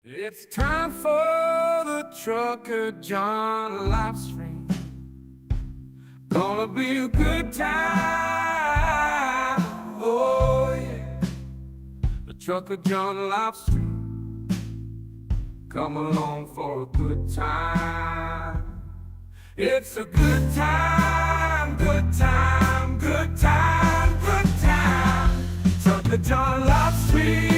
It's time for the Trucker John live stream. Gonna be a good time. Oh yeah. The Trucker John live stream. Come along for a good time. It's a good time, good time, good time, good time. Trucker John live stream.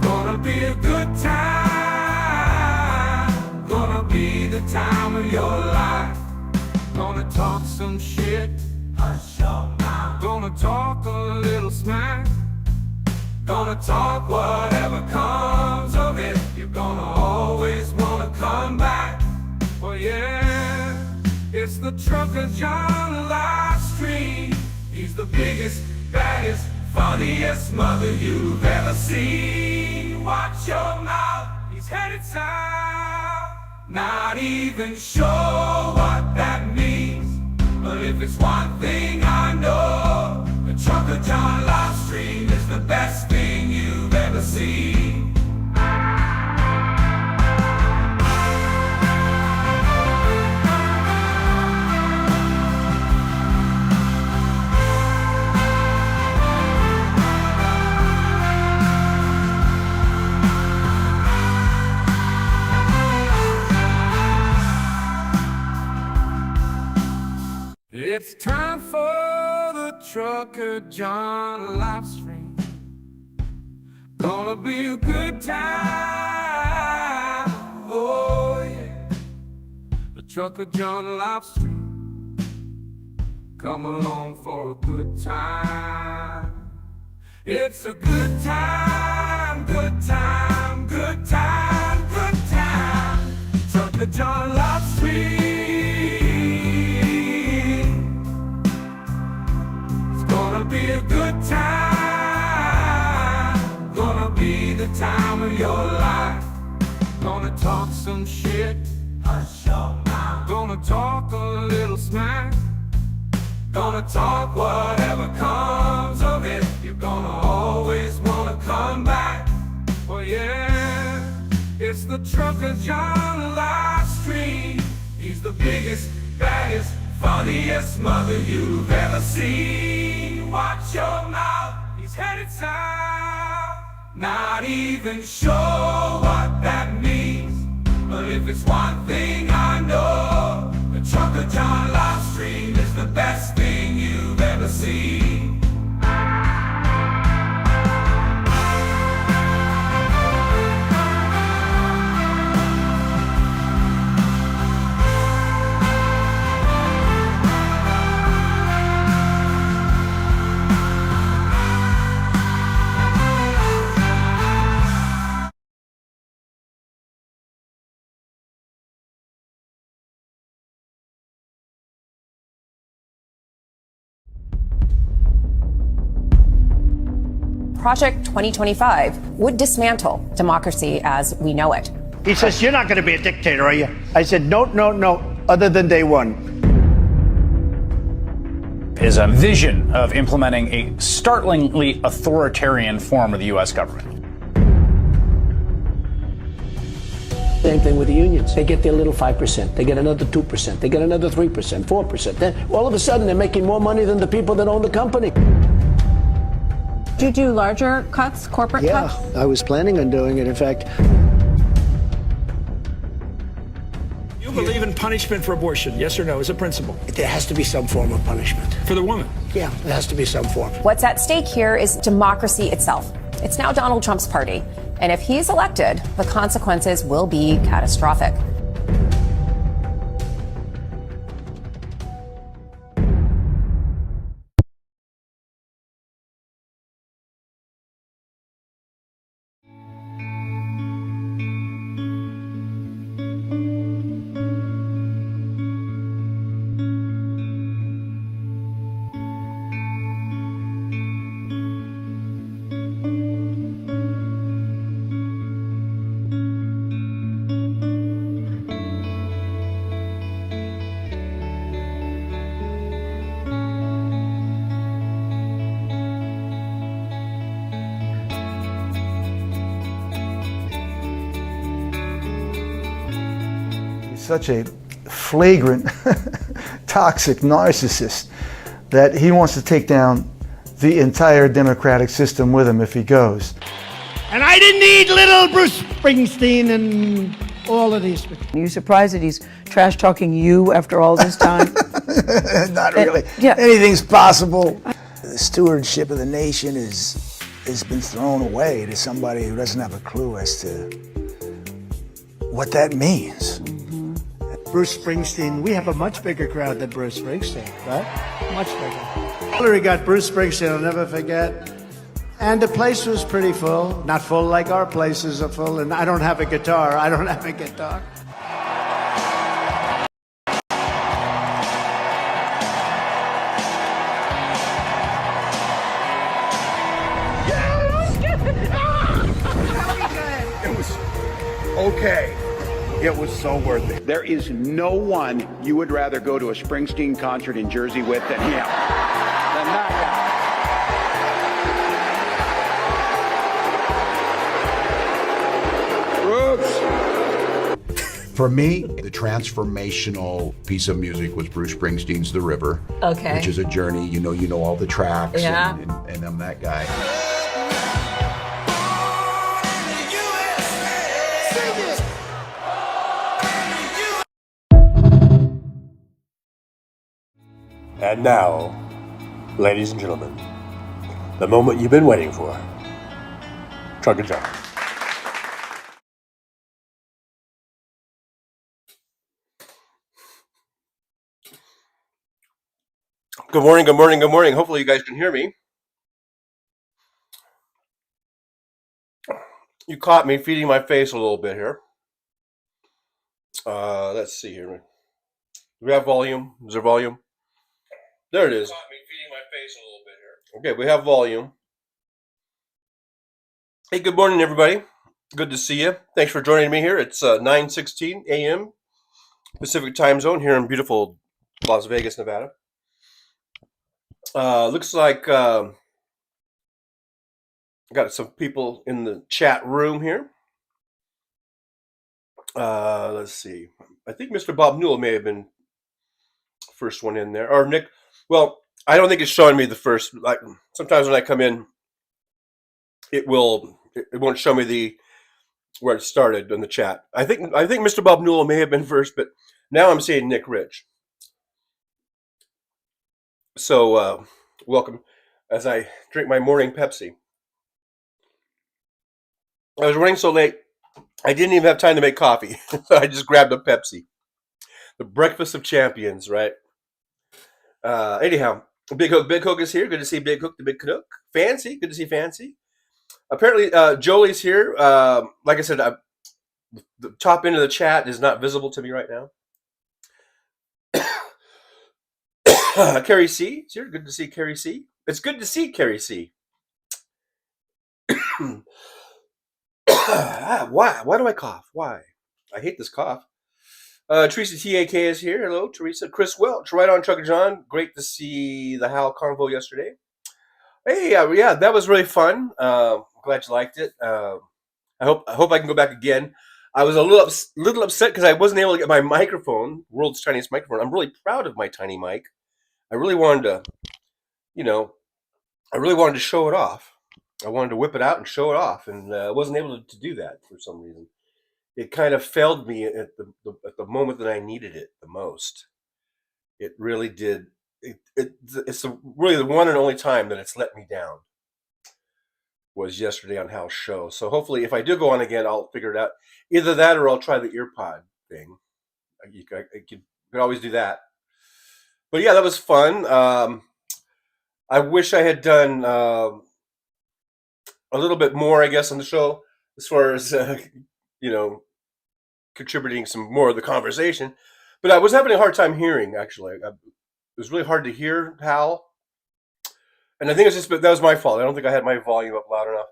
Gonna be a good time. Gonna be the time of your life. Gonna talk some shit. Hush your mouth. Gonna talk a little smack. Gonna talk whatever comes of it. You're gonna always wanna come back. Well yeah, it's the Trucker John live stream. He's the biggest, baddest, funniest mother you've ever seen. Watch your mouth, he's headed south. Not even sure what that means, but if it's one thing I know, the Trucker John live stream is the best thing you've ever seen. It's time for the Trucker John live stream. Gonna be a good time. Oh yeah. The Trucker John live stream. Come along for a good time. It's a good time, good time, good time, good time. Trucker John live stream. Gonna be a good time. Gonna be the time of your life. Gonna talk some shit. Hush your mouth. Gonna talk a little smack. Gonna talk whatever comes of it. You're gonna always wanna come back. Well yeah, it's the Trucker John live stream. He's the biggest, baddest, funniest mother you've ever seen. Watch your mouth, he's headed south. Not even sure what that means, but if it's one thing I know, the Trucker John live stream is the best thing you've ever seen. Project 2025 would dismantle democracy as we know it. He says, "You're not going to be a dictator, are you?" I said, "No, no, no, other than day one." Is a vision of implementing a startlingly authoritarian form of the U.S. government. Same thing with the unions. They get their little 5%. They get another 2%. They get another 3%, 4%. Then all of a sudden, they're making more money than the people that own the company. Do you do larger cuts, corporate cuts? Yeah, I was planning on doing it. In fact, You believe in punishment for abortion, yes or no, as a principle? there has to be some form of punishment. For the woman? Yeah, there has to be some form. What's at stake here is democracy itself. It's now Donald Trump's party. And if he's elected, the consequences will be catastrophic. such a flagrant, toxic narcissist that he wants to take down the entire democratic system with him if he goes. And I didn't need little Bruce Springsteen and all of these. Are you surprised that he's trash talking you after all this time? Not really. Yeah. Anything's possible. The stewardship of the nation has been thrown away to somebody who doesn't have a clue as to what that means. Bruce Springsteen, we have a much bigger crowd than Bruce Springsteen, right? Much bigger. Hillary got Bruce Springsteen, I'll never forget. And the place was pretty full. Not full like our places are full, and I don't have a guitar. It was okay. It was so worth it. There is no one you would rather go to a Springsteen concert in Jersey with than him. Than that guy. Brooks. For me, the transformational piece of music was Bruce Springsteen's The River. Okay. Which is a journey. You know all the tracks. Yeah. And I'm that guy. And now, ladies and gentlemen, the moment you've been waiting for. Trucker John. Good morning, good morning, good morning. Hopefully you guys can hear me. You caught me feeding my face a little bit here. Let's see here. Do we have volume? Is there volume? There it is. Caught me feeding my face a little bit here. Okay, we have volume. Hey, good morning, everybody. Good to see you. Thanks for joining me here. It's 9:16 a.m. Pacific time zone here in beautiful Las Vegas, Nevada. Looks like got some people in the chat room here. Let's see. I think Mr. Bob Newell may have been first one in there, or Nick. Well, I don't think it's showing me the first. Like sometimes when I come in, it won't show me where it started in the chat. I think Mr. Bob Newell may have been first, but now I'm seeing Nick Rich. So welcome as I drink my morning Pepsi. I was running so late, I didn't even have time to make coffee. So I just grabbed a Pepsi. The breakfast of champions, right? Anyhow, Big Hook is here. Good to see Big Hook, the Big Canuck. Fancy, good to see Fancy. Apparently, Jolie's here. Like I said, the top end of the chat is not visible to me right now. Carrie C is here. Good to see Carrie C. It's good to see Carrie C. Why do I cough? Why? I hate this cough. Teresa TAK is here. Hello, Teresa. Chris Welch, right on Trucker John. Great to see the Hal Convo yesterday. Hey, yeah, that was really fun. Glad you liked it. I hope I can go back again. I was a little upset because I wasn't able to get my microphone, world's tiniest microphone. I'm really proud of my tiny mic. I really wanted to, show it off. I wanted to whip it out and show it off, and I wasn't able to do that for some reason. It kind of failed me at the moment that I needed it the most. It really did. It's really the one and only time that it's let me down. Was yesterday on Hal's show. So hopefully, if I do go on again, I'll figure it out. Either that, or I'll try the earpod thing. You could always do that. But yeah, that was fun. I wish I had done a little bit more, I guess, on the show as far as contributing some more of the conversation. But I was having a hard time hearing. Actually, it was really hard to hear Hal. And I think it's just that was my fault. I don't think I had my volume up loud enough.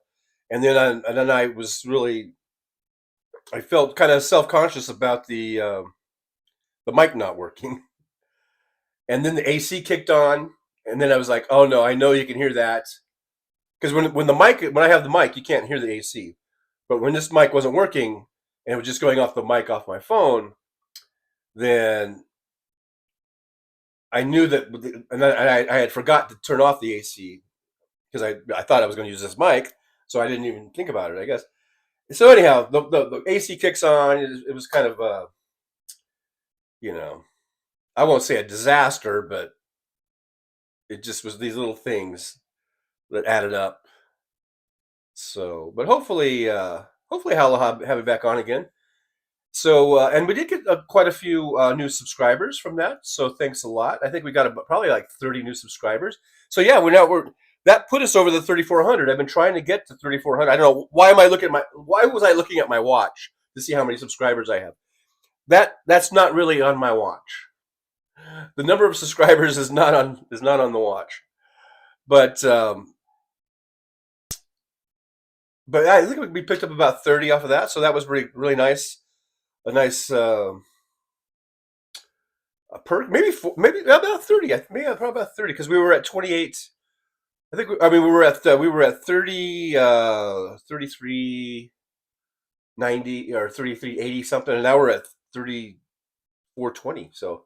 And then I was really, I felt kind of self-conscious about the mic not working. And then the AC kicked on, and then I was like, "Oh no, I know you can hear that." Because when I have the mic, you can't hear the AC. But when this mic wasn't working and it was just going off the mic off my phone, then I knew that, and I had forgot to turn off the AC because I thought I was going to use this mic, so I didn't even think about it, I guess. So anyhow, the AC kicks on. It was kind of I won't say a disaster, but it just was these little things that added up. So, but hopefully I'll have it back on again. So, and we did get quite a few new subscribers from that. So thanks a lot. I think we got probably like 30 new subscribers. So yeah, that put us over the 3,400. I've been trying to get to 3,400. I don't know why was I looking at my watch to see how many subscribers I have? That's not really on my watch. The number of subscribers is not on the watch. But I think we picked up about 30 off of that, so that was really nice. A nice perk, maybe about 30. Maybe probably about 30 because we were at 28. We were at 30, 33.90 or 33.80 something, and now we're at 34.20. So,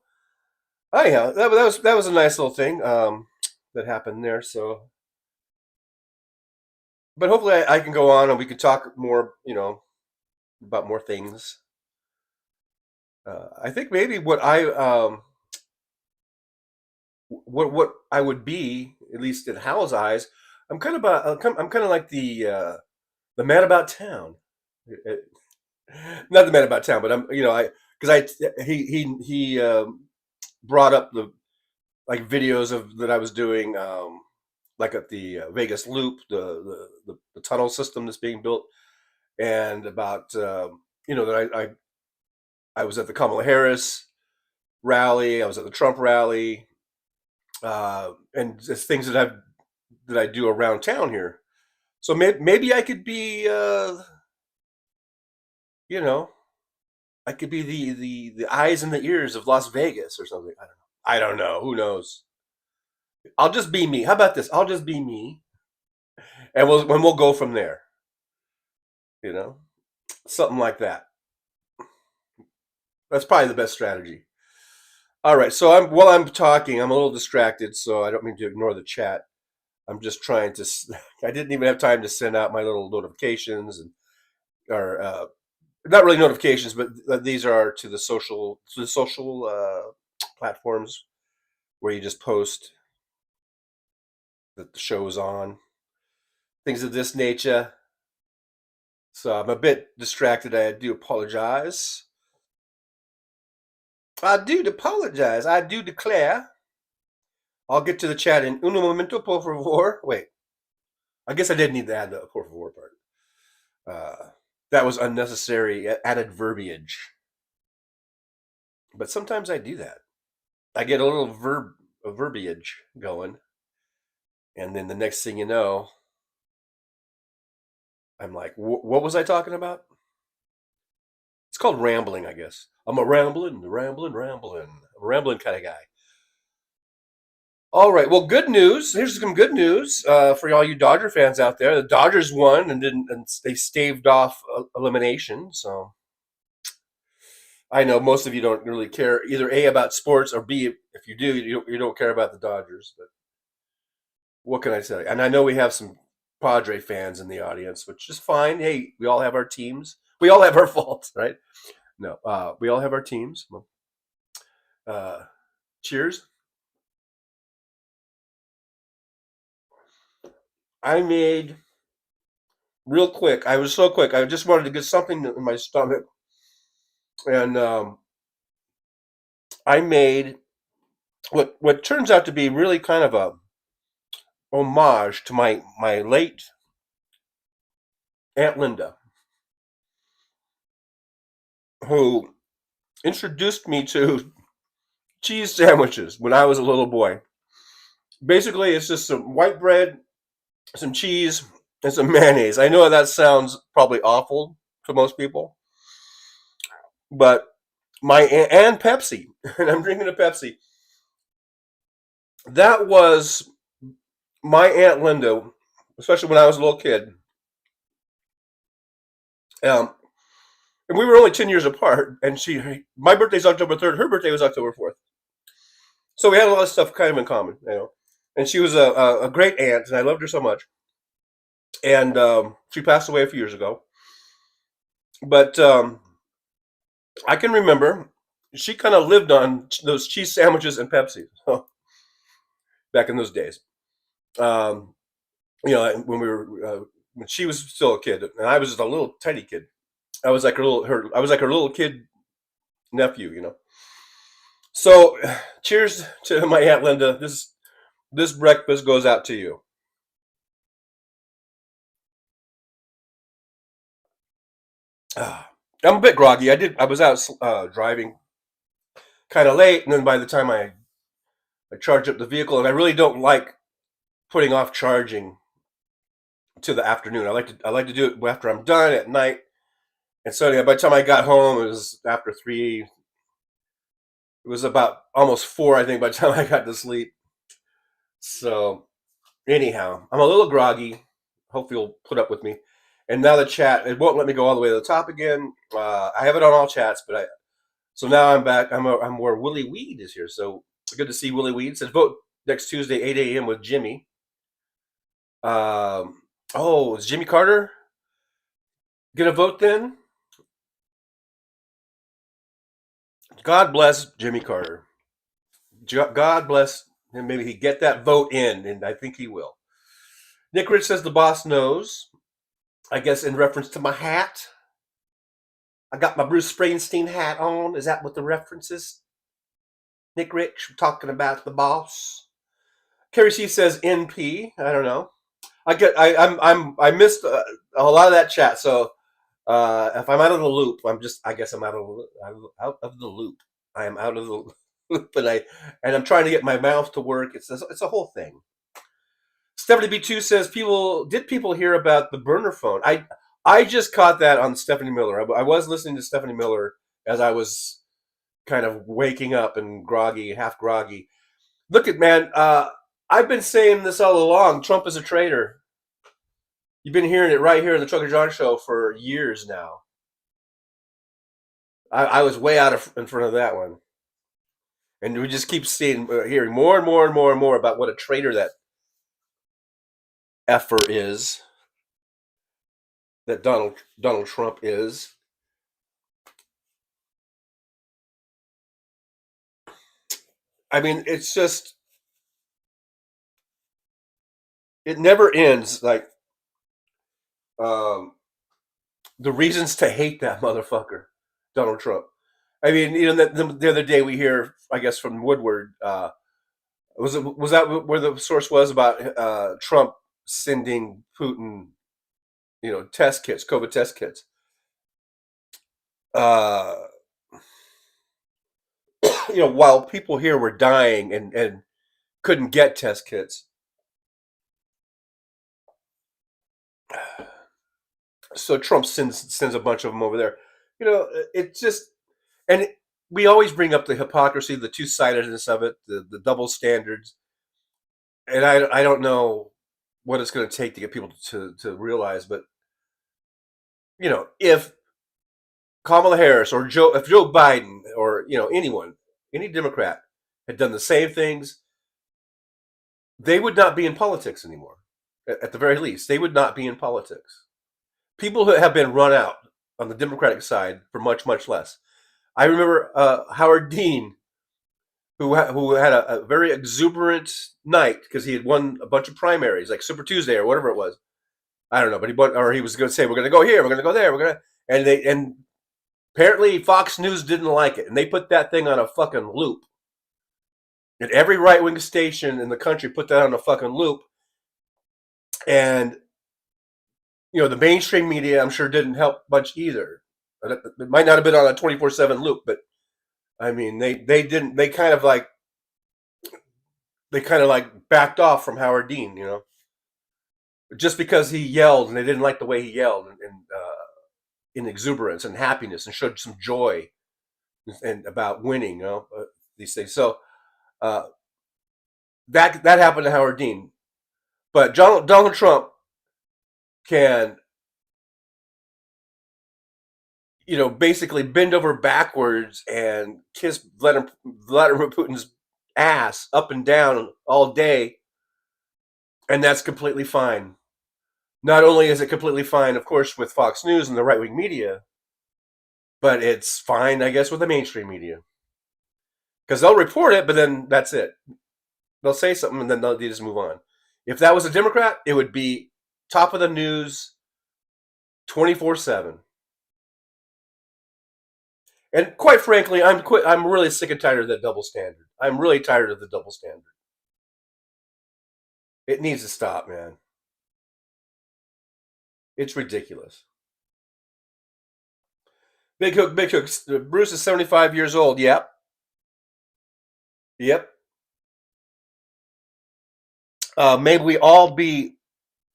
anyhow, that was a nice little thing that happened there. So, but hopefully I can go on and we can talk more, about more things. I think maybe what I would be, at least in Hal's eyes, I'm kind of like the man about town. Not the man about town, but he brought up the like videos that I was doing, like at the Vegas Loop, the tunnel system that's being built, and about that I was at the Kamala Harris rally, I was at the Trump rally, and just things that I do around town here. So maybe I could be, I could be the eyes and the ears of Las Vegas or something. I don't know. Who knows? I'll just be me. How about this? I'll just be me, and we'll go from there. Something like that. That's probably the best strategy. All right. So while I'm talking, I'm a little distracted, so I don't mean to ignore the chat. I'm just trying to. I didn't even have time to send out my little notifications or not really notifications, but these are to the social platforms where you just post that the show is on, things of this nature. So I'm a bit distracted. I do apologize. I do apologize. I do declare. I'll get to the chat in un momento, por favor. Wait. I guess I did need to add the por favor part. That was unnecessary added verbiage. But sometimes I do that. I get a little verbiage going. And then the next thing you know, I'm like, what was I talking about? It's called rambling, I guess. I'm a rambling kind of guy. All right. Well, good news. Here's some good news for all you Dodger fans out there. The Dodgers won and they staved off elimination. So I know most of you don't really care either A, about sports, or B, if you do, you don't care about the Dodgers. But what can I say? And I know we have some Padre fans in the audience, which is fine. Hey, we all have our teams. We all have our faults, right? No, we all have our teams. Cheers. I made real quick. I was so quick. I just wanted to get something in my stomach, and I made what turns out to be really kind of a homage to my late Aunt Linda, who introduced me to cheese sandwiches when I was a little boy. Basically, it's just some white bread, some cheese, and some mayonnaise. I know that sounds probably awful to most people, but and Pepsi, and I'm drinking a Pepsi. That was my Aunt Linda, especially when I was a little kid. And we were only 10 years apart. And my birthday's October 3rd. Her birthday was October 4th. So we had a lot of stuff kind of in common, you know. And she was a great aunt, and I loved her so much. And she passed away a few years ago. But I can remember she kind of lived on those cheese sandwiches and Pepsi back in those days. You know, when she was still a kid, and I was just a little tiny kid. I was like her little kid nephew, you know. So, cheers to my Aunt Linda. This breakfast goes out to you. I'm a bit groggy. I was out driving kind of late, and then by the time I charged up the vehicle, and I really don't like putting off charging to the afternoon. I like to do it after I'm done at night. And so by the time I got home, it was after 3. It was about almost 4, I think, by the time I got to sleep. So anyhow, I'm a little groggy. Hopefully you'll put up with me. And now the chat, it won't let me go all the way to the top again. I have it on all chats, so now I'm back. I'm where Willie Weed is here. So good to see Willie Weed. It says vote next Tuesday, 8 a.m. with Jimmy. Is Jimmy Carter gonna vote then? God bless Jimmy Carter. God bless him. Maybe he get that vote in, and I think he will. Nick Rich says the boss knows. I guess in reference to my hat. I got my Bruce Springsteen hat on. Is that what the reference is? Nick Rich talking about the boss. Carrie C says NP. I don't know. I missed a lot of that chat. So if I'm out of the loop, I guess I'm out of the loop. I am out of the loop, and I'm trying to get my mouth to work. It's a whole thing. Stephanie B2 says, did people hear about the burner phone? I just caught that on Stephanie Miller. I was listening to Stephanie Miller as I was kind of waking up and half groggy. Look at, man, I've been saying this all along. Trump is a traitor. You've been hearing it right here in the Trucker John Show for years now. I was way in front of that one. And we just keep hearing more and more and more and more about what a traitor that effer is, that Donald Trump is. I mean, it's just, it never ends. Like, the reasons to hate that motherfucker, Donald Trump. I mean, you know, the other day we hear, I guess, from Woodward, was that where the source was about Trump sending Putin, you know, COVID test kits. You know, while people here were dying and couldn't get test kits. So Trump sends a bunch of them over there. You know, it just, and we always bring up the hypocrisy, the two-sidedness of it, the double standards. And I don't know what it's going to take to get people to realize, but, you know, if Kamala Harris or if Joe Biden or, you know, anyone, any Democrat had done the same things, they would not be in politics anymore. At the very least, they would not be in politics. People who have been run out on the Democratic side for much, much less. I remember Howard Dean, who had a very exuberant night because he had won a bunch of primaries, like Super Tuesday or whatever it was. I don't know, but he was going to say, we're going to go here, we're going to go there, and apparently Fox News didn't like it, and they put that thing on a fucking loop. And every right-wing station in the country put that on a fucking loop. And, you know, the mainstream media, I'm sure, didn't help much either. It might not have been on a 24/7 loop, but I mean, they kind of like backed off from Howard Dean, you know, just because he yelled and they didn't like the way he yelled and in exuberance and happiness and showed some joy and about winning, you know, these things. So that happened to Howard Dean, but Donald Trump can basically bend over backwards and kiss Vladimir Putin's ass up and down all day, and that's completely fine. Not only is it completely fine, of course, with Fox News and the right-wing media, but it's fine, I guess, with the mainstream media. Because they'll report it, but then that's it. They'll say something, and then they just move on. If that was a Democrat, it would be top of the news 24/7. And quite frankly, I'm really sick and tired of that double standard. I'm really tired of the double standard. It needs to stop, man. It's ridiculous. Big Hook. Bruce is 75 years old. Yep. Maybe we all be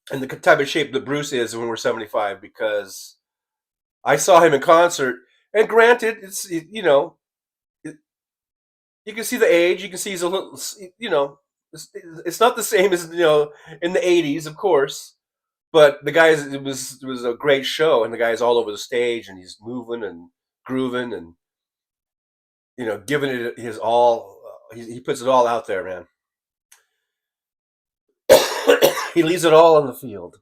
in the type of shape that Bruce is when we're 75, because I saw him in concert. And granted, it's you can see the age. You can see he's a little, it's not the same as in the 80s, of course. But the guy, it was a great show, and the guy's all over the stage, and he's moving and grooving, and giving it his all. He puts it all out there, man. He leaves it all on the field.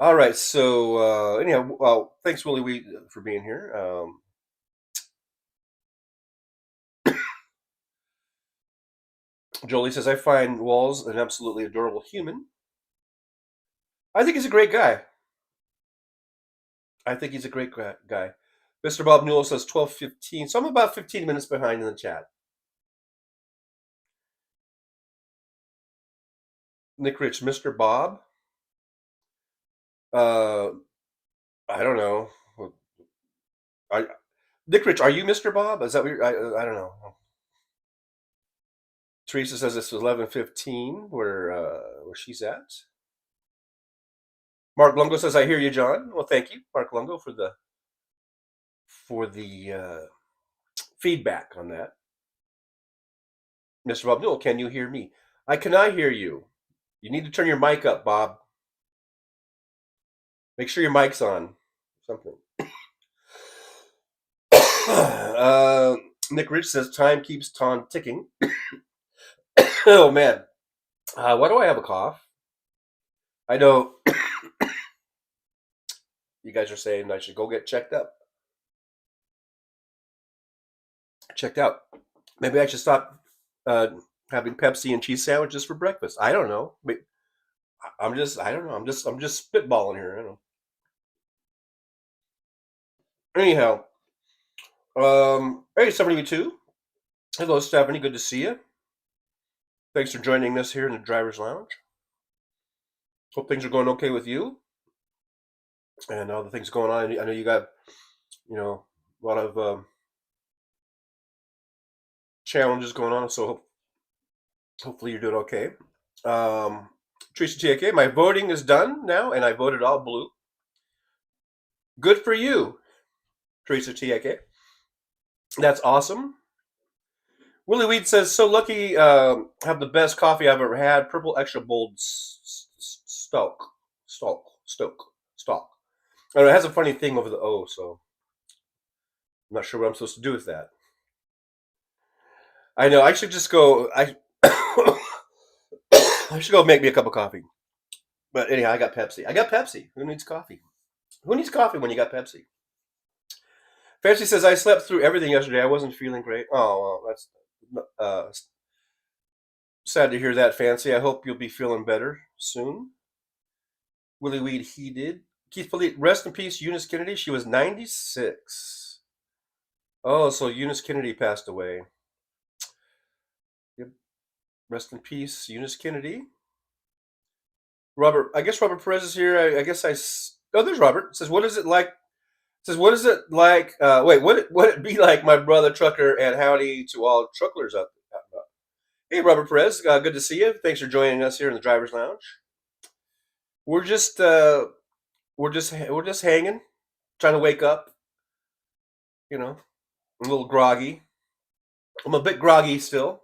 All right, so anyhow, well, thanks, Willie Weed, for being here. Jolie says, I find Walls an absolutely adorable human. I think he's a great guy. Mr. Bob Newell says 12:15, so I'm about 15 minutes behind in the chat. Nick Rich, Mr. Bob? I don't know. Nick Rich, are you Mr. Bob? Is that what I don't know. Teresa says it's 11:15 where she's at. Mark Lungo says, I hear you, John. Well, thank you, Mark Lungo, for the feedback on that. Mr. Bob Newell, can you hear me? I cannot hear you. You need to turn your mic up, Bob. Make sure your mic's on. Something. Nick Rich says, time keeps on ticking. Oh, man. Why do I have a cough? I know you guys are saying I should go get checked out. Maybe I should stop having Pepsi and cheese sandwiches for breakfast. I don't know. I don't know. I'm just spitballing here. I don't know. Anyhow, hey, 72. Hello, Stephanie. Good to see you. Thanks for joining us here in the driver's lounge. Hope things are going okay with you and all the things going on. I know you got, a lot of challenges going on, so hopefully you're doing okay. Teresa TK, my voting is done now, and I voted all blue. Good for you, Teresa TK. That's awesome. Willie Weed says, so lucky, have the best coffee I've ever had. Purple extra bold stock. I know, it has a funny thing over the O, so I'm not sure what I'm supposed to do with that. I know, I should just go, I should go make me a cup of coffee. But anyhow, I got Pepsi. Who needs coffee? Who needs coffee when you got Pepsi? Fancy says, I slept through everything yesterday. I wasn't feeling great. Oh, well, that's sad to hear that, Fancy. I hope you'll be feeling better soon. Willie Weed, he did. Keith Polite, rest in peace, Eunice Kennedy. She was 96. Oh, so Eunice Kennedy passed away. Yep. Rest in peace, Eunice Kennedy. Robert, I guess Robert Perez is here. Oh, there's Robert. Says, what is it like? What is it like? Wait, would it be like, my brother trucker, and howdy to all truckers out there? Hey, Robert Perez, good to see you. Thanks for joining us here in the driver's lounge. We're just hanging, trying to wake up. A little groggy. I'm a bit groggy still.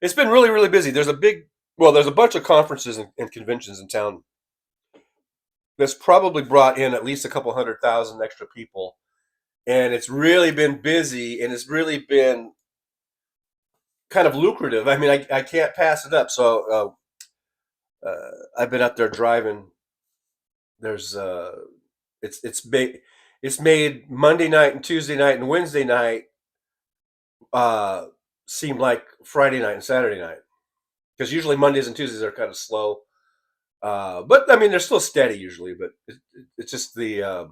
It's been really, really busy. There's a bunch of conferences and conventions in town that's probably brought in at least a couple 100,000 extra people, and it's really been busy, and it's really been kind of lucrative. I mean, I can't pass it up. So I've been out there driving. There's it's made Monday night and Tuesday night and Wednesday night seem like Friday night and Saturday night, because usually Mondays and Tuesdays are kind of slow. But I mean, they're still steady usually. But it's just the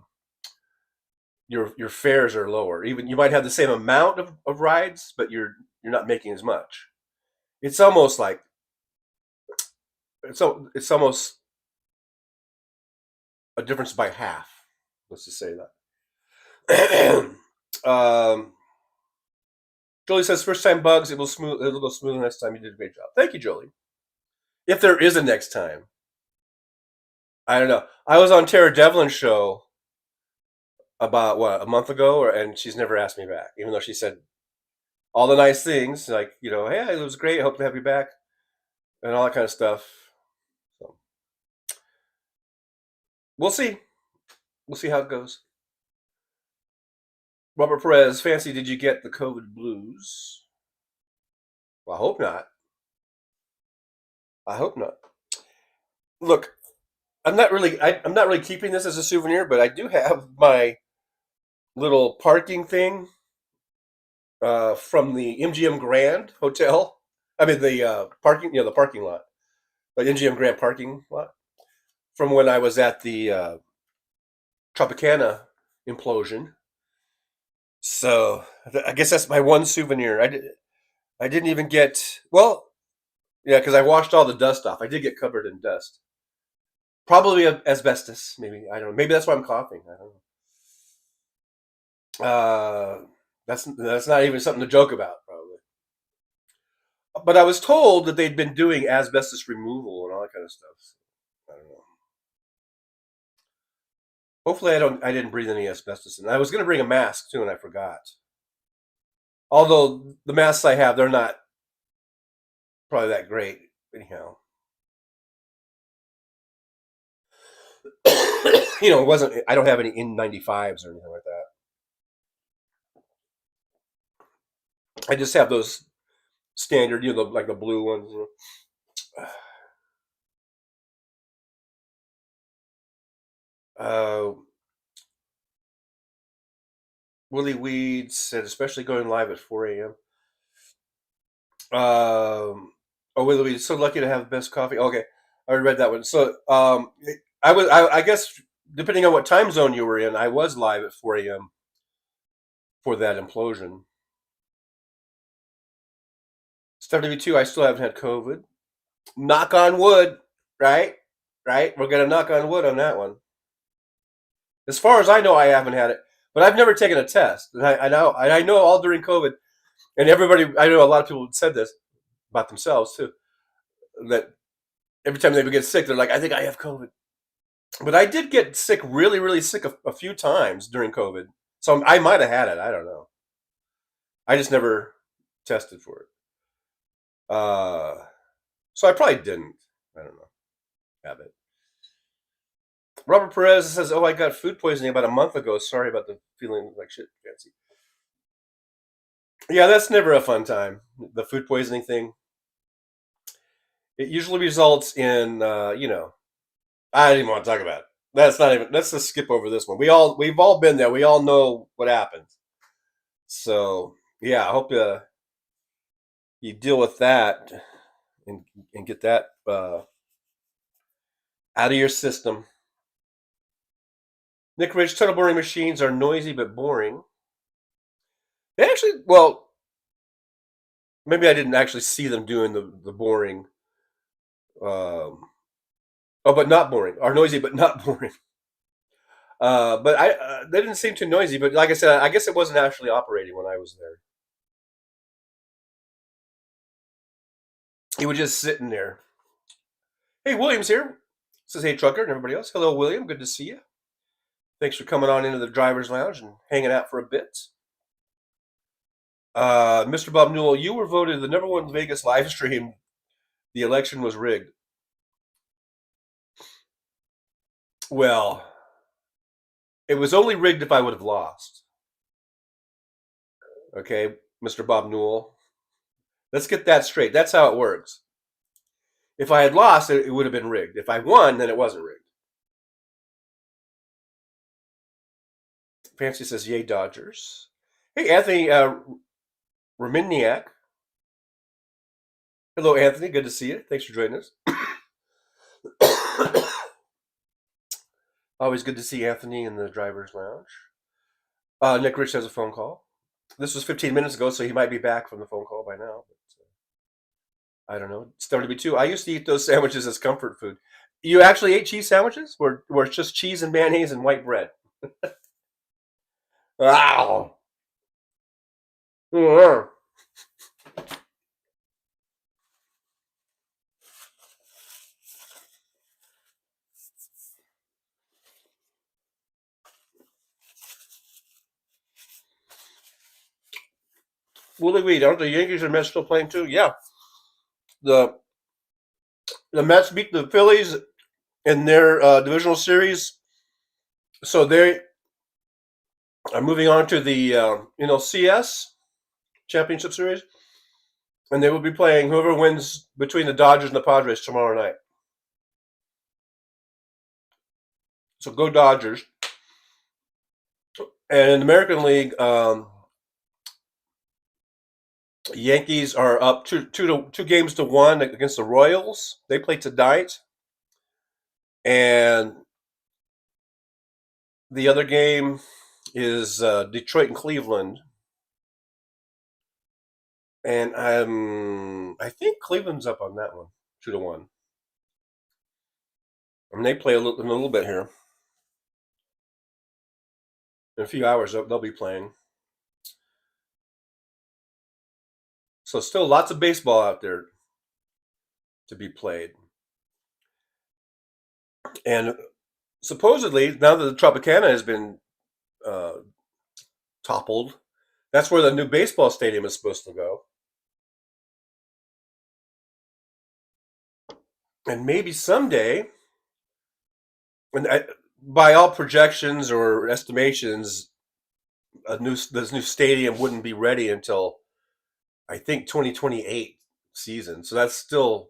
your fares are lower. Even you might have the same amount of rides, but you're not making as much. It's almost like it's almost a difference by half. Let's just say that. Jolie says, first time bugs, it'll go smoother next time. You did a great job. Thank you, Jolie. If there is a next time. I don't know. I was on Tara Devlin's show about a month ago, and she's never asked me back, even though she said all the nice things, like, hey, it was great, I hope to have you back, and all that kind of stuff. So we'll see how it goes. Robert Perez, Fancy, did you get the COVID blues? Well, I hope not. Look, I'm not really keeping this as a souvenir, but I do have my little parking thing from the MGM Grand Hotel. I mean the parking lot, the MGM Grand parking lot, from when I was at the Tropicana implosion. So I guess that's my one souvenir. I didn't even get, because I washed all the dust off. I did get covered in dust. Probably asbestos, maybe. I don't know. Maybe that's why I'm coughing. I don't know. That's not even something to joke about, probably. But I was told that they'd been doing asbestos removal and all that kind of stuff. I don't know. Hopefully I didn't breathe any asbestos in. I was going to bring a mask too, and I forgot. Although the masks I have, they're not probably that great. Anyhow. It wasn't. I don't have any N95s or anything like that. I just have those standard, like the blue ones. Willie Weeds said, especially going live at 4 a.m. Willie Weeds, so lucky to have the best coffee. Okay, I already read that one. So I guess depending on what time zone you were in, I was live at 4 a.m. for that implosion. Stuff W2, I still haven't had COVID. Knock on wood, right? Right? We're gonna knock on wood on that one. As far as I know, I haven't had it, but I've never taken a test. And I know all during COVID, and everybody, I know a lot of people said this about themselves too, that every time they would get sick, they're like, I think I have COVID. But I did get sick, really, really sick a few times during COVID. So I might have had it. I don't know. I just never tested for it. So I probably didn't. I don't know. Have it. Robert Perez says, I got food poisoning about a month ago. Sorry about the feeling like shit, Fancy. Yeah, that's never a fun time. The food poisoning thing. It usually results in, I don't even want to talk about it. Let's just skip over this one. We've all been there. We all know what happens. So, yeah, I hope you deal with that and get that out of your system. Nick Ridge, tunnel boring machines are noisy but boring. They actually, maybe I didn't actually see them doing the boring. But not boring. Are noisy but not boring. But they didn't seem too noisy. But like I said, I guess it wasn't actually operating when I was there. He was just sitting there. Hey, William's here. Says, hey, trucker, and everybody else. Hello, William. Good to see you. Thanks for coming on into the driver's lounge and hanging out for a bit. Mr. Bob Newell, you were voted the #1 Vegas live stream. The election was rigged. Well, it was only rigged if I would have lost. Okay, Mr. Bob Newell. Let's get that straight. That's how it works. If I had lost, it would have been rigged. If I won, then it wasn't rigged. Fancy says, yay, Dodgers. Hey, Anthony Rominiak. Hello, Anthony. Good to see you. Thanks for joining us. Always good to see Anthony in the driver's lounge. Nick Rich has a phone call. This was 15 minutes ago, so he might be back from the phone call by now. But, I don't know. It's WB2. I used to eat those sandwiches as comfort food. You actually ate cheese sandwiches? Where it's just cheese and mayonnaise and white bread? Wow. Willie Weed, aren't the Yankees and Mets still playing too? Yeah. The Mets beat the Phillies in their divisional series, so they are moving on to the NLCS Championship Series, and they will be playing whoever wins between the Dodgers and the Padres tomorrow night. So go Dodgers. And in the American League, Yankees are up two games to 1 against the Royals. They play tonight. And the other game is Detroit and Cleveland. And I think Cleveland's up on that one, 2-1. I mean, they play in a little bit here. In a few hours, they'll be playing. So still lots of baseball out there to be played. And supposedly, now that the Tropicana has been toppled, that's where the new baseball stadium is supposed to go. And maybe someday, by all projections or estimations, this new stadium wouldn't be ready until, I think, 2028 season. So that's still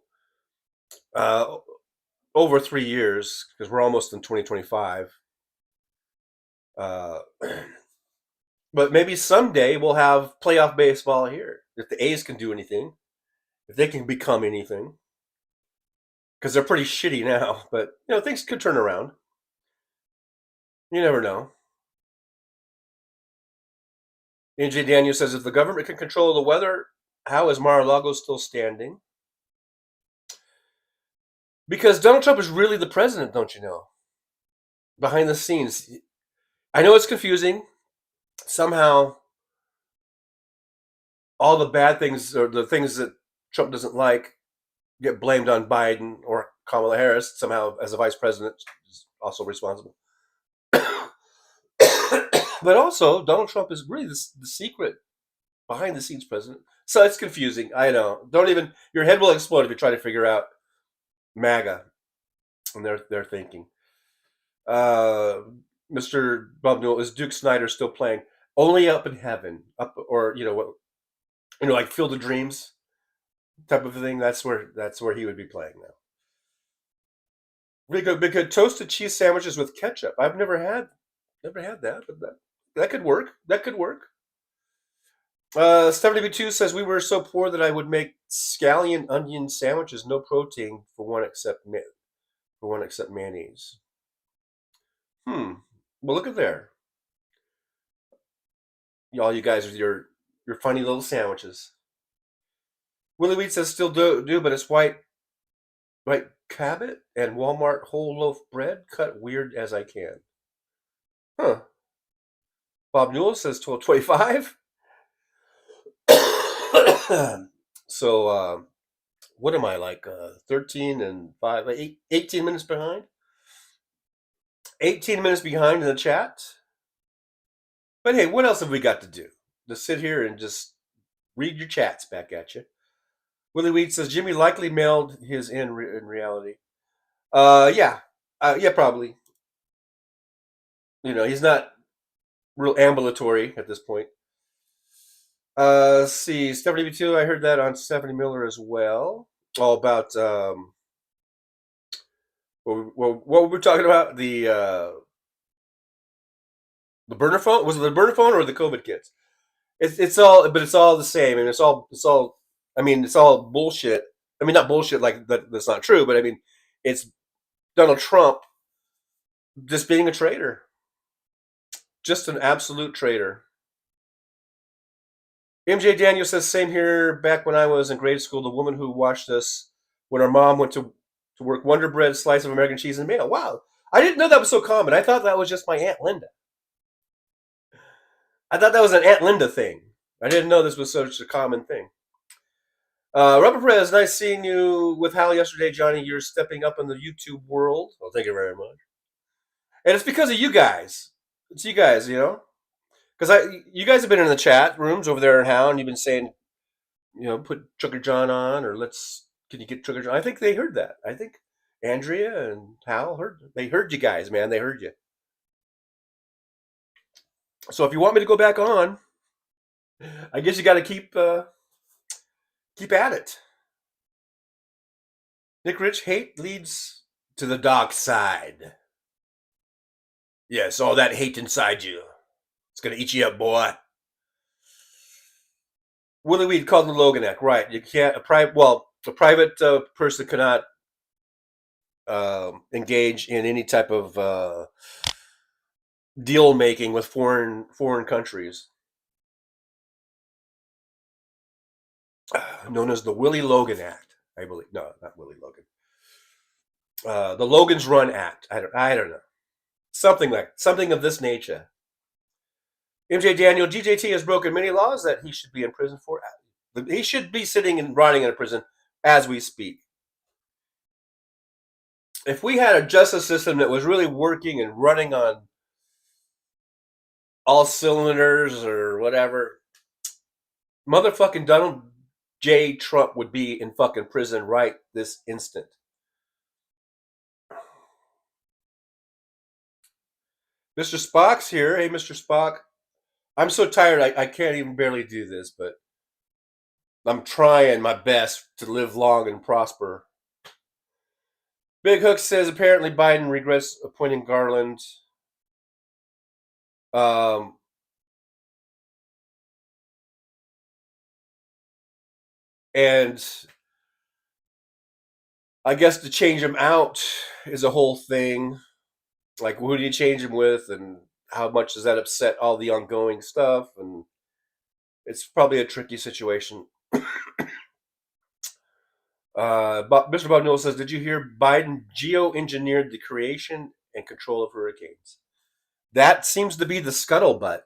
over 3 years, because we're almost in 2025. But maybe someday we'll have playoff baseball here, if the A's can do anything, if they can become anything, because they're pretty shitty now. But things could turn around. You never know. AJ Daniel says, if the government can control the weather, how is Mar-a-Lago still standing? Because Donald Trump is really the president, don't you know? Behind the scenes. I know it's confusing. Somehow, all the bad things, or the things that Trump doesn't like, get blamed on Biden or Kamala Harris. Somehow, as a vice president, is also responsible. But also, Donald Trump is really the secret behind-the-scenes president. So it's confusing. I know. Your head will explode if you try to figure out MAGA and their thinking. Mr. Bob Newell, is Duke Snyder still playing? Only Up in Heaven, like Field of Dreams type of thing. That's where he would be playing now. Really good toasted cheese sandwiches with ketchup. I've never had that, but that could work. That could work. WB2 says, we were so poor that I would make scallion onion sandwiches, no protein for one except mayonnaise. Well, look at there. All you guys with your funny little sandwiches. Willie Wheat says, still do, but it's white Cabot and Walmart whole loaf bread, cut weird as I can. Huh. Bob Newell says 12:25. So, what am I, 13 and 5, 18 minutes behind? 18 minutes behind in the chat. But hey, what else have we got to do? Just sit here and just read your chats back at you. Willie Weed says, Jimmy likely mailed his in reality. Yeah, probably. He's not real ambulatory at this point. Let's see, Stephanie B2, I heard that on Stephanie Miller as well. All about what were we talking about? The burner phone? Was it the burner phone or the COVID kits? It's all the same, and it's all bullshit. I mean, not bullshit like that's not true, but I mean, it's Donald Trump just being a traitor, just an absolute traitor. MJ Daniel says, same here. Back when I was in grade school, the woman who watched us when our mom went to work, Wonder Bread, slice of American cheese, and mayo. Wow, I didn't know that was so common. I thought that was just my Aunt Linda. I thought that was an Aunt Linda thing. I didn't know this was such a common thing. Robert Perez, nice seeing you with Hal yesterday, Johnny. You're stepping up in the YouTube world. Well, thank you very much. And it's because of you guys. It's you guys, because you guys have been in the chat rooms over there in Hal, and you've been saying, put Trucker John on, or can you get Trucker John? I think they heard that. I think Andrea and Hal they heard you guys, man. They heard you. So if you want me to go back on, I guess you got to keep at it. Nick Rich, hate leads to the dark side. Yes, all that hate inside you. It's going to eat you up, boy. Willie Weed called the Logan Act. Right. You can't, a private person cannot engage in any type of deal making with foreign countries. Known as the Willie Logan Act, I believe. No, not Willie Logan. The Logan's Run Act. I don't know. Something of this nature. MJ Daniel, GJT has broken many laws that he should be in prison for. He should be sitting and rotting in a prison as we speak. If we had a justice system that was really working and running on all cylinders or whatever, motherfucking Donald J. Trump would be in fucking prison right this instant. Mr. Spock's here. Hey, Mr. Spock. I'm so tired I can't even barely do this, but I'm trying my best to live long and prosper. Big Hook says apparently Biden regrets appointing Garland. And I guess to change him out is a whole thing. Like, who do you change him with, and how much does that upset all the ongoing stuff? And it's probably a tricky situation. Mr. Bob Newell says, did you hear Biden geoengineered the creation and control of hurricanes? That seems to be the scuttlebutt,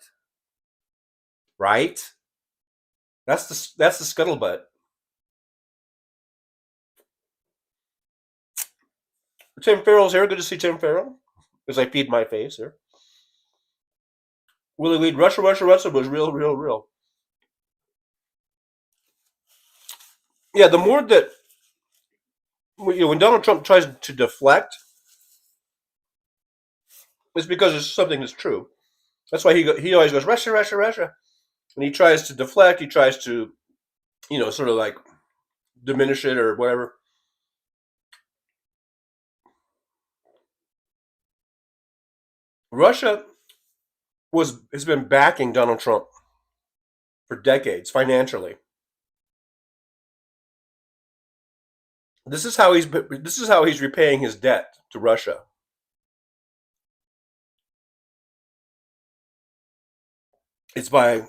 right? That's the scuttlebutt. Tim Farrell's here. Good to see Tim Farrell. As I feed my face here. Willie Weed, Russia was real. Yeah, the more that when Donald Trump tries to deflect, it's because it's something that's true. That's why he always goes Russia, and he tries to deflect. He tries to, sort of like diminish it or whatever. Russia has been backing Donald Trump for decades financially. This is how he's repaying his debt to Russia. It's by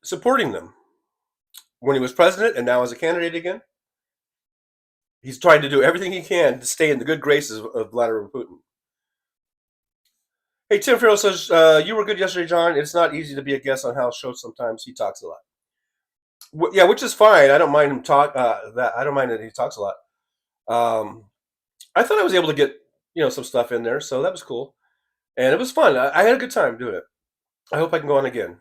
supporting them. When he was president and now as a candidate again, he's trying to do everything he can to stay in the good graces of Vladimir Putin. Hey, Tim Farrell says, you were good yesterday, John. It's not easy to be a guest on Hal's show sometimes. He talks a lot. Yeah, which is fine. I don't mind him I don't mind that he talks a lot. I thought I was able to get, some stuff in there, so that was cool. And it was fun. I had a good time doing it. I hope I can go on again.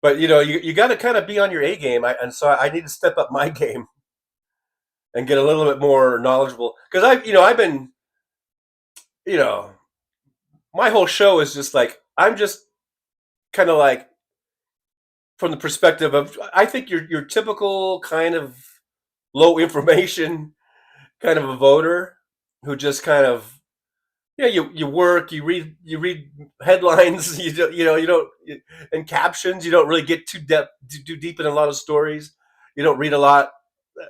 But, you got to kind of be on your A game. And so I need to step up my game and get a little bit more knowledgeable. Because I've been you know, my whole show is just like, I'm just kind of like, from the perspective of, I think you're typical kind of low information kind of a voter who just kind of, yeah, you work, you read headlines, you don't, and captions. You don't really get too deep in a lot of stories. You don't read a lot.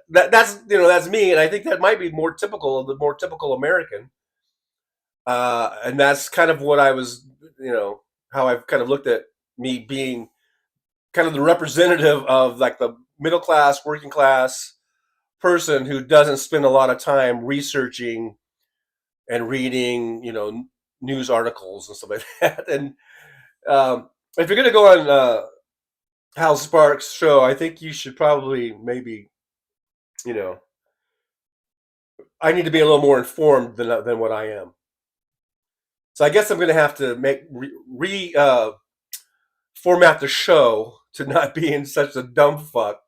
That's me, and I think that might be more typical of the more typical American. And that's kind of what I was, how I've kind of looked at me being kind of the representative of like the middle class, working class person who doesn't spend a lot of time researching and reading, news articles and stuff like that. And if you're going to go on Hal Sparks' show, I think you should probably maybe, I need to be a little more informed than what I am. So I guess I'm going to have to format the show to not be in such a dumb fuck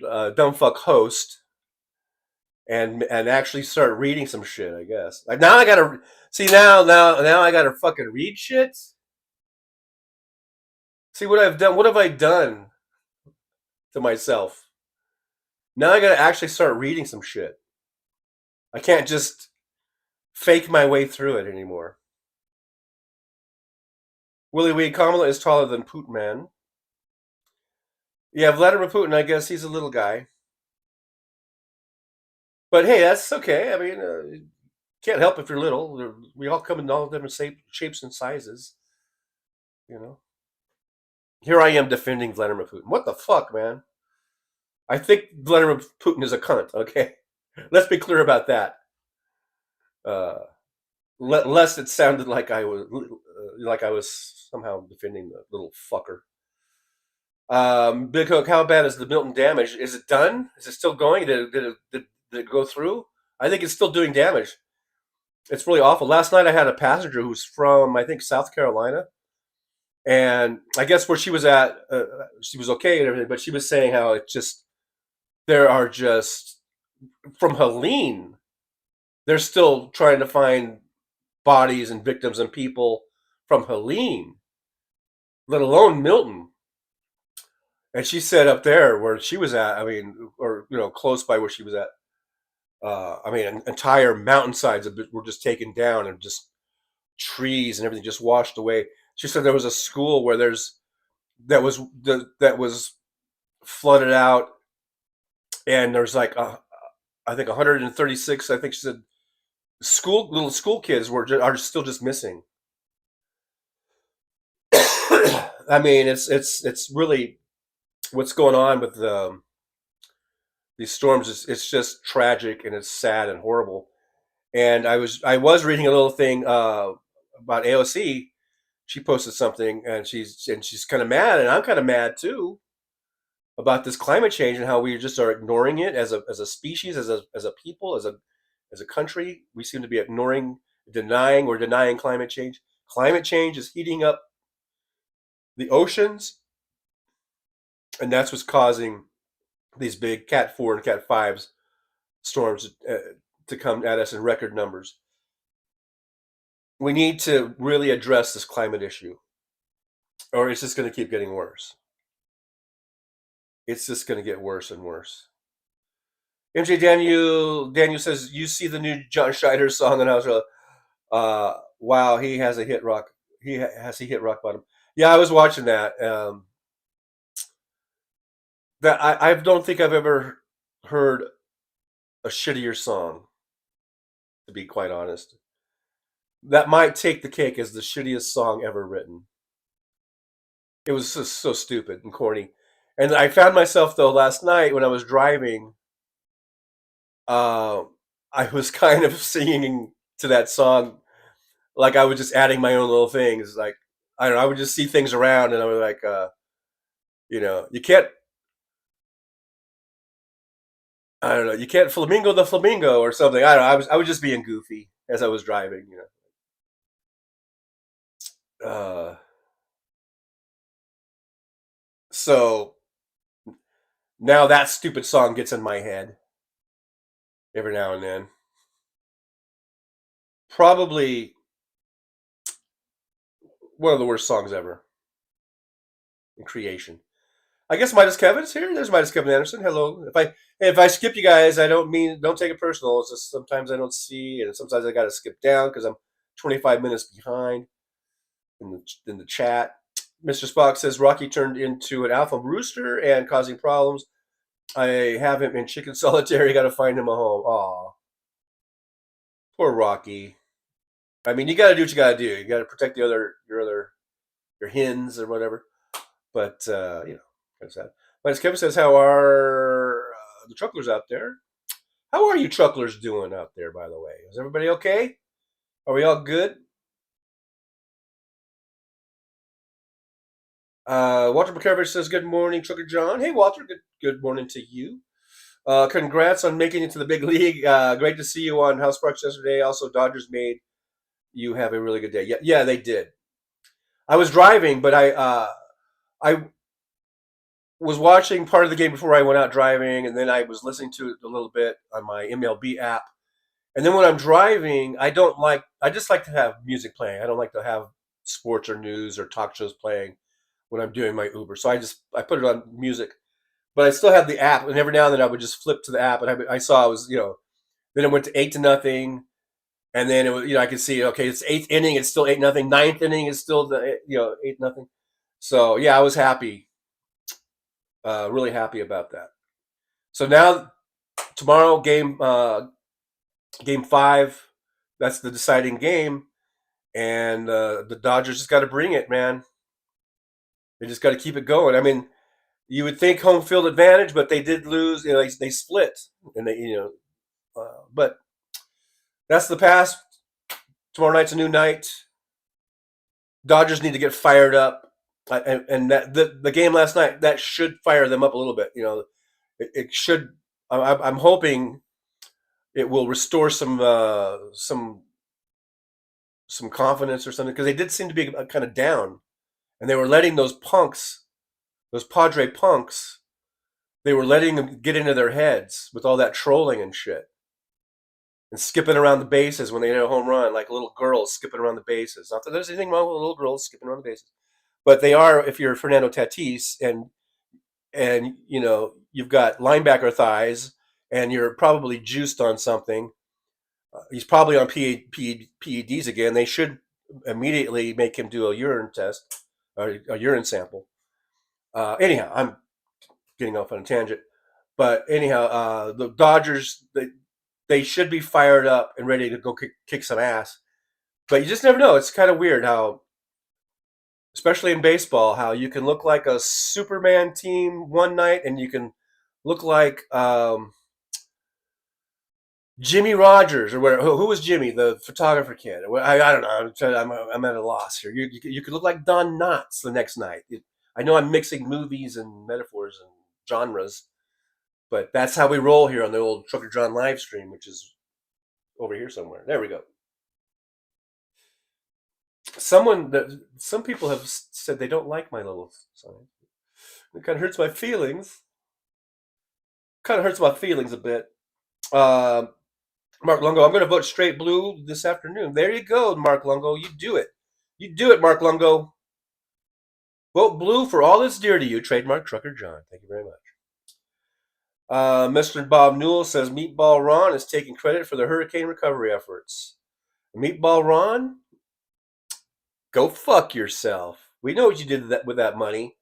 host, and actually start reading some shit. I guess. Like now I gotta see now I gotta fucking read shit. See what I've done. What have I done to myself? Now I gotta actually start reading some shit. I can't just fake my way through it anymore. Willie Wee, Kamala is taller than Putin Man. Yeah, Vladimir Putin, I guess he's a little guy. But hey, that's okay. I mean, can't help if you're little. We all come in all different shapes and sizes. Here I am defending Vladimir Putin. What the fuck, man? I think Vladimir Putin is a cunt, okay? Let's be clear about that. Lest it sounded like I was somehow defending the little fucker. Big Hook, how bad is the Milton damage? Is it done? Is it still going? Did it go through? I think it's still doing damage. It's really awful. Last night I had a passenger who's from, I think, South Carolina. And I guess where she was at, she was okay and everything, but she was saying how there are just, from Helene, they're still trying to find bodies and victims and people from Helene, let alone Milton. And she said up there where she was at, I mean, or, close by where she was at, I mean, entire mountainsides were just taken down and just trees and everything just washed away. She said there was a school where that was flooded out, and there's like I think 136. I think she said little school kids are still just missing. I mean, it's really what's going on with these storms. It's just tragic and it's sad and horrible. And I was reading a little thing about AOC. She posted something, and she's kind of mad, and I'm kind of mad too about this climate change and how we just are ignoring it as a species, as a people, as a country. We seem to be denying climate change. Climate change is heating up the oceans, and that's what's causing these big Cat 4 and Cat 5 storms to come at us in record numbers. We need to really address this climate issue, or it's just going to keep getting worse. It's just going to get worse and worse. MJ Daniel says, you see the new John Schneider song, and I was wow, he has hit rock bottom. Yeah, I was watching that. That I don't think I've ever heard a shittier song, to be quite honest. That might take the cake as the shittiest song ever written. It was just so stupid and corny. And I found myself, though, last night when I was driving, I was kind of singing to that song, like I was just adding my own little things. Like, I don't know, I would just see things around, and I was like, you can't, I don't know, you can't flamingo the flamingo or something. I don't know, I was just being goofy as I was driving, So now that stupid song gets in my head every now and then. probably one of the worst songs ever in creation. I guess Midas Kevin's here. There's Midas Kevin Anderson. Hello. If I skip you guys, don't take it personal. It's just sometimes I don't see, and sometimes I got to skip down because I'm 25 minutes behind in the chat. Mr. Spock says Rocky turned into an alpha rooster and causing problems. I have him in chicken solitary. Got to find him a home. Aw, poor Rocky. I mean, you got to do what you got to do. You got to protect your hens or whatever. But kind of sad. But Kevin says, how are the trucklers out there? How are you trucklers doing out there, by the way? Is everybody okay? Are we all good? Walter McCarvage says, good morning, Trucker John. Hey, Walter, good morning to you. Congrats on making it to the big league. Great to see you on House Sparks yesterday. Also, Dodgers made you have a really good day. Yeah, they did. I was driving, but I was watching part of the game before I went out driving, and then I was listening to it a little bit on my MLB app. And then when I'm driving, I just like to have music playing. I don't like to have sports or news or talk shows playing when I'm doing my Uber. So I put it on music, but I still have the app, and every now and then I would just flip to the app, and I saw it was, then it went to 8-0, and then it was, I could see, okay, it's 8th inning, it's still 8-0. 9th inning is still 8-0. So yeah, I was happy, really happy about that. So now tomorrow, game 5, that's the deciding game, and the Dodgers just got to bring it, man. They just got to keep it going. I mean, you would think home field advantage, but they did lose. They split, and but that's the past. Tomorrow night's a new night. Dodgers need to get fired up, and that the game last night, that should fire them up a little bit. It should. I'm hoping it will restore some confidence or something, because they did seem to be kind of down. And they were letting those punks, those Padre punks, they were letting them get into their heads with all that trolling and shit. And skipping around the bases when they hit a home run, like little girls skipping around the bases. Not that there's anything wrong with little girls skipping around the bases. But they are, if you're Fernando Tatis and you've got linebacker thighs and you're probably juiced on something, he's probably on PEDs again. They should immediately make him do a urine test. A urine sample. Anyhow, I'm getting off on a tangent. But anyhow, the Dodgers, they should be fired up and ready to go kick some ass. But you just never know. It's kind of weird how, especially in baseball, how you can look like a Superman team one night and you can look like Jimmy Rogers or whatever. Who was Jimmy, the photographer kid? I don't know. I'm at a loss here. You could look like Don Knotts the next night. I know I'm mixing movies and metaphors and genres, but that's how we roll here on the old Trucker John live stream, which is over here somewhere. There we go. Some people have said they don't like my little sign. It kind of hurts my feelings. Kind of hurts my feelings a bit. Mark Lungo, I'm going to vote straight blue this afternoon. There you go, Mark Lungo. You do it. You do it, Mark Lungo. Vote blue for all that's dear to you. Trademark Trucker John. Thank you very much. Mr. Bob Newell says Meatball Ron is taking credit for the hurricane recovery efforts. Meatball Ron, go fuck yourself. We know what you did with that money.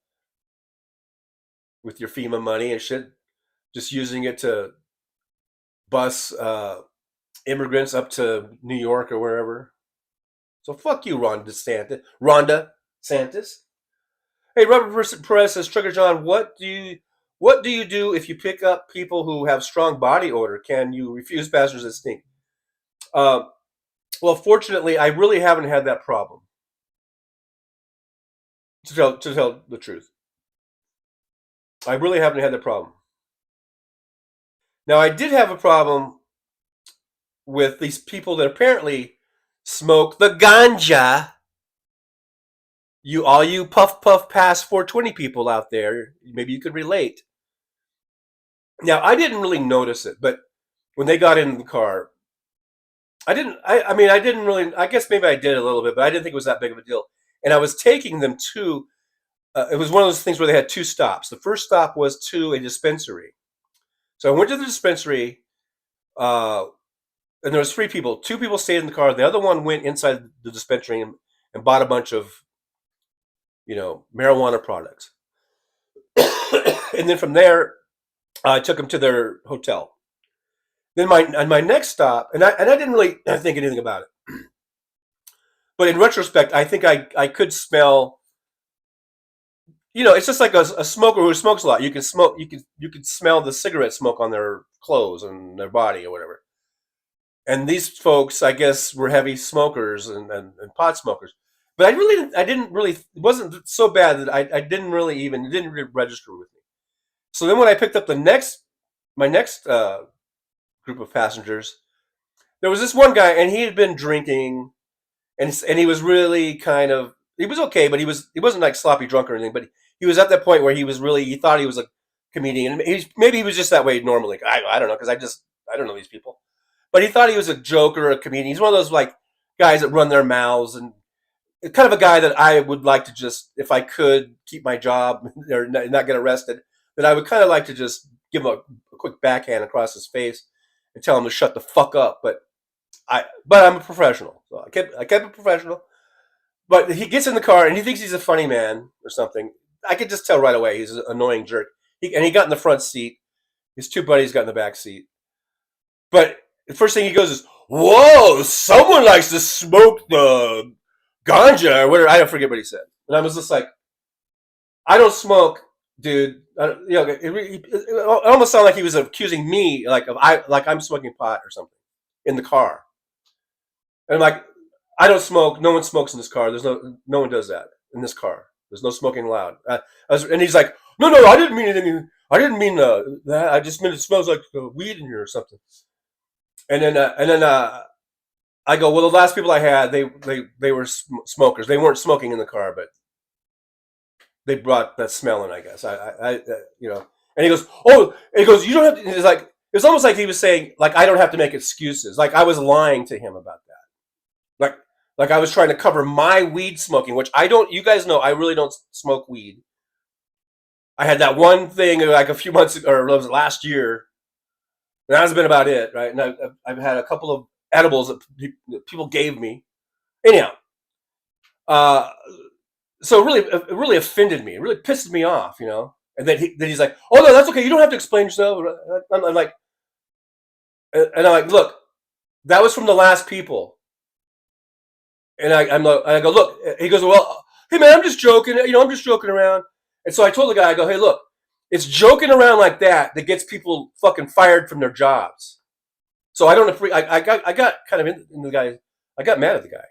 With your FEMA money and shit. Just using it to bus immigrants up to New York or wherever. So fuck you, Rhonda Santis. Hey, Robert Perez says, Trucker John, what do you do if you pick up people who have strong body odor? Can you refuse passengers that stink? Well, fortunately, I really haven't had that problem. To tell the truth, I really haven't had that problem. Now, I did have a problem with these people that apparently smoke the ganja. All you puff pass 420 people out there, maybe you could relate. Now, I didn't really notice it, but when they got in the car, I didn't. I mean, I didn't really. I guess maybe I did a little bit, but I didn't think it was that big of a deal. And I was taking them to. It was one of those things where they had two stops. The first stop was to a dispensary. So I went to the dispensary, and there was 3 people. 2 people stayed in the car. The other one went inside the dispensary and bought a bunch of, marijuana products. And then from there, I took them to their hotel. Then my next stop, and I didn't really think anything about it, but in retrospect, I think I could smell. It's just like a smoker who smokes a lot. You can smoke. You can smell the cigarette smoke on their clothes and their body or whatever. And these folks, I guess, were heavy smokers and pot smokers. But I didn't really. It wasn't so bad that it didn't really register with me. So then when I picked up my next group of passengers, there was this one guy, and he had been drinking, and he was really he was okay, but he wasn't like sloppy drunk or anything, but he was at that point where he thought he was a comedian, and maybe he was just that way normally. I don't know, because I don't know these people, but he thought he was a joker or a comedian. He's one of those like guys that run their mouths, and kind of a guy that I would like to just, if I could keep my job or not get arrested, that I would kind of like to just give him a quick backhand across his face and tell him to shut the fuck up. But I'm a professional, so I kept it professional. But he gets in the car and he thinks he's a funny man or something. I could just tell right away he's an annoying jerk. He got in the front seat. His 2 buddies got in the back seat. But the first thing he goes is, "Whoa, someone likes to smoke the ganja," or whatever. I don't forget what he said. And I was just like, "I don't smoke, dude." It almost sounded like he was accusing me, like I'm smoking pot or something in the car. And I'm like, "I don't smoke. No one smokes in this car. There's no one does that in this car. There's no smoking allowed." And he's like, "No, I didn't mean anything. I didn't mean that. I just meant it smells like weed in here or something." And then I go, "Well, the last people I had, they were smokers. They weren't smoking in the car, but they brought that smell in, I guess." And he goes, "Oh," he goes, "You don't have to." It's like, it's almost like he was saying, like, I don't have to make excuses. Like I was lying to him about that. Like I was trying to cover my weed smoking, which I don't. You guys know I really don't smoke weed. I had that one thing like a few months ago, or it was last year. And that has been about it, right? And I've had a couple of edibles that people gave me. Anyhow, so it really offended me. It really pissed me off, And then he's like, "Oh no, that's okay. You don't have to explain yourself." I'm like, "Look, that was from the last people." And I go, "Look," he goes, "Well, hey man, I'm just joking. I'm just joking around." And so I told the guy, I go, "Hey, look, it's joking around like that gets people fucking fired from their jobs." So I don't I got kind of in the guy. I got mad at the guy.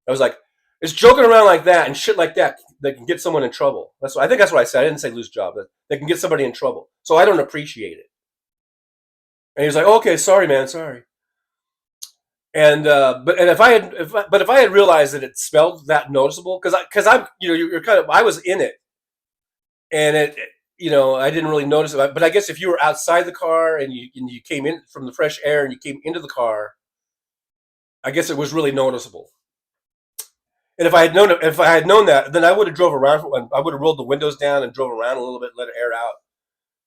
I was like, "It's joking around like that and shit like that can get someone in trouble." I think that's what I said. I didn't say lose job, but they can get somebody in trouble. So I don't appreciate it. And he was like, "Oh, okay, sorry, man, sorry." And if I had realized that it smelled that noticeable, because I'm you're kind of, I was in it, and I didn't really notice it. But I guess if you were outside the car and you came in from the fresh air and you came into the car, I guess it was really noticeable. And if I had known that, then I would have drove around. I would have rolled the windows down and drove around a little bit, let it air out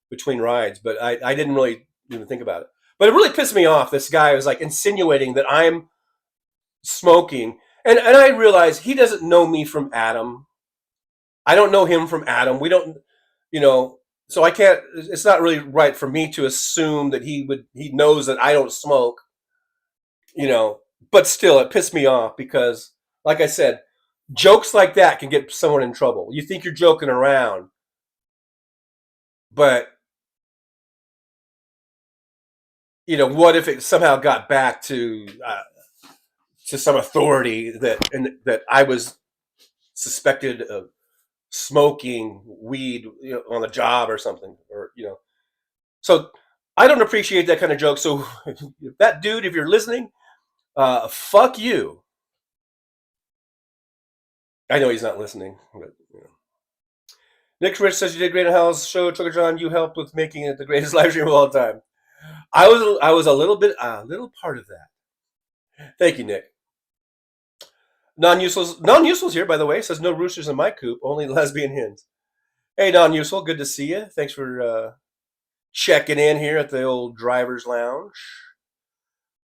between rides. But I didn't really even think about it. But it really pissed me off. This guy was like insinuating that I'm smoking. And I realized he doesn't know me from Adam. I don't know him from Adam. We don't, so I can't, it's not really right for me to assume that he knows that I don't smoke, but still it pissed me off because, like I said, jokes like that can get someone in trouble. You think you're joking around, but what if it somehow got back to some authority that I was suspected of smoking weed on the job or something, or so I don't appreciate that kind of joke. So that dude, if you're listening, fuck you. I know he's not listening, but Nick Rich says you did great on Hal's show. Trucker John, you helped with making it the greatest live stream of all time. I was a little part of that. Thank you, Nick. Non-useful's here, by the way. Says no roosters in my coop, only lesbian hens. Hey, non-useful, good to see you. Thanks for checking in here at the old driver's lounge.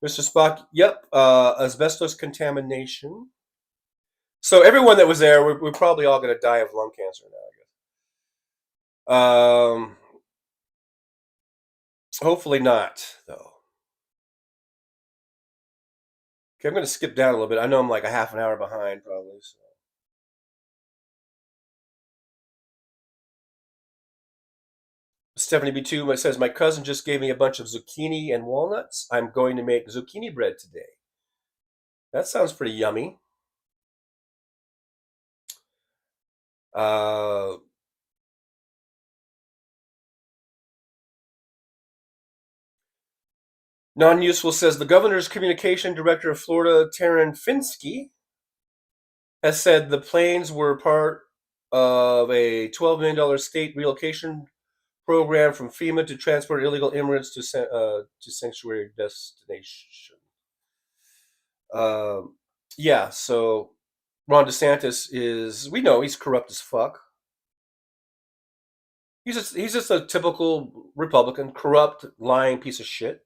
Mr. Spock, yep, asbestos contamination. So everyone that was there, we're probably all going to die of lung cancer now, I guess. Hopefully not, though. Okay, I'm going to skip down a little bit. I know I'm like a half an hour behind, probably. So. Stephanie B2 says, my cousin just gave me a bunch of zucchini and walnuts. I'm going to make zucchini bread today. That sounds pretty yummy. Non-useful says, the governor's communication director of Florida, Taryn Finsky, has said the planes were part of a $12 million state relocation program from FEMA to transport illegal immigrants to sanctuary destination. Yeah, so Ron DeSantis is, we know he's corrupt as fuck. He's just a typical Republican, corrupt, lying piece of shit.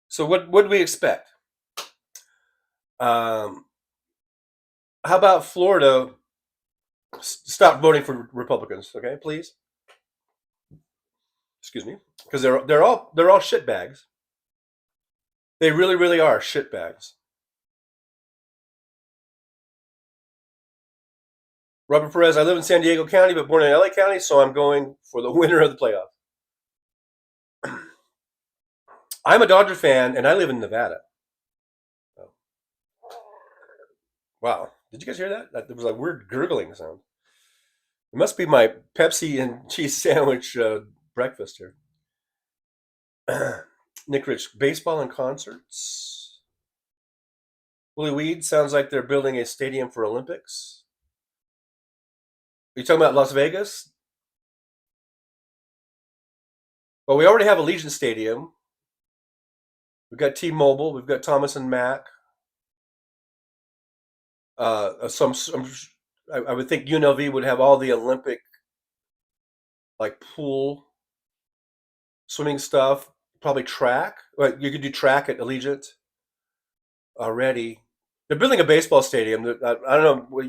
So what do we expect? How about Florida? Stop voting for Republicans, okay, please. Excuse me, because they're all shitbags. They really, really are shitbags. Robert Perez, I live in San Diego County, but born in LA County, so I'm going for the winner of the playoff. I'm a Dodger fan, and I live in Nevada. Oh. Wow. Did you guys hear that? There was a weird gurgling sound. It must be my Pepsi and cheese sandwich breakfast here. Nick Rich, baseball and concerts. Willie Weed, sounds like they're building a stadium for Olympics. Are you talking about Las Vegas? Well, we already have Allegiant Stadium. We've got T-Mobile. We've got Thomas and Mack. I would think UNLV would have all the Olympic, like pool, swimming stuff. Probably track. Well, you could do track at Allegiant already. They're building a baseball stadium. I don't know,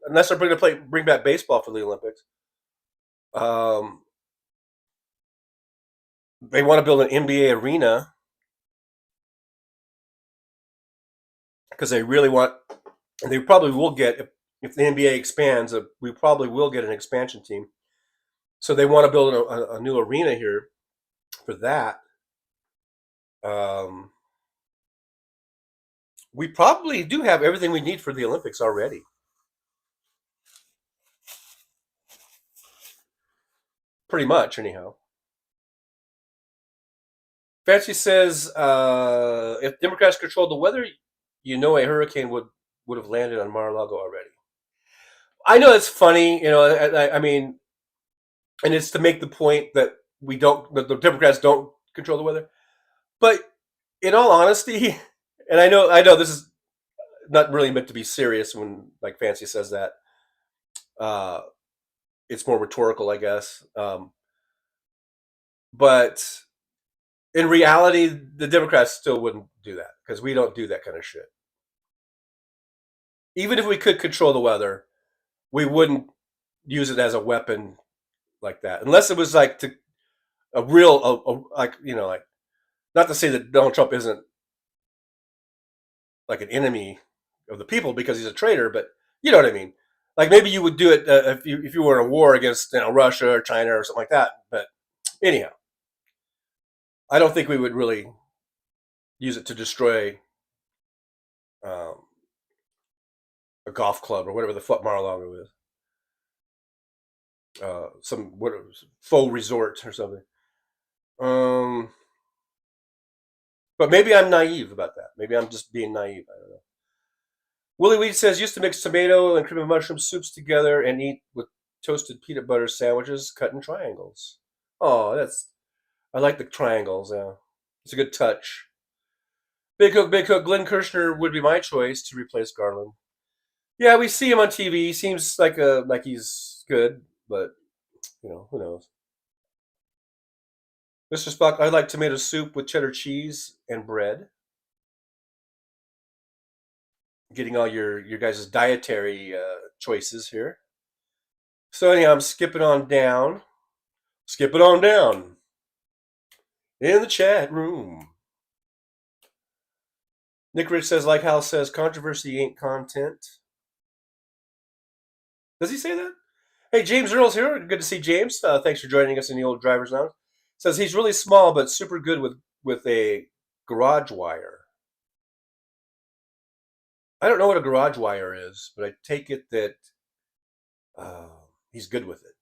unless they're going to bring back baseball for the Olympics. They want to build an NBA arena because they really want, and they probably will get, if the NBA expands, we probably will get an expansion team. So they want to build a new arena here for that. We probably do have everything we need for the Olympics already. Pretty much, anyhow. Fancy says, if Democrats controlled the weather, a hurricane would have landed on Mar-a-Lago already. I know it's funny, I mean, and it's to make the point that the Democrats don't control the weather. But in all honesty, and I know this is not really meant to be serious when like Fancy says that. It's more rhetorical, I guess. But in reality, the Democrats still wouldn't do that because we don't do that kind of shit. Even if we could control the weather, we wouldn't use it as a weapon like that, unless it was like not to say that Donald Trump isn't like an enemy of the people because he's a traitor, but you know what I mean. Like maybe you would do it if you were in a war against Russia or China or something like that. But anyhow, I don't think we would really use it to destroy a golf club or whatever the fuck Mar-a-Lago is. Some faux resort or something. But maybe I'm naive about that. Maybe I'm just being naive. I don't know. Willie Weed says, used to mix tomato and cream of mushroom soups together and eat with toasted peanut butter sandwiches cut in triangles. Oh, I like the triangles. Yeah, it's a good touch. Big Hook. Glenn Kirshner would be my choice to replace Garland. Yeah, we see him on TV. He seems like he's good, but who knows? Mr. Spock, I like tomato soup with cheddar cheese and bread. Getting all your guys' dietary choices here. So anyhow, I'm skipping on down. In the chat room. Nick Rich says, like Hal says, controversy ain't content. Does he say that? Hey, James Earl's here. Good to see James. Thanks for joining us in the old driver's lounge. Says he's really small but super good with a garage wire. I don't know what a garage wire is, but I take it that he's good with it.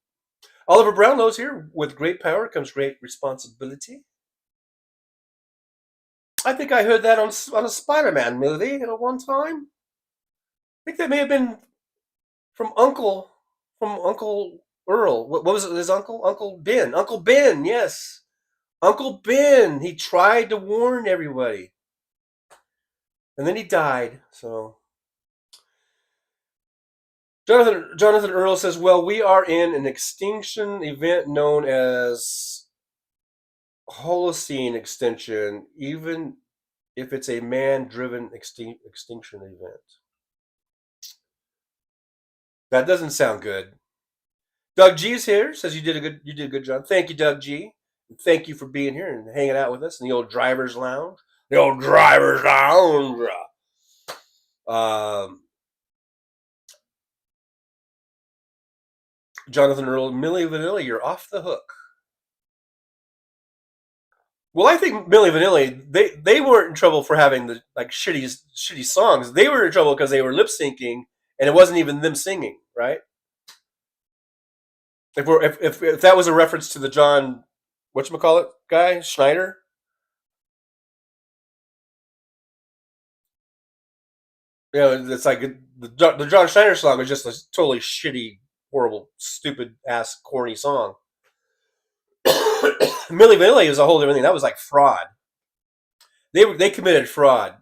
Oliver Brownlow's here. With great power comes great responsibility. I think I heard that on a Spider-Man movie at one time. I think that may have been from Uncle Earl. What was it? His uncle? Uncle Ben. Uncle Ben, yes. Uncle Ben. He tried to warn everybody. And then he died, so. Jonathan Earl says, well, we are in an extinction event known as Holocene extinction, even if it's a man-driven extinction event. That doesn't sound good. Doug G's here, says you did a good job. Thank you, Doug G. And thank you for being here and hanging out with us in the old driver's lounge. The old driver's lounge. Jonathan Earl, Milli Vanilli, you're off the hook. Well, I think Milli Vanilli, they weren't in trouble for having the shitty songs. They were in trouble because they were lip syncing, and it wasn't even them singing, right? If that was a reference to the John, whatchamacallit guy, Schneider. You know, it's like the John Schneider song was just a totally shitty, horrible, stupid ass, corny song. Milli Vanilli was a whole different thing. That was like fraud. They committed fraud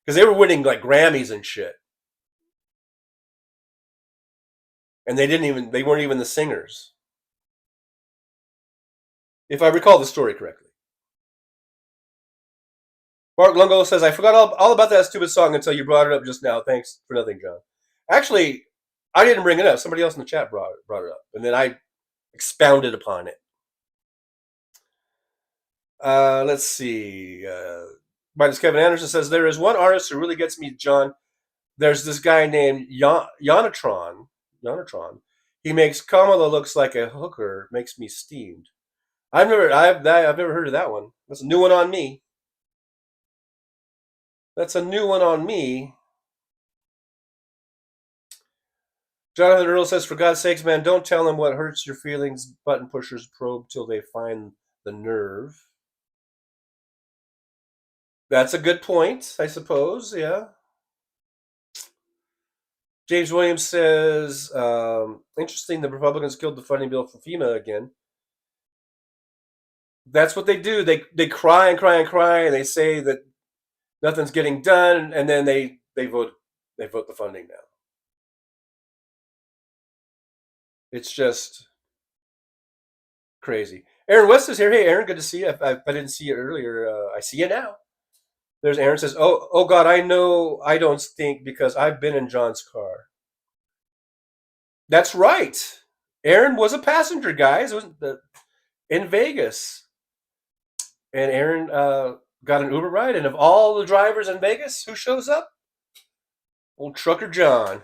because they were winning like Grammys and shit, and they weren't even the singers, if I recall the story correctly. Mark Lungo says, I forgot all about that stupid song until you brought it up just now. Thanks for nothing, John. Actually, I didn't bring it up. Somebody else in the chat brought it up, and then I expounded upon it. Let's see. Minus Kevin Anderson says, there is one artist who really gets me, John. There's this guy named Yonatron. He makes Kamala looks like a hooker, makes me steamed. I've never heard of that one. That's a new one on me. Jonathan Earl says, for God's sakes, man, don't tell them what hurts your feelings. Button pushers probe till they find the nerve. That's a good point, I suppose, yeah. James Williams says, interesting, the Republicans killed the funding bill for FEMA again. That's what they do. They cry and cry and cry, and they say that nothing's getting done, and then they vote the funding down. It's just crazy. Aaron West is here. Hey, Aaron, good to see you. I didn't see you earlier. I see you now. There's Aaron says, oh God, I know I don't stink because I've been in John's car. That's right. Aaron was a passenger, guys. It was in Vegas. And Aaron got an Uber ride. And of all the drivers in Vegas, who shows up? Old Trucker John.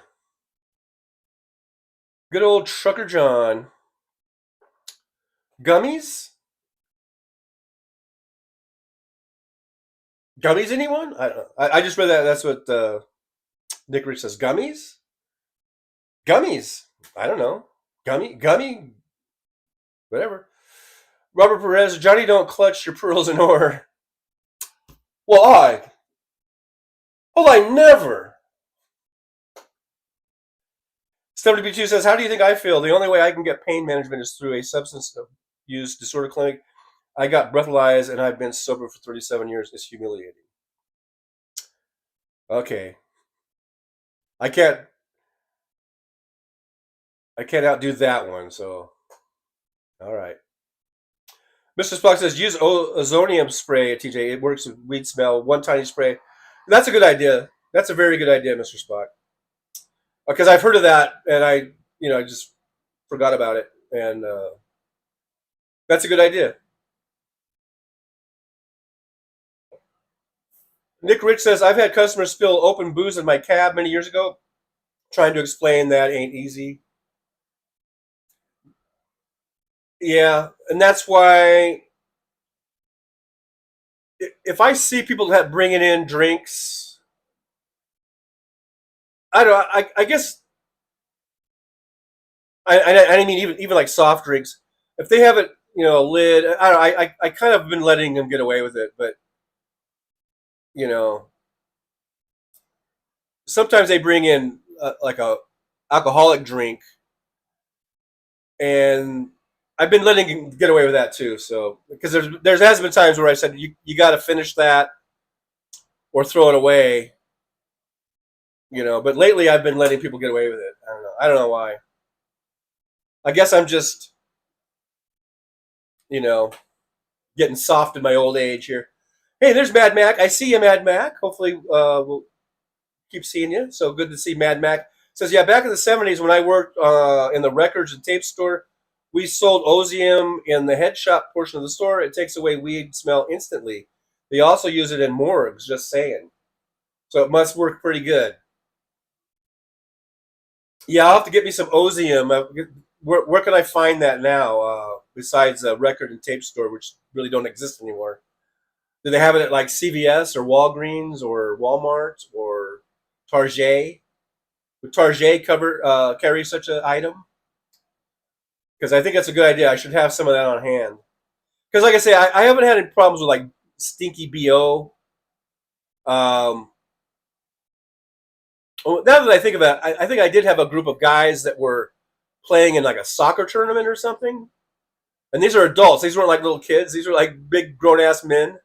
Good old Trucker John. Gummies? Gummies, anyone? I just read that. That's what Nick Rich says. Gummies? Gummies. I don't know. Gummy. Whatever. Robert Perez, Johnny, don't clutch your pearls in ore. Well, I never. WB2 says, how do you think I feel? The only way I can get pain management is through a substance use disorder clinic. I got breathalyzed and I've been sober for 37 years. It's humiliating. Okay. I can't outdo that one, so all right. Mr. Spock says use ozonium spray, TJ. It works with weed smell. One tiny spray. That's a good idea. That's a very good idea, Mr. Spock. Because I've heard of that, and I just forgot about it, and that's a good idea. Nick Rich says I've had customers spill open booze in my cab many years ago. Trying to explain that ain't easy. Yeah, and that's why if I see people bringing in drinks, I don't. I guess I mean even like soft drinks. If they have it, a lid. I don't. I kind of been letting them get away with it, but you know, sometimes they bring in like a alcoholic drink, and I've been letting them get away with that too. So because there has been times where I said you got to finish that or throw it away. But lately I've been letting people get away with it. I don't know why. I guess I'm just, getting soft in my old age here. Hey, there's Mad Mac. I see you, Mad Mac. Hopefully, we'll keep seeing you. So good to see Mad Mac. Says, yeah, back in the 70s when I worked in the records and tape store, we sold Ozium in the head shop portion of the store. It takes away weed smell instantly. They also use it in morgues, just saying. So it must work pretty good. Yeah, I'll have to get me some Ozium. Where can I find that now? Besides a record and tape store, which really don't exist anymore. Do they have it at like CVS or Walgreens or Walmart or Target? Would Target carry such an item? Because I think that's a good idea. I should have some of that on hand. Because like I say, I haven't had any problems with like stinky BO. Now that I think of it, I think I did have a group of guys that were playing in like a soccer tournament or something. And these are adults. These weren't like little kids. These were like big grown-ass men.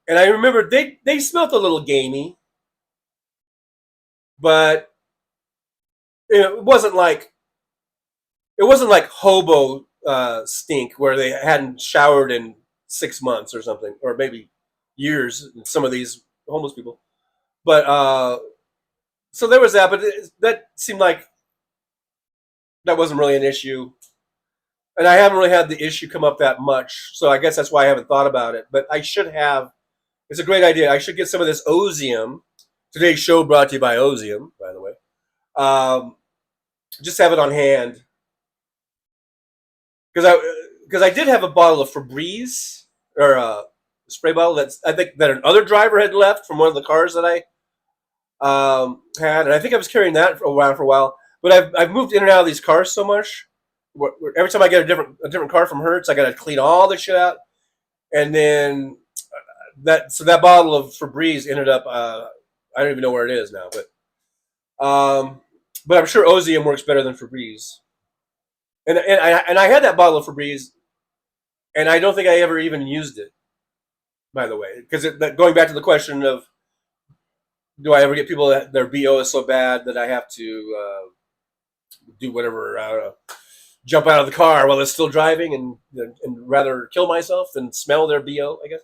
And I remember they smelled a little gamey. But it wasn't like hobo stink where they hadn't showered in 6 months or something, or maybe years, some of these homeless people. But so there was that, but that seemed like that wasn't really an issue. And I haven't really had the issue come up that much, so I guess that's why I haven't thought about it. But I should have. It's a great idea. I should get some of this Ozium. Today's show brought to you by Ozium, by the way. Just have it on hand. Because I did have a bottle of Febreze, or a spray bottle I think that another driver had left from one of the cars that I had, and I think I was carrying that around for a while. But I've moved in and out of these cars so much. Every time I get a different car from Hertz, I got to clean all the shit out, and then that bottle of Febreze ended up. I don't even know where it is now, but I'm sure Ozium works better than Febreze. And I had that bottle of Febreze, and I don't think I ever even used it. By the way, because going back to the question of, do I ever get people that their BO is so bad that I have to do whatever? I don't know, jump out of the car while it's still driving and rather kill myself than smell their BO, I guess.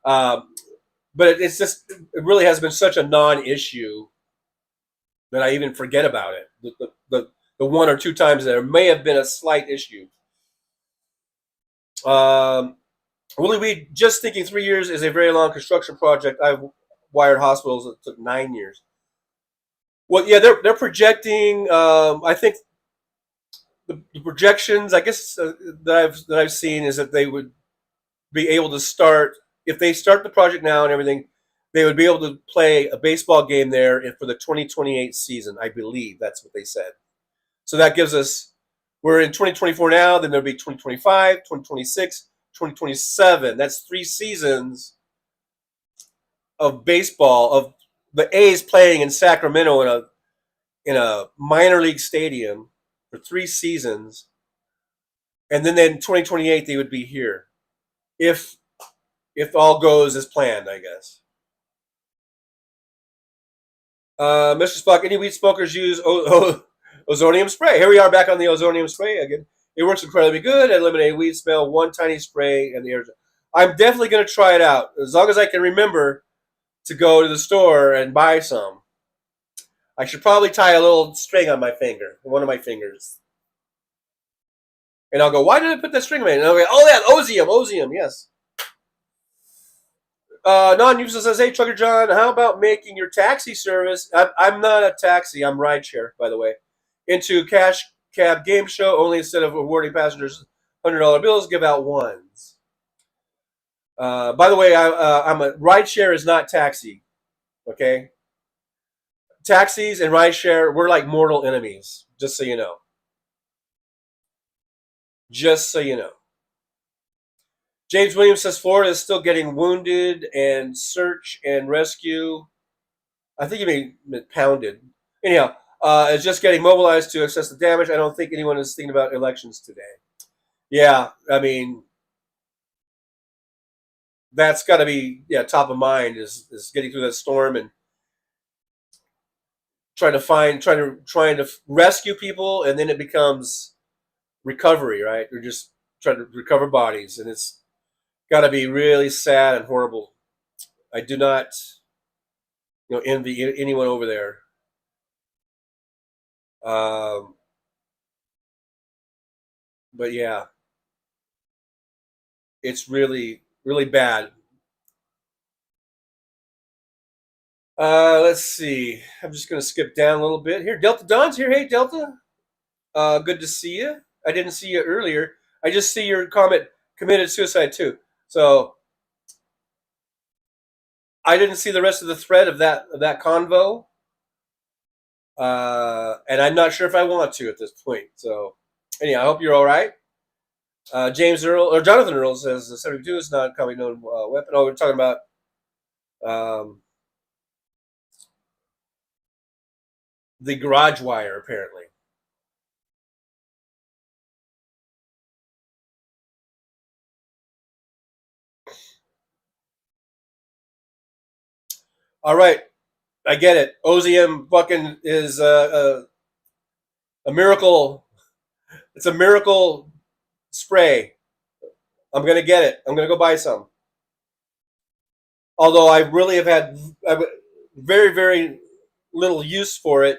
But it's just, it really has been such a non-issue that I even forget about it. The one or two times there may have been a slight issue. Willie Weed, just thinking 3 years is a very long construction project. I've wired hospitals that took 9 years. Well, yeah, they're projecting. I think the projections, I guess, that I've seen is that they would be able to start, if they start the project now and everything, they would be able to play a baseball game there for the 2028 season. I believe that's what they said. So that gives us, we're in 2024 now, then there'll be 2025, 2026, 2027. That's 3 seasons of baseball, of the A's playing in Sacramento in a minor league stadium for 3 seasons. And then in 2028 they would be here. If all goes as planned, I guess. Mr. Spock, any weed smokers use ozonium spray? Here we are back on the ozonium spray again. It works incredibly good at eliminating weed smell. One tiny spray and the air. I'm definitely going to try it out as long as I can remember to go to the store and buy some. I should probably tie a little string on my finger, one of my fingers. And I'll go, why did I put that string on it? And I'll go, oh, yeah, osium, yes. Non-user says, hey, Trucker John, how about making your taxi service? I'm not a taxi, I'm rideshare, by the way. Into cash cab game show, only instead of awarding passengers $100 bills, give out ones. By the way, I'm a rideshare is not taxi, okay? Taxis and rideshare, we're like mortal enemies, just so you know. Just so you know. James Williams says Florida is still getting wounded and search and rescue. I think you mean pounded. Anyhow, it's just getting mobilized to assess the damage. I don't think anyone is thinking about elections today. Yeah, I mean, that's got to be top of mind is getting through that storm and trying to rescue people, and then it becomes recovery, right? You're just trying to recover bodies, and it's got to be really sad and horrible. I do not, envy anyone over there. But yeah, it's really, really bad. Let's see. I'm just going to skip down a little bit here. Delta Don's here. Hey, Delta. Good to see you. I didn't see you earlier. I just see your comment, committed suicide too. So I didn't see the rest of the thread of that convo. And I'm not sure if I want to at this point. So anyhow, I hope you're all right. Jonathan Earl says the 72 is not a commonly known weapon. Oh, we're talking about the garage wire, apparently. All right, I get it. Osium fucking is a miracle. It's a miracle spray. I'm going to get it. I'm going to go buy some. Although I really have had very, very little use for it,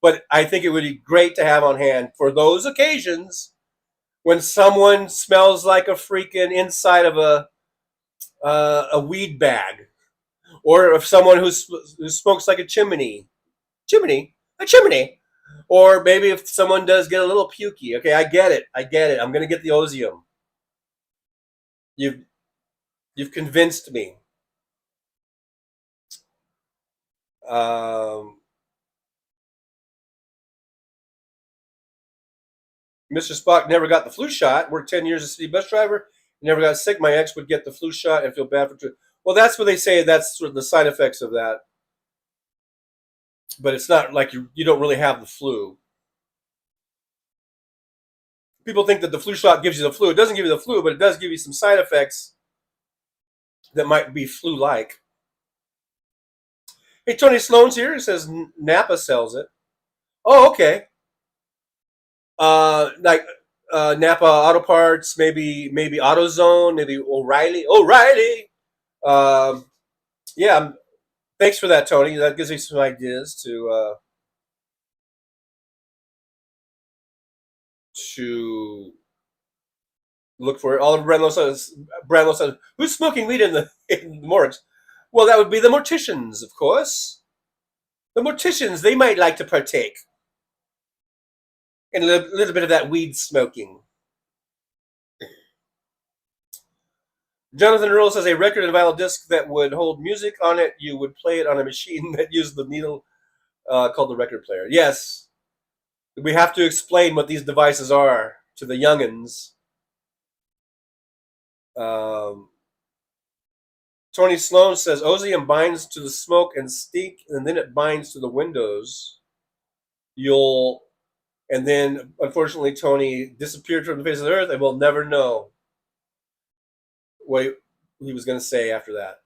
but I think it would be great to have on hand for those occasions when someone smells like a freaking inside of a weed bag, or if someone who smokes like a chimney, or maybe if someone does get a little pukey. Okay, I get it. I'm going to get the osium. You've convinced me. Mr. Spock never got the flu shot. Worked 10 years as a city bus driver. Never got sick. My ex would get the flu shot and feel bad for it. Well, that's what they say. That's sort of the side effects of that. But it's not like you don't really have the flu. People think that the flu shot gives you the flu. It doesn't give you the flu, but it does give you some side effects that might be flu-like. Hey, Tony Sloan's here. He says Napa sells it. Oh, okay. Like Napa Auto Parts, maybe AutoZone, maybe O'Reilly. Yeah. Thanks for that, Tony. That gives me some ideas to look for it. All of Brandlow says, who's smoking weed in the morgues? Well, that would be the morticians, of course. The morticians, they might like to partake in a little bit of that weed smoking. Jonathan Earl says a record and vinyl disc that would hold music on it, you would play it on a machine that used the needle called the record player. Yes. We have to explain what these devices are to the youngins. Tony Sloan says osium binds to the smoke and stink, and then it binds to the windows. And then, unfortunately, Tony disappeared from the face of the earth, and we'll never know what he was going to say after that.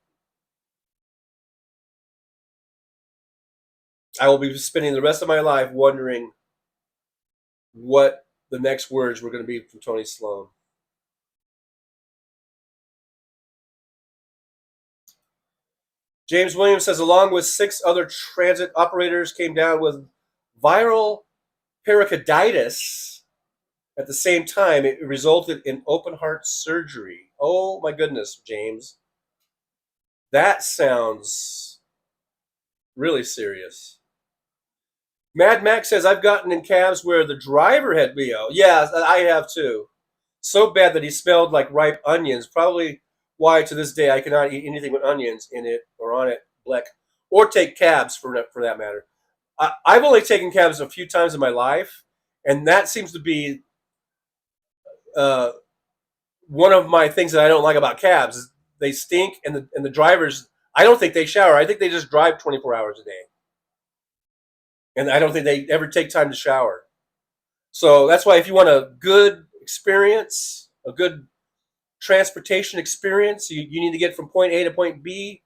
I will be spending the rest of my life wondering what the next words were going to be from Tony Sloan. James Williams says, along with 6 other transit operators came down with viral pericarditis at the same time. It resulted in open heart surgery. Oh my goodness, James. That sounds really serious. Mad Max says, I've gotten in cabs where the driver had BO. Yeah, I have too. So bad that he smelled like ripe onions. Probably why to this day I cannot eat anything with onions in it or on it, black, or take cabs for that matter. I've only taken cabs a few times in my life, and that seems to be one of my things that I don't like about cabs. Is they stink, and the drivers, I don't think they shower. I think they just drive 24 hours a day. And I don't think they ever take time to shower. So that's why if you want a good experience, a good transportation experience, you need to get from point A to point B,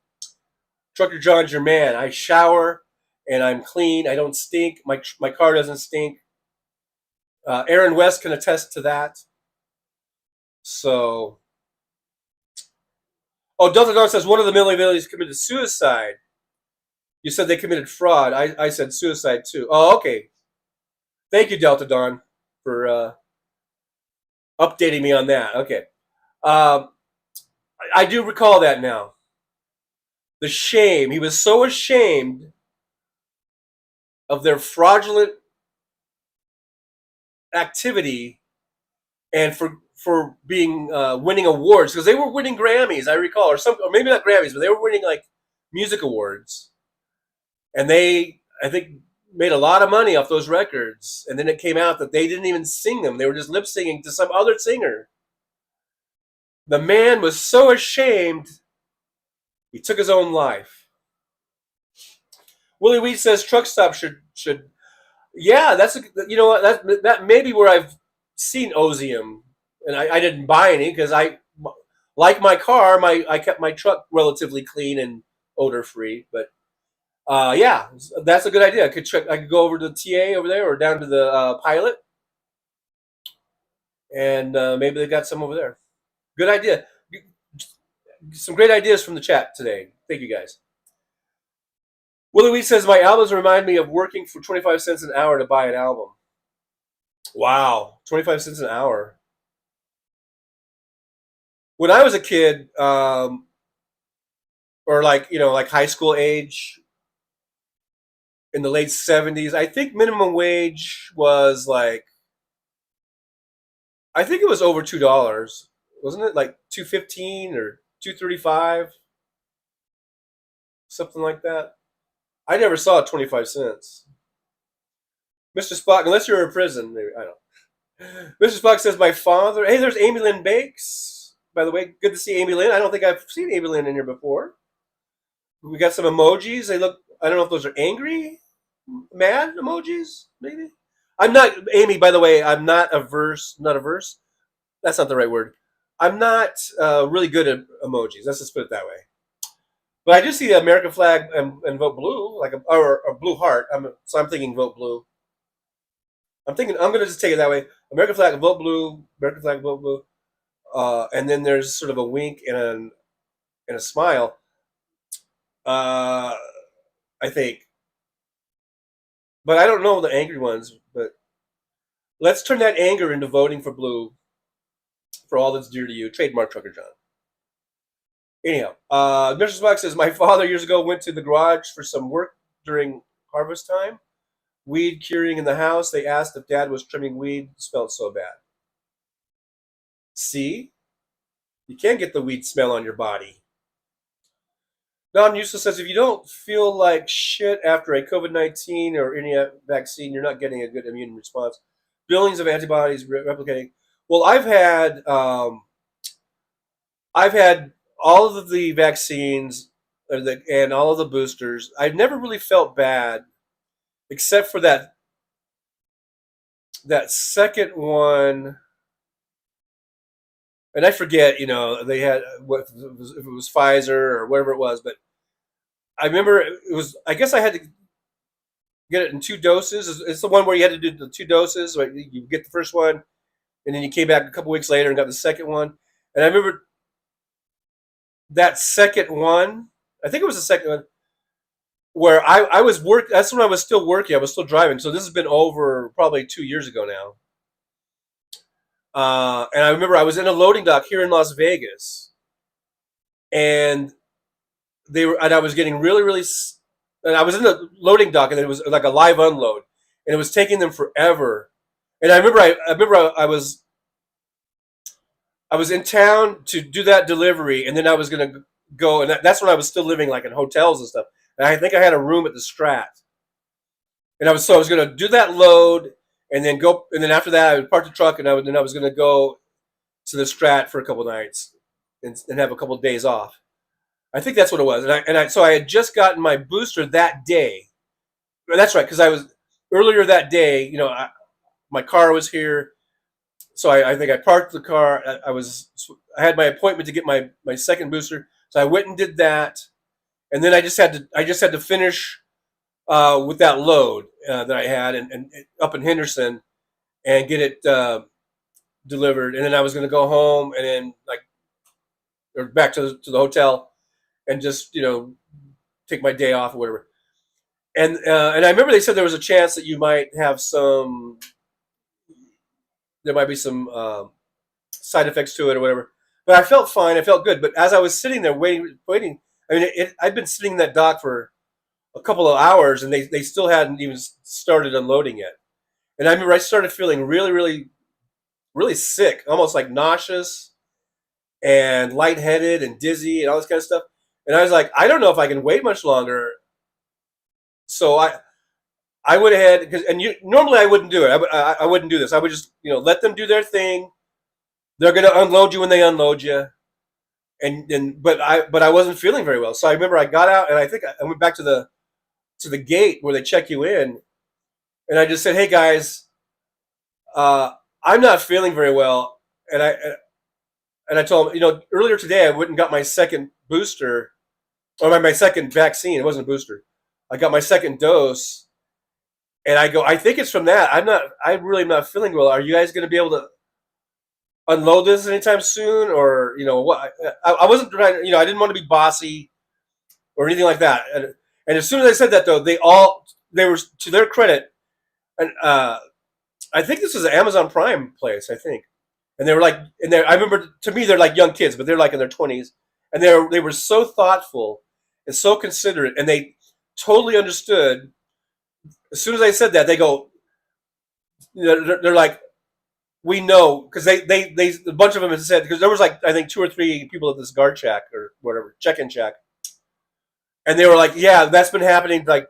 Trucker John's your man. I shower and I'm clean. I don't stink. My car doesn't stink. Aaron West can attest to that. So, Delta Dawn says one of the Millie Villies committed suicide. You said they committed fraud. I said suicide too. Oh, okay. Thank you, Delta Dawn, for updating me on that. Okay. I do recall that now. The shame. He was so ashamed of their fraudulent activity and for being winning awards, because they were winning Grammys, I recall, or maybe not Grammys, but they were winning like music awards. And they, I think, made a lot of money off those records. And then it came out that they didn't even sing them. They were just lip singing to some other singer. The man was so ashamed, he took his own life. Willie Weed says truck stop should. Yeah, that's you know what, that may be where I've seen Ozium, and I didn't buy any because I, like my car, I kept my truck relatively clean and odor free. But yeah, that's a good idea. I could go over to the TA over there or down to the Pilot, and maybe they got some over there. Good idea. Some great ideas from the chat today. Thank you guys. Willie Weed says, my albums remind me of working for 25 cents an hour to buy an album. Wow, 25 cents an hour. When I was a kid, or like high school age, in the late 70s, I think minimum wage was like, I think it was over $2, wasn't it? Like $2.15 or $2.35, something like that. I never saw 25 cents. Mr. Spock, unless you're in prison, maybe, I don't. Mr. Spock says, my father, hey, there's Amy Lynn Bakes. By the way, good to see Amy Lynn. I don't think I've seen Amy Lynn in here before. We got some emojis. They look, I don't know if those are angry, mad emojis, maybe. I'm not, Amy, by the way, I'm not averse. That's not the right word. I'm not really good at emojis. Let's just put it that way. But I do see the American flag and vote blue, like or a blue heart. So I'm thinking vote blue. I'm going to just take it that way. American flag, vote blue. American flag, vote blue. And then there's sort of a wink and a smile. I think. But I don't know the angry ones. But let's turn that anger into voting for blue for all that's dear to you. Trademark Trucker John. Anyhow, Mr. Spock says, my father years ago went to the garage for some work during harvest time. Weed curing in the house. They asked if Dad was trimming weed. It smelled so bad. See? You can't get the weed smell on your body. Don Useless says, if you don't feel like shit after a COVID-19 or any vaccine, you're not getting a good immune response. Billions of antibodies replicating. Well, I've had all of the vaccines and all of the boosters. I've never really felt bad, except for that second one. And I forget, they had if it was Pfizer or whatever it was, but I remember it was. I guess I had to get it in 2 doses. It's the one where you had to do the 2 doses. Right? You get the first one, and then you came back a couple weeks later and got the second one. And I remember that second one. I think it was the second one where I was work. That's when I was still working. I was still driving. So this has been over probably 2 years ago now. And I remember I was in a loading dock here in Las Vegas, and I was getting really, and I was in the loading dock, and it was like a live unload, and it was taking them forever. And I remember I was in town to do that delivery, and then I was gonna go, and that's when I was still living like in hotels and stuff. And I think I had a room at the Strat, and I was gonna do that load. And then go, and then after that, I would park the truck, and I was going to go to the Strat for a couple nights and have a couple of days off. I think that's what it was. So I had just gotten my booster that day. That's right, because I was earlier that day. You know, my car was here, so I think I parked the car. I had my appointment to get my second booster, so I went and did that, and then I just had to finish with that load that I had and up in Henderson and get it delivered. And then I was going to go home and then or back to the hotel and just, take my day off or whatever. And I remember they said there was a chance that you might have there might be some side effects to it or whatever. But I felt fine. I felt good. But as I was sitting there waiting, I mean, I'd been sitting in that dock for a couple of hours, and they still hadn't even started unloading yet. And I remember I started feeling really, really, really sick, almost like nauseous and lightheaded and dizzy and all this kind of stuff. And I was like, I don't know if I can wait much longer. So I went ahead, normally I wouldn't do it. I wouldn't do this. I would just let them do their thing. They're going to unload you when they unload you. But I wasn't feeling very well. So I remember I got out, and I think I went back to the gate where they check you in, and I just said, "Hey guys, I'm not feeling very well," and I told them, earlier today I went and got my second booster, or my second vaccine. It wasn't a booster. I got my second dose, and I go, I think it's from that. I'm really not feeling well. Are you guys going to be able to unload this anytime soon, or what? I wasn't trying. I didn't want to be bossy or anything like that. And as soon as I said that, though, they were, to their credit, and I think this was an Amazon Prime place, I think, and they were like, I remember, to me, they're like young kids, but they're like in their 20s, and they were so thoughtful and so considerate, and they totally understood. As soon as I said that, they go, they're like, we know, because they a bunch of them had said, because there was I think 2 or 3 people at this guard shack or whatever, check-in shack. And they were like, yeah, that's been happening to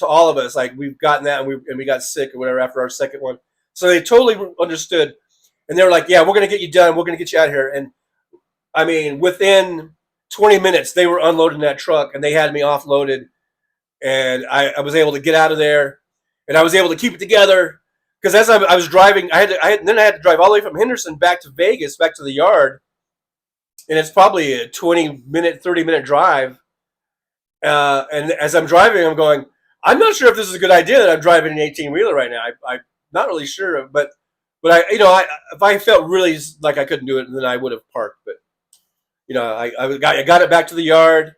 all of us. We've gotten that, and we got sick or whatever after our second one. So they totally understood. And they were like, yeah, we're going to get you done. We're going to get you out of here. And I mean, within 20 minutes, they were unloading that truck, and they had me offloaded. And I was able to get out of there, and I was able to keep it together. Because as I was driving, then I had to drive all the way from Henderson back to Vegas, back to the yard. And it's probably a 20-minute, 30-minute drive. And as I'm driving, I'm going, I'm not sure if this is a good idea that I'm driving an 18-wheeler right now. I'm not really sure, but if I felt really like I couldn't do it, then I would have parked. But I got it back to the yard,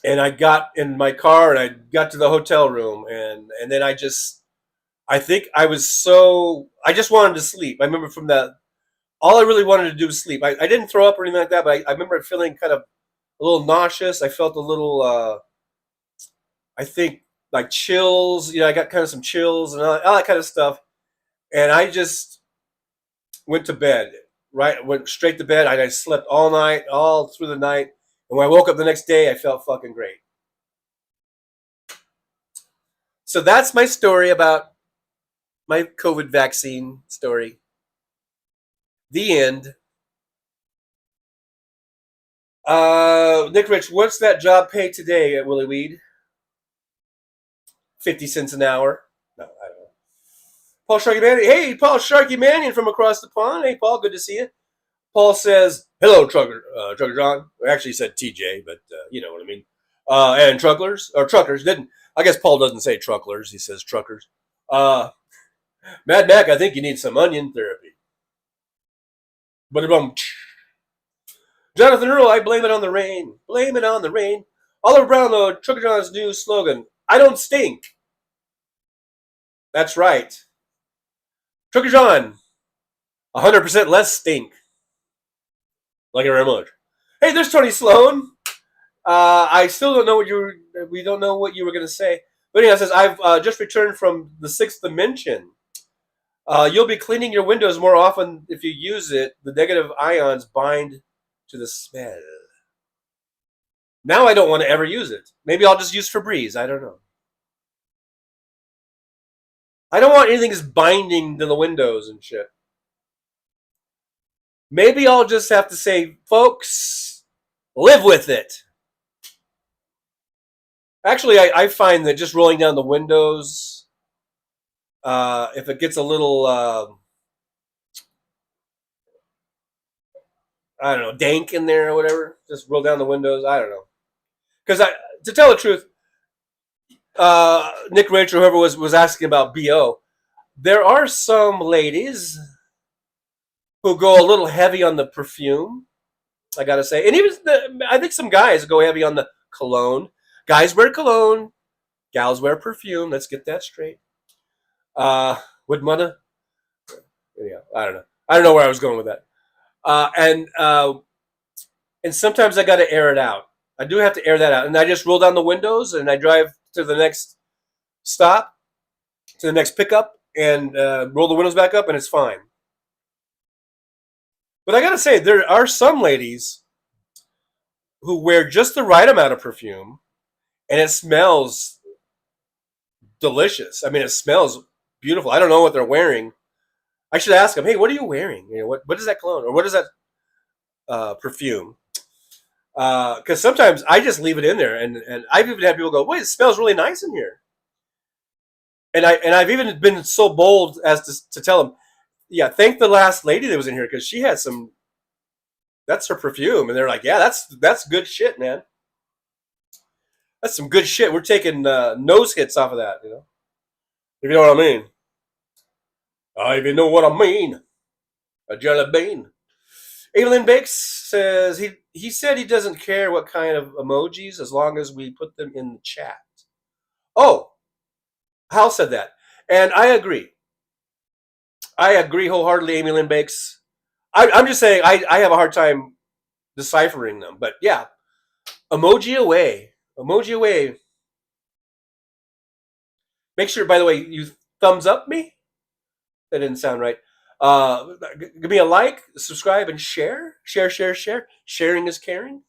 and I got in my car, and I got to the hotel room, and then I just wanted to sleep. I remember from that, all I really wanted to do was sleep. I didn't throw up or anything like that, but I remember feeling kind of a little nauseous. I felt a little, I think, like chills. I got kind of some chills and all that kind of stuff. And I just went to bed, right? Went straight to bed. I slept all night, all through the night. And when I woke up the next day, I felt fucking great. So that's my story about my COVID vaccine story. The end. Nick Rich, what's that job pay today at Willie Weed? 50 cents an hour? No, I don't know. Paul Sharky Mannion. Hey, Paul Sharky Mannion from across the pond. Hey, Paul, good to see you. Paul says, hello, Trucker John. Actually, he said TJ, but you know what I mean. And truckers, didn't. I guess Paul doesn't say trucklers. He says truckers. Mad Mac, I think you need some onion therapy. But Jonathan Earl, I blame it on the rain. Blame it on the rain. Oliver Brownlow, Trucker John's new slogan, I don't stink. That's right. Trucker John, 100% less stink. Like it very much. Hey, there's Tony Sloan. I still don't know we don't know what you were going to say. But anyway, it says, I've just returned from the 6th dimension. You'll be cleaning your windows more often if you use it. The negative ions bind to the smell. Now I don't want to ever use it. Maybe I'll just use Febreze. I don't know. I don't want anything that's binding to the windows and shit. Maybe I'll just have to say, folks, live with it. Actually, I find that just rolling down the windows, if it gets a little, I don't know, dank in there or whatever, just roll down the windows. I don't know. Because to tell the truth, Nick Rachel, whoever was asking about BO, there are some ladies who go a little heavy on the perfume, I gotta say. And even I think some guys go heavy on the cologne. Guys wear cologne, gals wear perfume. Let's get that straight. Would mother? Yeah, I don't know. I don't know where I was going with that. And sometimes I got to air it out. I do have to air that out, and I just roll down the windows and I drive to the next stop, to the next pickup, and roll the windows back up, and it's fine. But I gotta say, there are some ladies who wear just the right amount of perfume, and it smells delicious. I mean, it smells beautiful. I don't know what they're wearing. I should ask them, hey, what are you wearing? You know, what is that cologne, or what is that perfume? Because sometimes I just leave it in there, and I've even had people go, wait, it smells really nice in here. And I've even been so bold as to tell them, yeah, thank the last lady that was in here, because she had some, that's her perfume. And they're like, yeah, that's good shit, man. That's some good shit. We're taking nose hits off of that, you know? If you know what I mean. I even know what I mean. A jelly bean. Evelyn Bakes says he said he doesn't care what kind of emojis as long as we put them in the chat. Oh, Hal said that. And I agree. I agree wholeheartedly, Amy Lynn Bakes. I'm just saying I have a hard time deciphering them. But yeah, emoji away. Emoji away. Make sure, by the way, you thumbs up me. That didn't sound right. Give me a like, subscribe, and share. Share. Sharing is caring.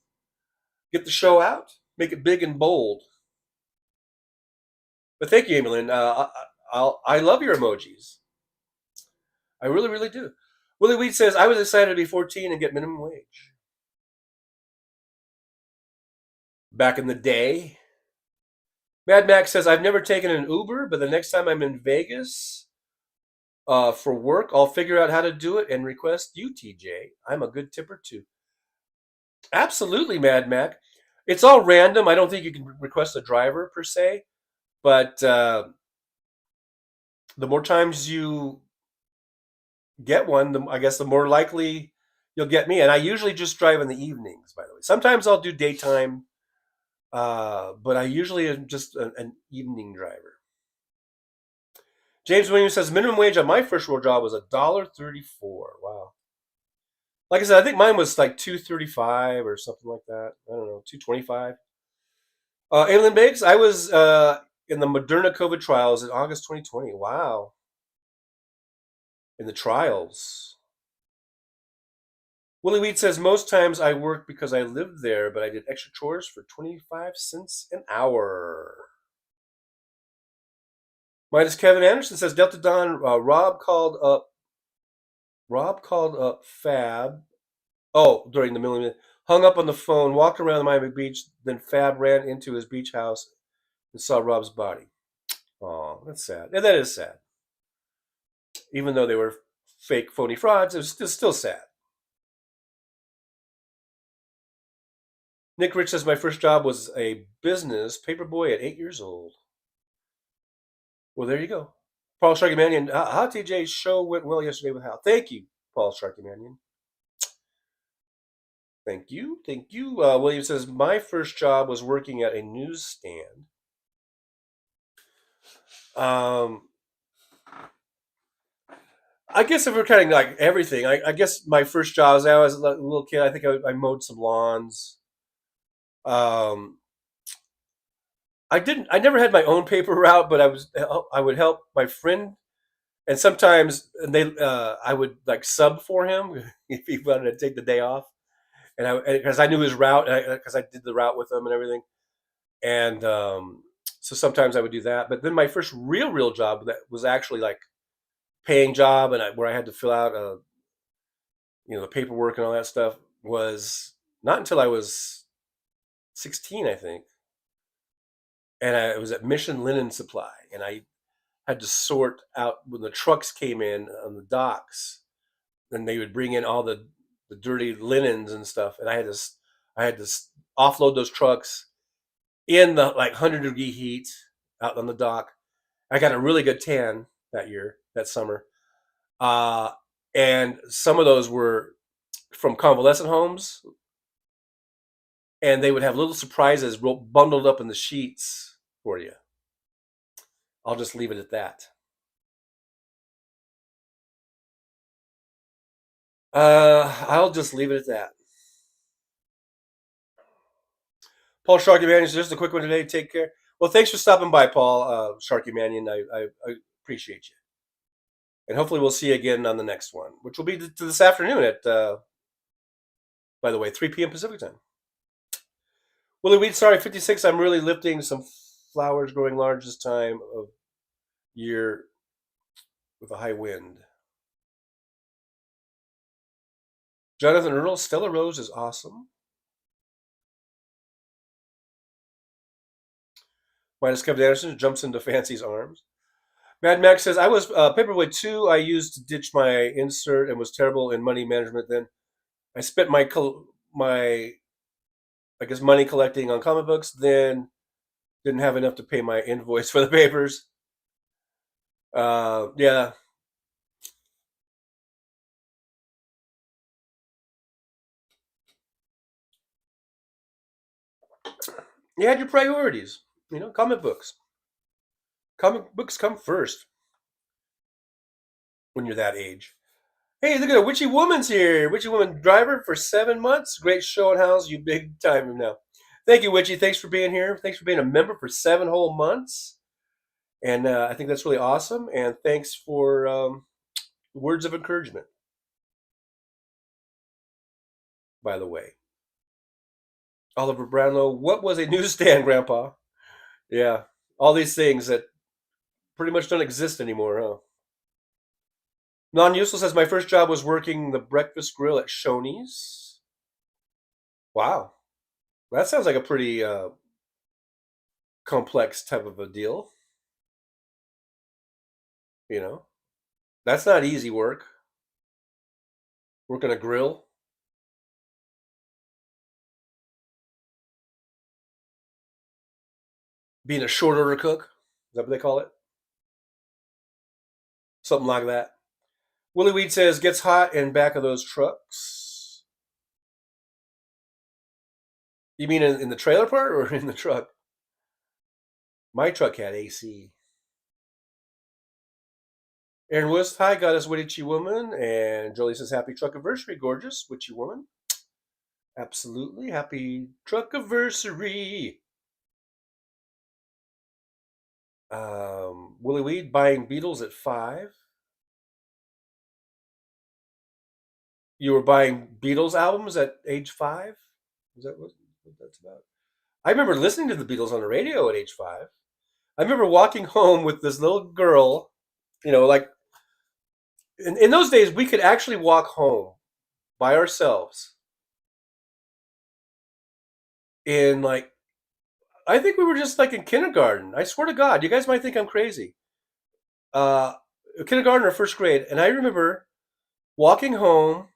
Get the show out. Make it big and bold. But thank you, Emilyn. I love your emojis. I really, really do. Willie Weed says, I was excited to be 14 and get minimum wage. Back in the day. Mad Max says, I've never taken an Uber, but the next time I'm in Vegas for work, I'll figure out how to do it and request you, TJ. I'm a good tipper too. Absolutely, Mad Mac. It's all random. I don't think you can request a driver per se, but the more times you get one, I guess the more likely you'll get me. And I usually just drive in the evenings, by the way. Sometimes I'll do daytime, but I usually am just an evening driver. James Williams says, minimum wage on my first real job was $1.34. Wow. Like I said, I think mine was like $2.35 or something like that. I don't know, $2.25. Evelyn Biggs, I was in the Moderna COVID trials in August 2020. Wow. In the trials. Willie Weed says, most times I work because I lived there, but I did extra chores for 25 cents an hour. Minus Kevin Anderson says, Delta Don, Rob called up Fab. Oh, during the middle of the minute. Hung up on the phone, walked around the Miami Beach, then Fab ran into his beach house and saw Rob's body. Oh, that's sad. Yeah, that is sad. Even though they were fake, phony frauds, it was still sad. Nick Rich says, my first job was a business paperboy at 8 years old. Well, there you go. Paul Sharkymanian. How TJ's show went well yesterday with Hal. Thank you, Paul Sharkymanian. Thank you. Thank you. William says, my first job was working at a newsstand. I guess if we're kind of like everything, I guess my first job, as I was a little kid, I think I mowed some lawns. I never had my own paper route, but I would help my friend, and sometimes I would like sub for him if he wanted to take the day off, and because I knew his route, because I did the route with him and everything, and so sometimes I would do that. But then my first real job that was actually like paying job, and where I had to fill out the paperwork and all that stuff, was not until I was 16, I think. And it was at Mission Linen Supply, and I had to sort out when the trucks came in on the docks, and they would bring in all the dirty linens and stuff, and I had to offload those trucks in the like 100-degree heat out on the dock. I got a really good tan that summer, and some of those were from convalescent homes, and they would have little surprises bundled up in the sheets for you. I'll just leave it at that. I'll just leave it at that. Paul Sharkymanian, just a quick one today. Take care. Well, thanks for stopping by, Paul Sharkymanian. I appreciate you. And hopefully we'll see you again on the next one, which will be this afternoon at, by the way, 3 p.m. Pacific time. Willie Weed, sorry, 56. I'm really lifting some flowers growing large this time of year with a high wind. Jonathan Earl, Stella Rose is awesome. Minus Kevin Anderson jumps into Fancy's arms. Mad Max says, I was Paperboy 2. I used to ditch my insert and was terrible in money management then. I spent my money collecting on comic books, then didn't have enough to pay my invoice for the papers. Yeah. You had your priorities, comic books. Comic books come first when you're that age. Hey, look at it. Witchy Woman's here. Witchy Woman driver for 7 months. Great show and house you big time now. Thank you, Witchy. Thanks for being here. Thanks for being a member for 7 whole months. And I think that's really awesome. And thanks for words of encouragement, by the way. Oliver Brownlow, what was a newsstand, Grandpa? Yeah, all these things that pretty much don't exist anymore, huh? Non-Useful says, my first job was working the breakfast grill at Shoney's. Wow. That sounds like a pretty complex type of a deal. That's not easy work. Working a grill. Being a short order cook. Is that what they call it? Something like that. Willie Weed says, gets hot in back of those trucks. You mean in the trailer part or in the truck? My truck had AC. Aaron Woods, hi, Goddess Witchy Woman. And Jolie says, happy truck anniversary, gorgeous Witchy Woman. Absolutely. Happy truck anniversary. Willie Weed, buying Beatles at 5. You were buying Beatles albums at age 5? Is that what that's about? I remember listening to the Beatles on the radio at age 5. I remember walking home with this little girl, like in those days, we could actually walk home by ourselves in I think we were just like in kindergarten. I swear to God, you guys might think I'm crazy. Kindergarten or first grade. And I remember walking home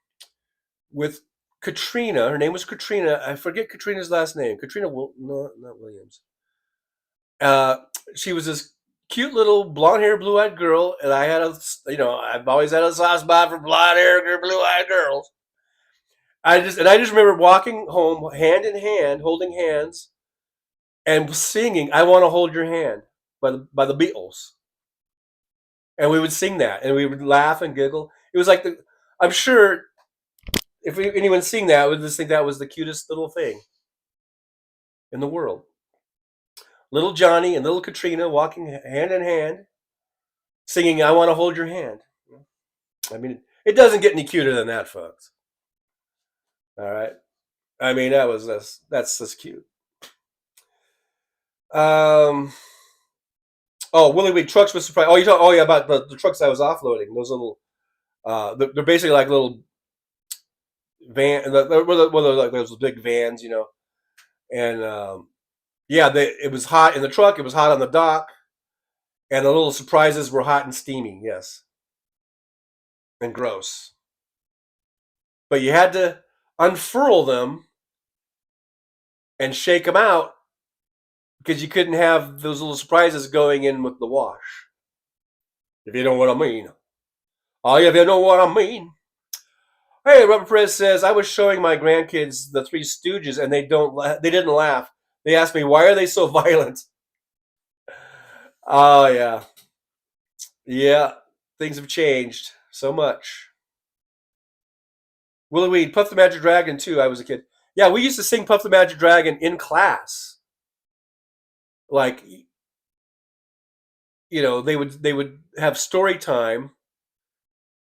with Katrina. Her name was Katrina. I forget Katrina's last name. Katrina, no, not Williams. She was this cute little blonde hair, blue eyed girl, and I had I've always had a soft spot for blonde hair, blue eyed girls. I just remember walking home hand in hand, holding hands, and singing "I Want to Hold Your Hand" by the Beatles, and we would sing that, and we would laugh and giggle. It was like I'm sure if anyone seeing that would just think that was the cutest little thing in the world. Little Johnny and little Katrina walking hand in hand, singing "I Want to Hold Your Hand." I mean, it doesn't get any cuter than that, folks. All right. I mean, that's just cute. Oh, Willie Wee trucks was surprised. Oh, yeah, about the trucks I was offloading. Those little, they're basically like little van. They're like those big vans, And yeah, it was hot in the truck. It was hot on the dock, and the little surprises were hot and steamy. Yes, and gross. But you had to unfurl them and shake them out because you couldn't have those little surprises going in with the wash. If you know what I mean. Oh, yeah, if you know what I mean. Hey, Robert Perez says, I was showing my grandkids the Three Stooges and they didn't laugh. They asked me, why are they so violent? Oh, yeah. Yeah, things have changed so much. Willie Weed, Puff the Magic Dragon, too. I was a kid. Yeah, we used to sing Puff the Magic Dragon in class. Like, they would have story time,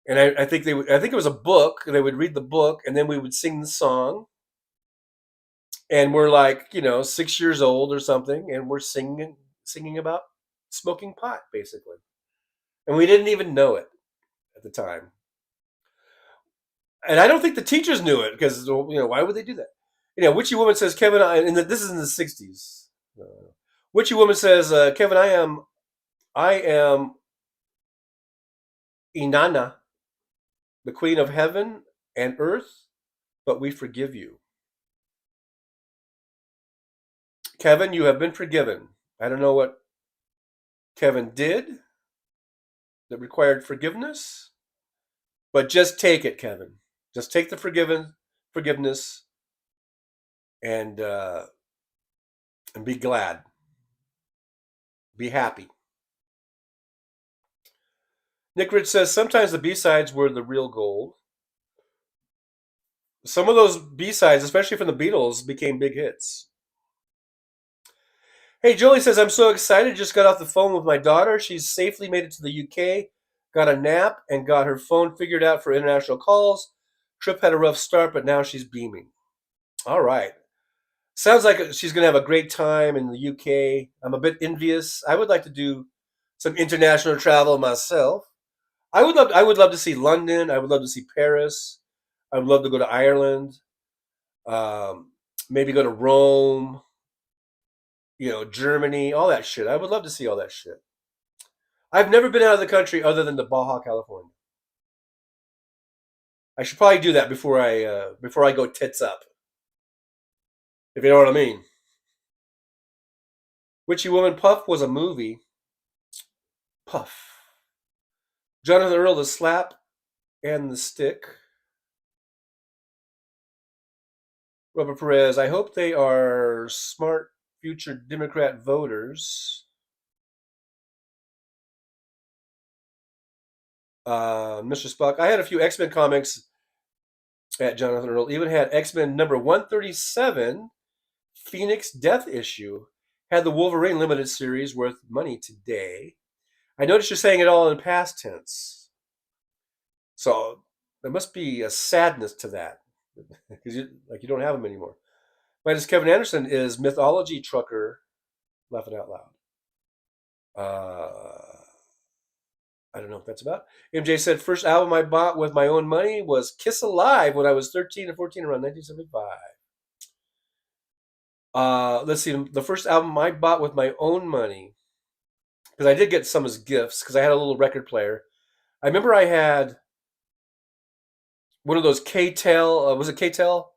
and I think it was a book. They would read the book, and then we would sing the song. And we're like, 6 years old or something, and we're singing about smoking pot, basically, and we didn't even know it at the time. And I don't think the teachers knew it because, why would they do that? Witchy Woman says, Kevin, and this is in the 60s. Witchy Woman says, Kevin, I am Inanna, the queen of heaven and earth, but we forgive you. Kevin, you have been forgiven. I don't know what Kevin did that required forgiveness, but just take it, Kevin. Just take the forgiveness and be glad. Be happy. Nick Rich says, sometimes the B-sides were the real gold. Some of those B-sides, especially from the Beatles, became big hits. Hey, Jolie says, I'm so excited. Just got off the phone with my daughter. She's safely made it to the UK, got a nap, and got her phone figured out for international calls. Trip had a rough start, but now she's beaming. All right. Sounds like she's going to have a great time in the UK. I'm a bit envious. I would like to do some international travel myself. I would love to see London. I would love to see Paris. I would love to go to Ireland. Maybe go to Rome. Germany, all that shit. I would love to see all that shit. I've never been out of the country other than to Baja, California. I should probably do that before I go tits up. If you know what I mean. Witchy Woman, Puff was a movie. Puff. Jonathan Earl, the slap and the stick. Robert Perez, I hope they are smart future Democrat voters. Mr. Spock, I had a few X-Men comics at Jonathan Earl. Even had X-Men number 137, Phoenix Death issue. Had the Wolverine limited series worth money today. I noticed you're saying it all in past tense. So there must be a sadness to that. Because you don't have them anymore. Minus Kevin Anderson is Mythology Trucker, laughing out loud. I don't know what that's about. MJ said, first album I bought with my own money was Kiss Alive when I was 13 or 14, around 1975. Let's see, the first album I bought with my own money, because I did get some as gifts, because I had a little record player. I remember I had one of those K-Tel, was it K-Tel?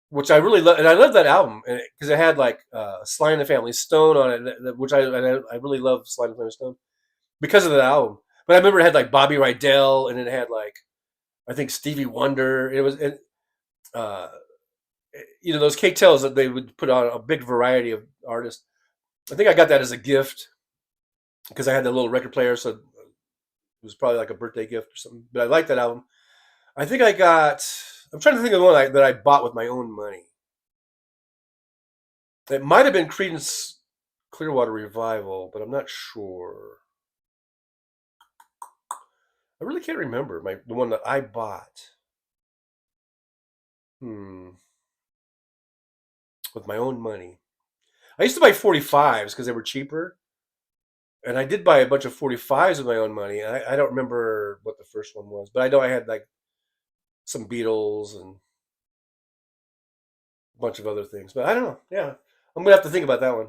which I really love, and I love that album because it had like Sly and the Family Stone on it, which I really love Sly and the Family Stone because of that album. But I remember it had like Bobby Rydell, and it had like I think Stevie Wonder. It was those cake tales that they would put on a big variety of artists. I think I got that as a gift because I had that little record player, so it was probably like a birthday gift or something. But I like that album. I think I got. I'm trying to think of the one that I bought with my own money. It might have been Creedence Clearwater Revival, but I'm not sure. I really can't remember the one that I bought. With my own money. I used to buy 45s because they were cheaper. And I did buy a bunch of 45s with my own money. I don't remember what the first one was, but I know I had like some Beatles and a bunch of other things. But I don't know. Yeah. I'm going to have to think about that one.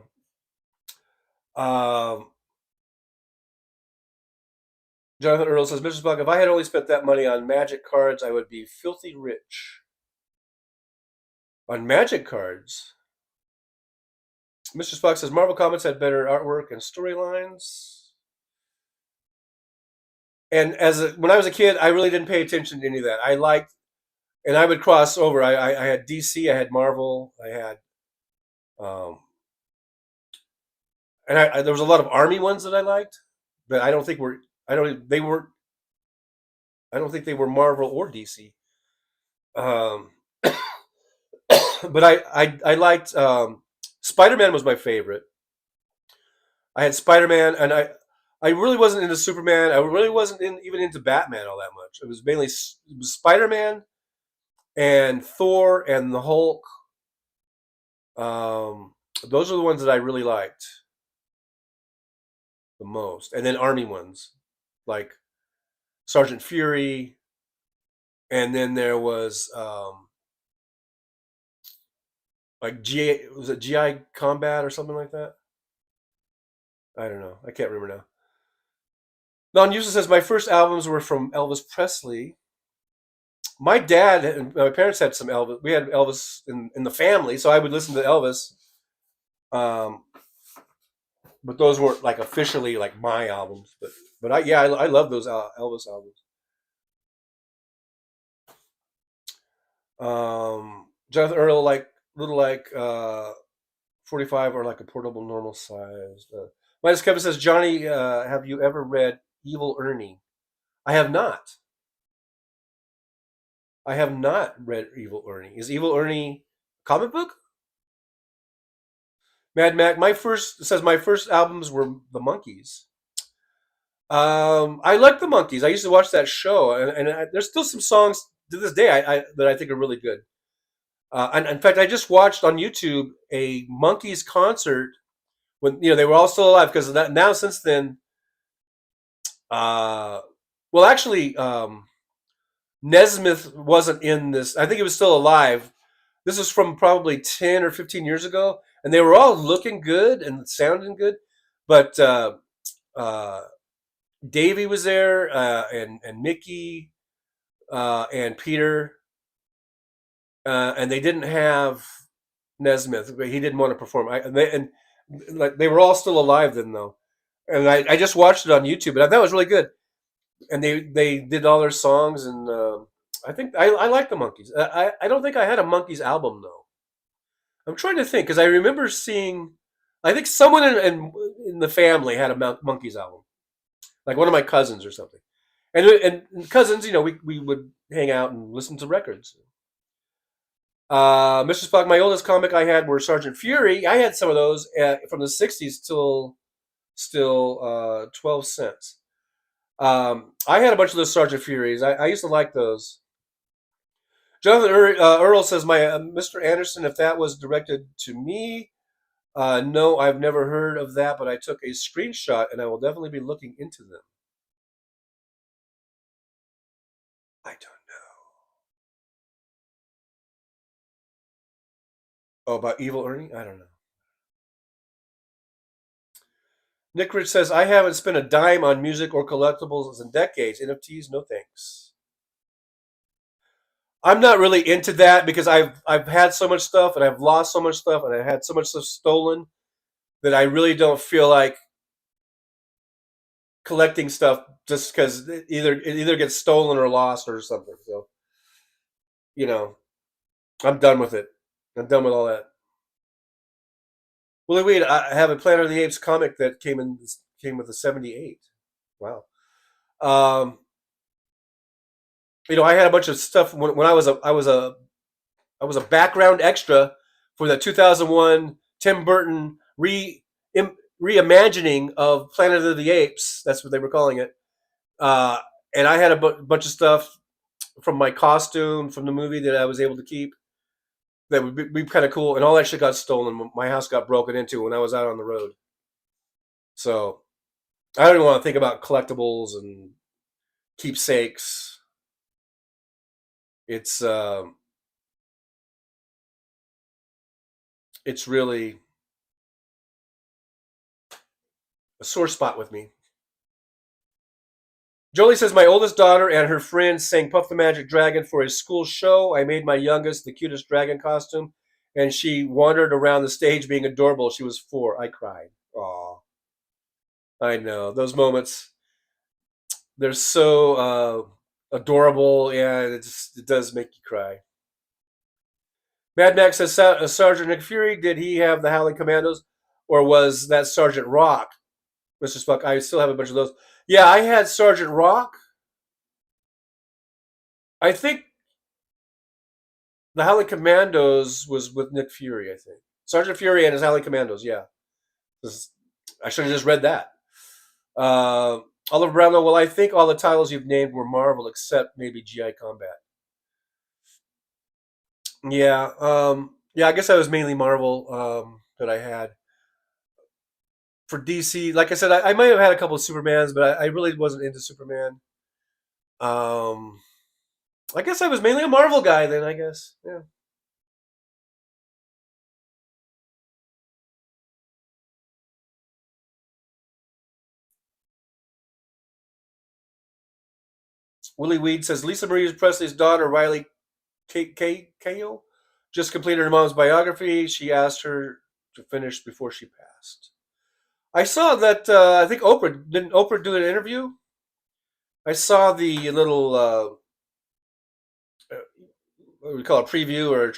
Jonathan Earl says, Mr. Spock, if I had only spent that money on magic cards, I would be filthy rich. On magic cards? Mr. Spock says, Marvel Comics had better artwork and storylines. And when I was a kid, I really didn't pay attention to any of that. I liked, and I would cross over. I had DC, I had Marvel, I had, and there was a lot of Army ones that I liked, but I don't think I don't think they were Marvel or DC. But I liked Spider-Man was my favorite. I had Spider-Man, and I really wasn't into Superman. I really wasn't even into Batman all that much. It was mainly Spider-Man and Thor and the Hulk. Those are the ones that I really liked the most. And then Army ones, like Sergeant Fury. And then there was like was it GI Combat or something like that? I don't know. I can't remember now. Non-User says, my first albums were from Elvis Presley. My dad and my parents had some Elvis. We had Elvis in the family, so I would listen to Elvis. But those weren't like officially like my albums. But I love those Elvis albums. Jonathan Earl, like little like 45 or like a portable normal size. Minus Kevin says, Johnny, have you ever read Evil Ernie? I have not. I have not read Evil Ernie. Is Evil Ernie a comic book? Mad Mac, my first albums were the Monkees. I like the Monkees. I used to watch that show, and there's still some songs to this day that I think are really good. And in fact, I just watched on YouTube a Monkees concert when they were all still alive, because now since then, well, actually, Nesmith wasn't in this. I think he was still alive. This was from probably 10 or 15 years ago, and they were all looking good and sounding good. But Davey was there, and Mickey, and Peter, and they didn't have Nesmith. He didn't want to perform. They were all still alive then, though. And I just watched it on YouTube, and I thought it was really good. And they did all their songs, and I think I like the Monkees. I don't think I had a Monkees album though. I'm trying to think, because I remember seeing, I think someone in the family had a Monkees album, like one of my cousins or something. And cousins, we would hang out and listen to records. Mr. Spock, my oldest comic I had were Sergeant Fury. I had some of those from the 60s till still 12 cents. I had a bunch of those Sergeant Furies. I used to like those. Jonathan Earl says, my Mr. Anderson, if that was directed to me, no, I've never heard of that, but I took a screenshot and I will definitely be looking into them. I don't know. Oh, about Evil Ernie? I don't know. Nick Rich says, I haven't spent a dime on music or collectibles in decades. NFTs, no thanks. I'm not really into that because I've had so much stuff and I've lost so much stuff and I've had so much stuff stolen that I really don't feel like collecting stuff just because it either gets stolen or lost or something. So, I'm done with it. I'm done with all that. Well, wait, I have a Planet of the Apes comic that came with a 78. Wow. Um, I had a bunch of stuff when I was a background extra for the 2001 Tim Burton reimagining of Planet of the Apes. That's what they were calling it. And I had a bunch of stuff from my costume from the movie that I was able to keep. That would be kind of cool, and all that shit got stolen. My house got broken into when I was out on the road. So I don't even want to think about collectibles and keepsakes. It's really a sore spot with me. Jolie says, my oldest daughter and her friends sang Puff the Magic Dragon for a school show. I made my youngest the cutest dragon costume, and she wandered around the stage being adorable. She was 4. I cried. Aw. I know. Those moments, they're so adorable, and it does make you cry. Mad Max says, Sergeant Nick Fury, did he have the Howling Commandos, or was that Sergeant Rock? Mr. Spock, I still have a bunch of those. Yeah, I had Sergeant Rock. I think the Howling Commandos was with Nick Fury, I think. Sergeant Fury and his Howling Commandos, yeah. I should have just read that. Oliver Brownlow, well, I think all the titles you've named were Marvel, except maybe GI Combat. Yeah, I guess that was mainly Marvel that I had. For DC, like I said, I might have had a couple of Supermans, but I really wasn't into Superman. I guess I was mainly a Marvel guy then, I guess. Yeah. Willie Weed says, Lisa Marie Presley's daughter, Riley Keough, just completed her mom's biography. She asked her to finish before she passed. I saw that, I think didn't Oprah do an interview? I saw the little, what do we call it, preview or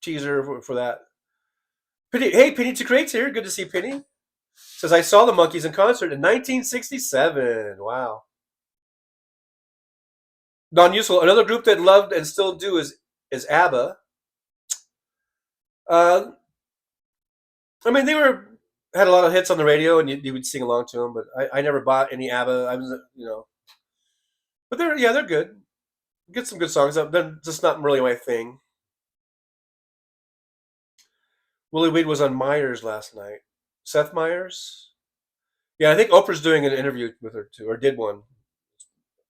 teaser for that. Penny to Crates here. Good to see Penny. Says, I saw the Monkees in concert in 1967. Wow. Non-useful. Another group that loved and still do is ABBA. I mean, they had a lot of hits on the radio, and you would sing along to them. But I never bought any ABBA. I was, but they're good. Get some good songs. They're just not really my thing. Willie Weed was on Myers last night. Seth Meyers. Yeah, I think Oprah's doing an interview with her too, or did one.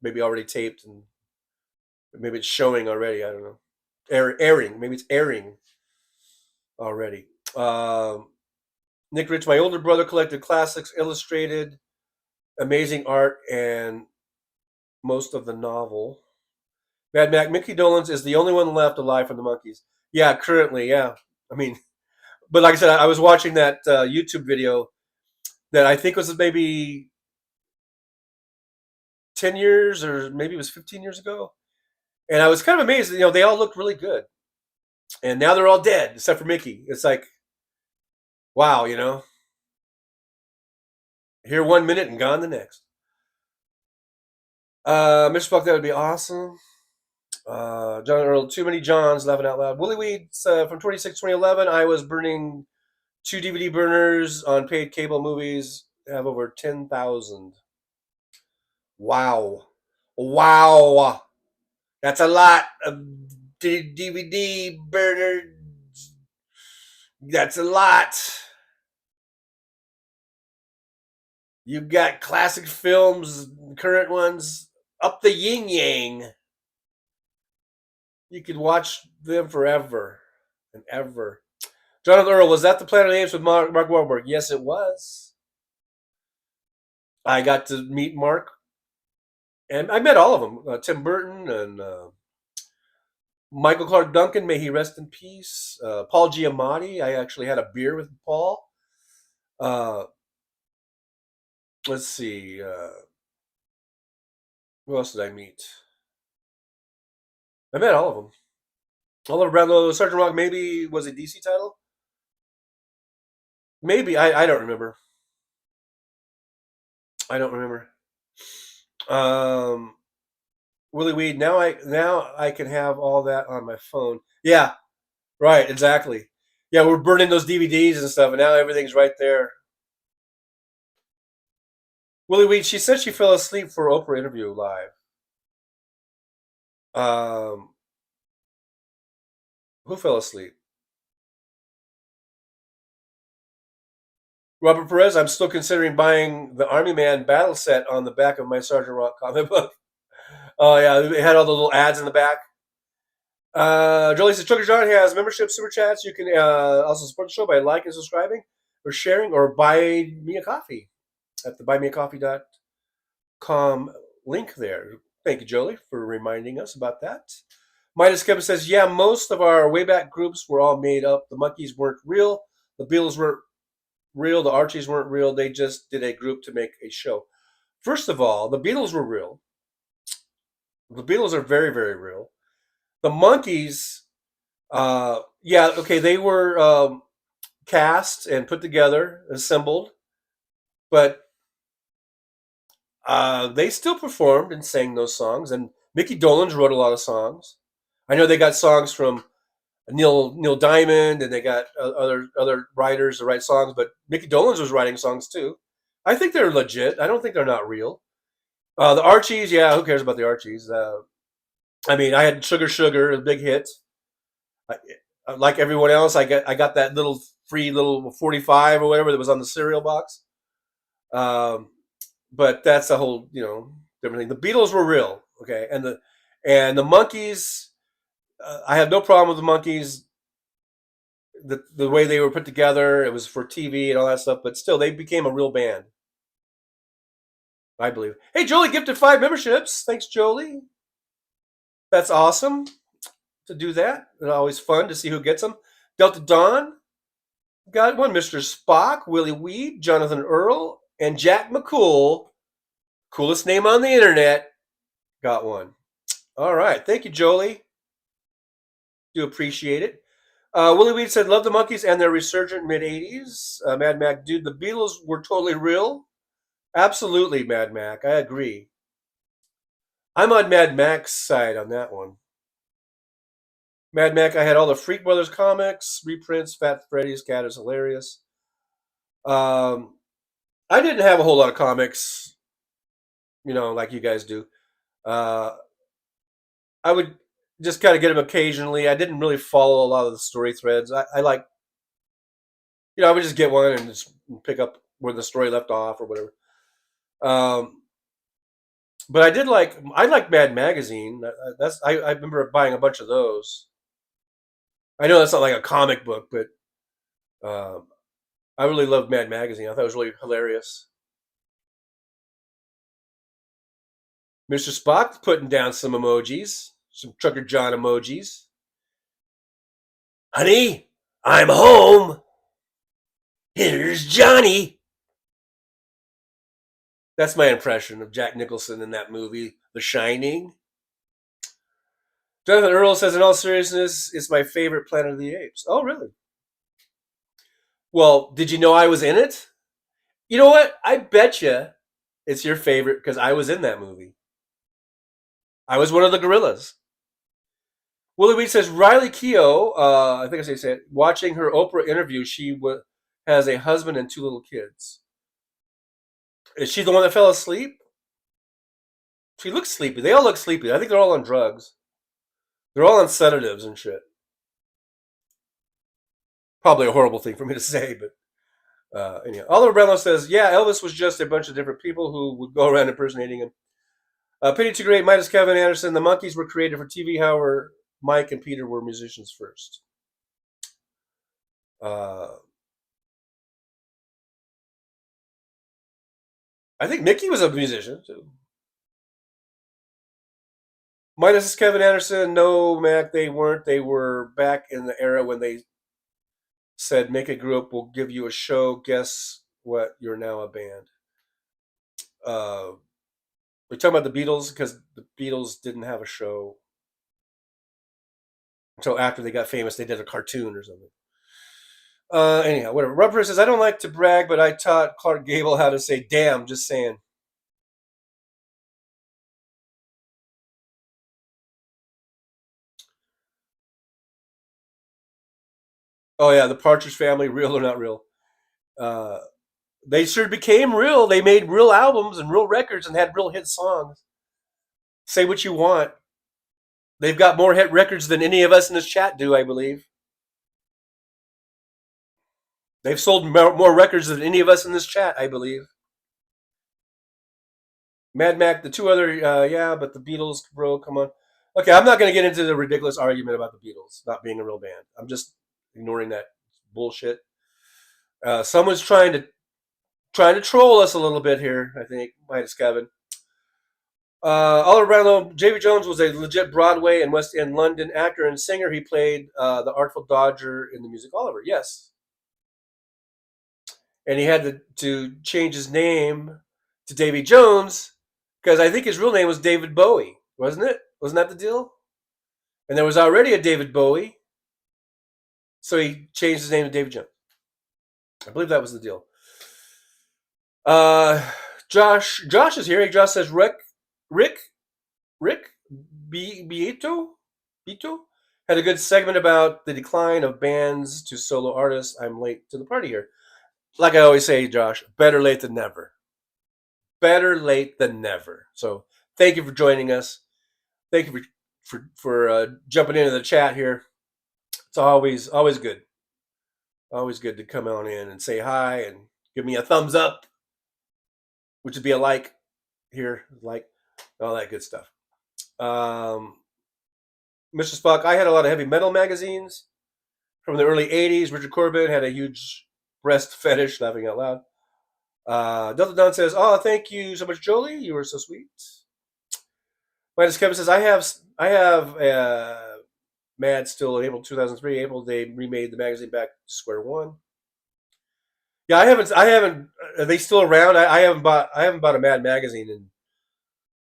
Maybe already taped, and maybe it's showing already. I don't know. Airing. Maybe it's airing already. Nick Rich, my older brother, collected classics, illustrated, amazing art, and most of the novel. Mad Mac, Mickey Dolenz is the only one left alive from the Monkees. Yeah, currently, yeah. I mean, but like I said, I was watching that YouTube video that I think was maybe 10 years or maybe it was 15 years ago. And I was kind of amazed. They all looked really good. And now they're all dead, except for Mickey. It's like, wow, Here 1 minute and gone the next. Mr. Buck, that would be awesome. John Earl, too many Johns, laughing out loud. Willie Weeds, from 2011, I was burning 2 DVD burners on paid cable movies. I have over 10,000. Wow. That's a lot of DVD burners. That's a lot. You've got classic films, current ones, up the yin yang. You could watch them forever and ever. Jonathan Earl, was that the Planet of the Apes with Mark Wahlberg? Yes, it was. I got to meet Mark, and I met all of them. Tim Burton and Michael Clark Duncan, may he rest in peace. Paul Giamatti, I actually had a beer with Paul. Let's see. Who else did I meet? I met all of them. Oliver Brownlow, Sergeant Rock, maybe was a DC title? Maybe. I don't remember. I don't remember. Willie Weed, now I can have all that on my phone. Yeah, right, exactly. Yeah, we're burning those DVDs and stuff, and now everything's right there. Willie Weed, she said she fell asleep for Oprah interview live. Who fell asleep? Robert Perez, I'm still considering buying the Army Man battle set on the back of my Sergeant Rock comic book. Oh, yeah, it had all the little ads in the back. Jolie says, Trucker John has membership super chats. You can also support the show by liking, subscribing, or sharing, or buy me a coffee at the buymeacoffee.com link there. Thank you, Jolie, for reminding us about that. Midas Kevin says, yeah, most of our way back groups were all made up. The Monkees weren't real. The Beatles weren't real. The Archies weren't real. They just did a group to make a show. First of all, the Beatles were real. The Beatles are very, very real. The Monkees, yeah, okay, they were cast and put together, assembled, but they still performed and sang those songs. And Mickey Dolenz wrote a lot of songs. I know they got songs from Neil Diamond, and they got other writers to write songs, but Mickey Dolenz was writing songs too. I think they're legit. I don't think they're not real. The Archies, yeah, who cares about the Archies? I mean, I had Sugar Sugar, a big hit. Like everyone else, I got that little free little 45 or whatever that was on the cereal box. But that's a whole, different thing. The Beatles were real, okay, and the Monkees. I have no problem with the Monkees. The way they were put together, it was for TV and all that stuff, but still, they became a real band. I believe. Hey, Jolie gifted 5 memberships. Thanks, Jolie. That's awesome to do that. It's always fun to see who gets them. Delta Dawn got one. Mr. Spock, Willie Weed, Jonathan Earl, and Jack McCool, coolest name on the internet, got one. All right. Thank you, Jolie. Do appreciate it. Willie Weed said, love the Monkees and their resurgent mid-'80s. Mad Mac, dude, the Beatles were totally real. Absolutely, Mad Mac. I agree. I'm on Mad Mac's side on that one. Mad Mac, I had all the Freak Brothers comics, reprints, Fat Freddy's, Cat is Hilarious. I didn't have a whole lot of comics, like you guys do. I would just kind of get them occasionally. I didn't really follow a lot of the story threads. I like, I would just get one and just pick up where the story left off or whatever. But I like Mad Magazine. I remember buying a bunch of those. I know that's not like a comic book, but I really loved Mad Magazine. I thought it was really hilarious. Mr. Spock putting down some emojis, some Trucker John emojis. Honey, I'm home. Here's Johnny. That's my impression of Jack Nicholson in that movie, The Shining. Jonathan Earl says, in all seriousness, it's my favorite Planet of the Apes. Oh, really? Well, did you know I was in it? You know what? I bet you it's your favorite because I was in that movie. I was one of the gorillas. Willie Weed says, Riley Keough, I think I say it, watching her Oprah interview, she has a husband and 2 little kids. Is she the one that fell asleep? She looks sleepy. They all look sleepy. I think they're all on drugs. They're all on sedatives and shit. Probably a horrible thing for me to say, but anyhow. Oliver Brownlow says, yeah, Elvis was just a bunch of different people who would go around impersonating him. Pity Too Great, Midas Kevin Anderson, the Monkees were created for TV, however, Mike and Peter were musicians first. I think Mickey was a musician too. Minus is Kevin Anderson. No, Mac, they weren't. They were back in the era when they said, make a group, we'll give you a show. Guess what? You're now a band. We're talking about the Beatles because the Beatles didn't have a show until after they got famous. They did a cartoon or something. Anyhow, whatever. Rubber says, I don't like to brag, but I taught Clark Gable how to say damn, just saying. Oh, yeah, the Partridge Family, real or not real. They sure became real. They made real albums and real records and had real hit songs. Say what you want. They've got more hit records than any of us in this chat do, I believe. They've sold more records than any of us in this chat, I believe. Mad Mac, the two other, yeah, but the Beatles, bro, come on. Okay, I'm not going to get into the ridiculous argument about the Beatles not being a real band. I'm just ignoring that bullshit. Someone's trying to troll us a little bit here, I think. Minus Kevin. Oliver Brownlow, J.B. Jones was a legit Broadway and West End London actor and singer. He played the Artful Dodger in the music Oliver. Yes. And he had to change his name to Davy Jones because I think his real name was David Bowie, wasn't it? Wasn't that the deal? And there was already a David Bowie. So he changed his name to David Jones. I believe that was the deal. Josh is here. Josh says, Rick Beato had a good segment about the decline of bands to solo artists. I'm late to the party here. Like I always say, Josh, better late than never. Better late than never. So thank you for joining us. Thank you for jumping into the chat here. It's always good. Always good to come on in and say hi and give me a thumbs up, which would be a like here, like all that good stuff. Mr. Spock, I had a lot of heavy metal magazines from the early 80s. Richard Corbin had a huge breast fetish, laughing out loud. Delta Don says, oh, thank you so much, Jolie. You were so sweet. Minus Kevin says, I have Mad still in April 2003. April, they remade the magazine back to square one. Yeah, I haven't. Are they still around? I haven't bought a Mad magazine in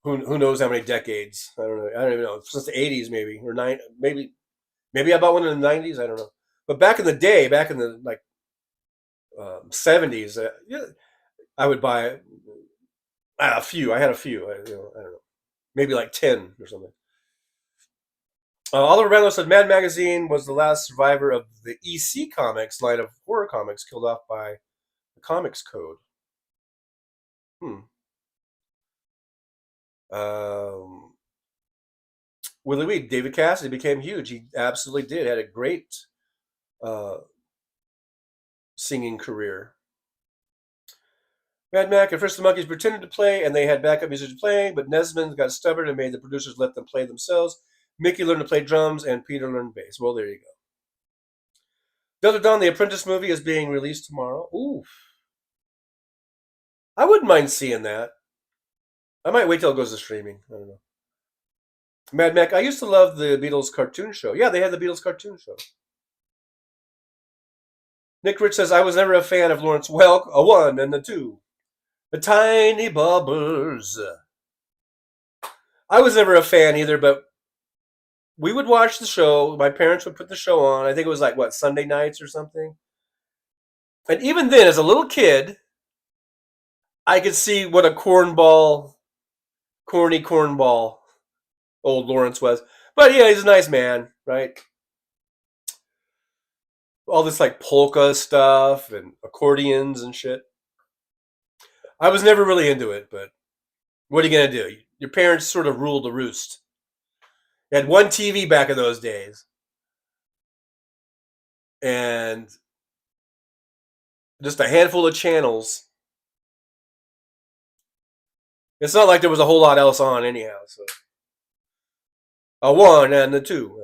who knows how many decades. I don't know. I don't even know. Since the 80s, maybe or maybe I bought one in the 90s. I don't know. But back in the day, back in the 70s, yeah, I would buy a few. I had a few. I don't know. Maybe like 10 or something. Oliver Randall said Mad Magazine was the last survivor of the EC Comics line of horror comics killed off by the Comics Code. Willie Weed, David Cassidy became huge. He absolutely did. Had a great singing career. Mad Mac and First the Monkeys pretended to play, and they had backup musicians playing, but Nesmond got stubborn and made the producers let them play themselves. Mickey learned to play drums, and Peter learned bass. Well, there you go. Delta Dawn, the Apprentice movie is being released tomorrow. Oof. I wouldn't mind seeing that. I might wait till it goes to streaming. I don't know. Mad Mac, I used to love the Beatles cartoon show. Yeah, they had the Beatles cartoon show. Nick Rich says, I was never a fan of Lawrence Welk, a 1 and a 2. The Tiny Bobbers. I was never a fan either, but we would watch the show. My parents would put the show on. I think it was like, Sunday nights or something. And even then, as a little kid, I could see what a corny cornball old Lawrence was. But yeah, he's a nice man, right? All this polka stuff and accordions and shit. I was never really into it, but what are you going to do? Your parents sort of ruled the roost. You had one TV back in those days. And just a handful of channels. It's not like there was a whole lot else on anyhow. So a 1 and a 2.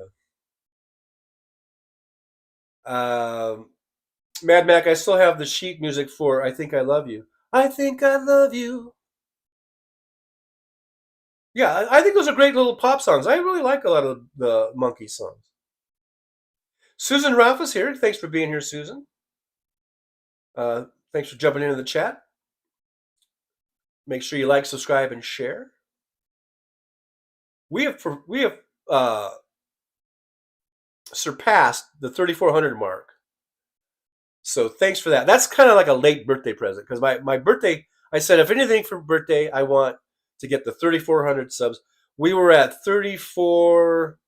Mad Mac, I still have the sheet music for I Think I Love You. I think I love you. Yeah, I think those are great little pop songs. I really like a lot of the Monkey songs. Susan Ralph is here. Thanks for being here, Susan. Thanks for jumping into the chat. Make sure you like, subscribe, and share. We have surpassed the 3,400 mark. So thanks for that. That's kind of like a late birthday present, because my birthday, I said, if anything for birthday, I want to get the 3,400 subs. We were at 34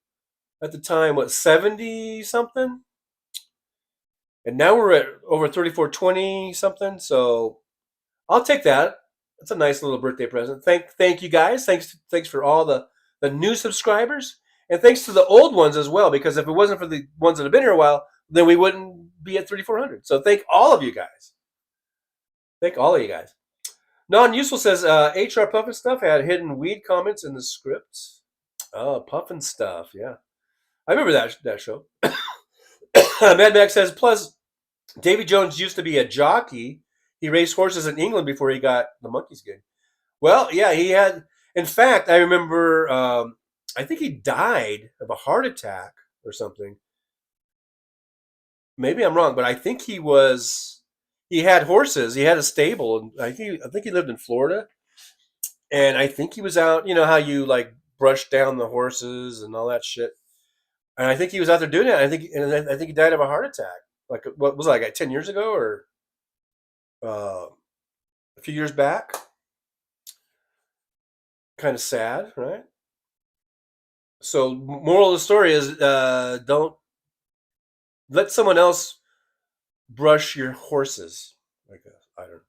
at the time, 70 something? And now we're at over 3420 something. So I'll take that. That's a nice little birthday present. Thank you guys. Thanks for all the new subscribers. And thanks to the old ones as well, because if it wasn't for the ones that have been here a while, then we wouldn't be at 3,400. So thank all of you guys. Thank all of you guys. Non-Useful says, HR Puffin Stuff had hidden weed comments in the script. Oh, Puffin Stuff, yeah. I remember that show. Mad Max says, plus, Davy Jones used to be a jockey. He raced horses in England before he got the Monkees gig. Well, yeah, he had. In fact, I remember, I think he died of a heart attack or something. Maybe I'm wrong, but I think he had horses. He had a stable, and I think he lived in Florida. And I think he was out, you know how you like brush down the horses and all that shit. And I think he was out there doing it. I think he died of a heart attack. Like, what was it, like 10 years ago or a few years back? Kind of sad, right? So, moral of the story is, don't let someone else brush your horses. Like, I don't know.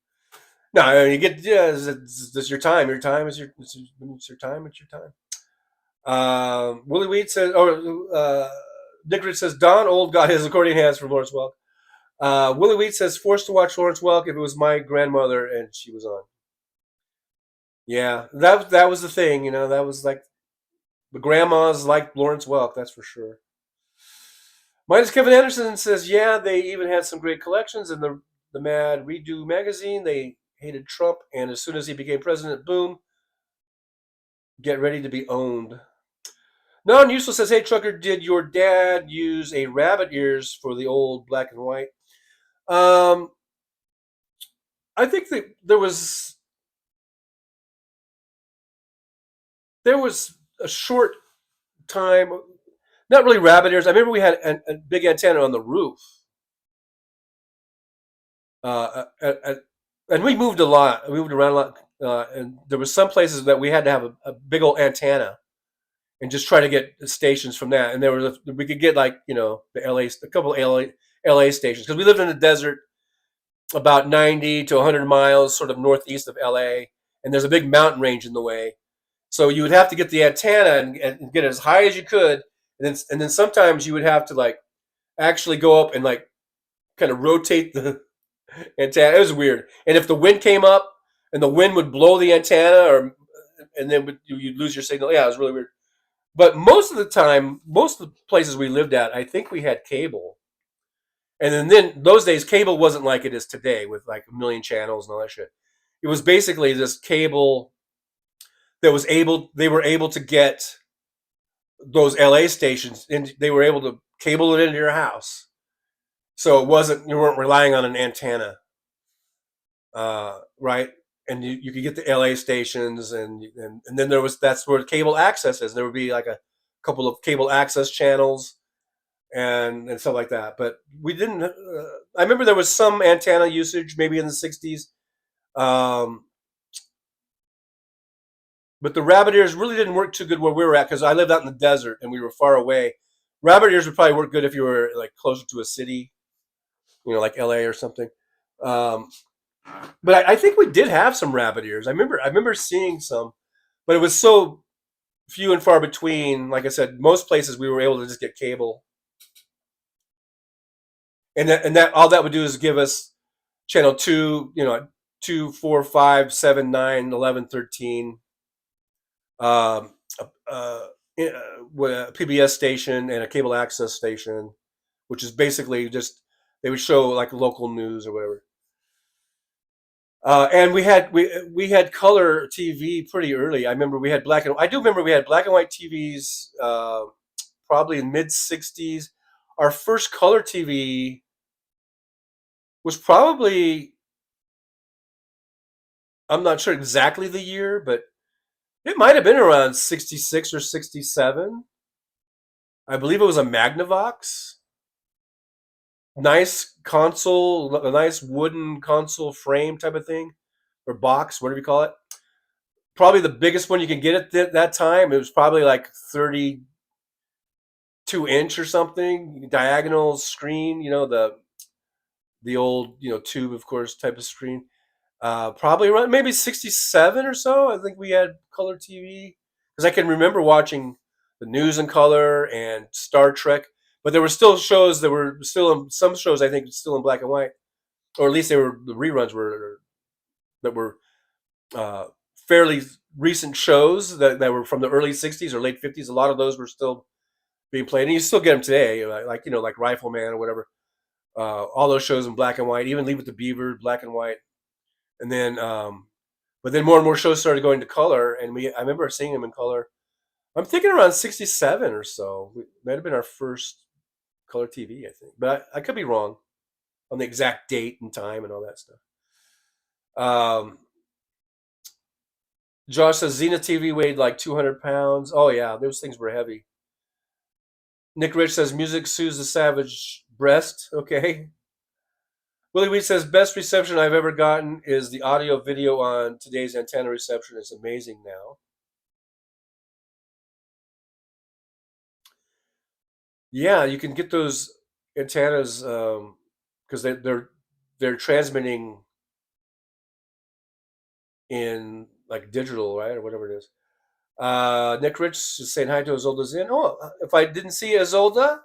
No, I mean, you get, yeah, this your time. Your time is your time. It's your time. Willie Wheat says, Nick Rich says, Don Old got his accordion hands from Lawrence Welk. Willie Wheat says, forced to watch Lawrence Welk if it was my grandmother and she was on. Yeah, that was the thing, you know, that was like, the grandmas liked Lawrence Welk, that's for sure. Minus Kevin Anderson says, yeah, they even had some great collections in the Mad Redo magazine. They hated Trump, and as soon as he became president, boom, get ready to be owned. Non-Useful says, hey, Trucker, did your dad use a rabbit ears for the old black and white? I think that there was a short time, not really rabbit ears. I remember we had a big antenna on the roof. And we moved a lot. We moved around a lot. And there was some places that we had to have a big old antenna and just try to get stations from that. And we could get, like, you know, a couple of LA stations, because we lived in the desert about 90 to 100 miles sort of northeast of LA. And there's a big mountain range in the way. So you would have to get the antenna and get it as high as you could. And then sometimes you would have to, like, actually go up and, like, kind of rotate the antenna. It was weird. And if the wind came up and the wind would blow the antenna, and then you'd lose your signal. Yeah, it was really weird. But most of the time, most of the places we lived at, I think we had cable. And then those days, cable wasn't like it is today with like a million channels and all that shit. It was basically this cable that they were able to get those LA stations, and they were able to cable it into your house. So you weren't relying on an antenna, right? And you could get the LA stations, and then that's where cable access is. There would be like a couple of cable access channels and stuff like that. But we didn't. I remember there was some antenna usage maybe in the 60s. But the rabbit ears really didn't work too good where we were at, because I lived out in the desert and we were far away. Rabbit ears would probably work good if you were like closer to a city, you know, like LA or something. But I think we did have some rabbit ears. I remember seeing some, but it was so few and far between. Like I said, most places we were able to just get cable, and that all that would do is give us channel 2, you know, 2, 4, 5, 7, 9, 11, 13. With a PBS station and a cable access station, which is basically just, they would show like local news or whatever. And we had color TV pretty early. I remember we had black and I do remember we had black and white TVs probably in mid '60s. Our first color TV was probably, I'm not sure exactly the year, but it might have been around '66 or '67. I believe it was a Magnavox. Nice console, a nice wooden console frame type of thing, or box, whatever you call it. Probably the biggest one you can get at that time. It was probably like 32-inch or something, diagonal screen. The old tube, of course, type of screen. Probably around maybe '67 or so. I think we had color TV because I can remember watching the news in color and Star Trek. But there were still shows that were still some shows I think still in black and white, or at least the reruns that were fairly recent shows that were from the early '60s or late '50s. A lot of those were still being played, and you still get them today, like Rifleman or whatever. All those shows in black and white, even Leave It to Beaver, black and white, and then but then more and more shows started going to color, and I remember seeing them in color. I'm thinking around '67 or so. It might have been our first color TV, I think, but I could be wrong on the exact date and time and all that stuff. Josh says Xena TV weighed like 200 pounds. Oh yeah, those things were heavy. Nick Rich says music soothes the savage breast. Okay. Willie Wheat says best reception I've ever gotten is the audio video on today's antenna reception. It's amazing now. Yeah, you can get those antennas because they're transmitting in like digital, right, or whatever it is. Nick Rich is saying hi to Izolda's in. Oh, if I didn't see Izolda,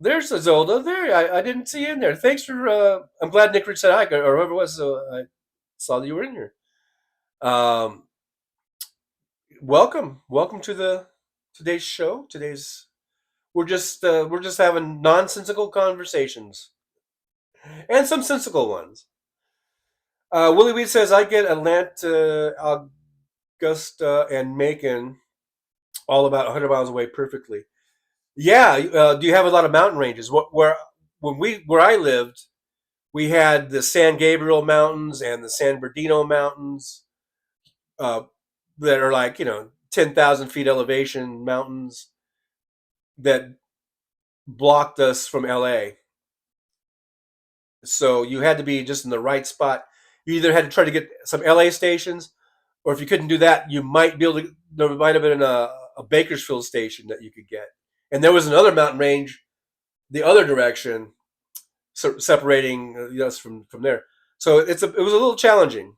there's Izolda. There, I didn't see you in there. Thanks for. I'm glad Nick Rich said hi, or whoever it was. So I saw that you were in here. Welcome to today's show. We're just having nonsensical conversations and some sensical ones. Willie Weed says I get Atlanta, Augusta, and Macon all about 100 miles away perfectly. Yeah. Do you have a lot of mountain ranges? Where I lived, we had the San Gabriel Mountains and the San Bernardino Mountains that are like 10,000 feet elevation mountains that blocked us from LA. So you had to be just in the right spot. You either had to try to get some LA stations, or if you couldn't do that, you might be able to. There might have been a Bakersfield station that you could get, and there was another mountain range, the other direction, separating us from there. So it was a little challenging.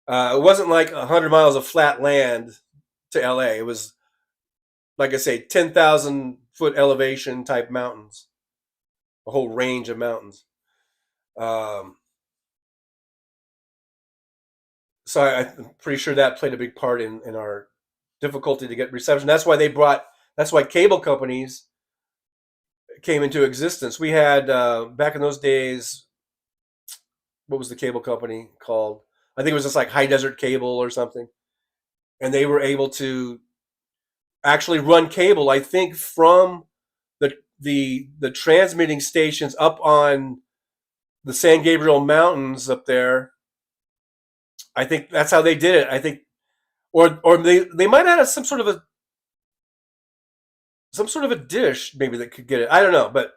It wasn't like 100 miles of flat land to LA. It was, like I say, 10,000 foot elevation type mountains, a whole range of mountains. So I'm pretty sure that played a big part in our difficulty to get reception. That's why cable companies came into existence. We had, back in those days, what was the cable company called? I think it was just like High Desert Cable or something. And they were able to actually run cable, I think, from the transmitting stations up on the San Gabriel Mountains up there. I think that's how they did it. I think, or they might have had some sort of a dish maybe that could get it. I don't know, but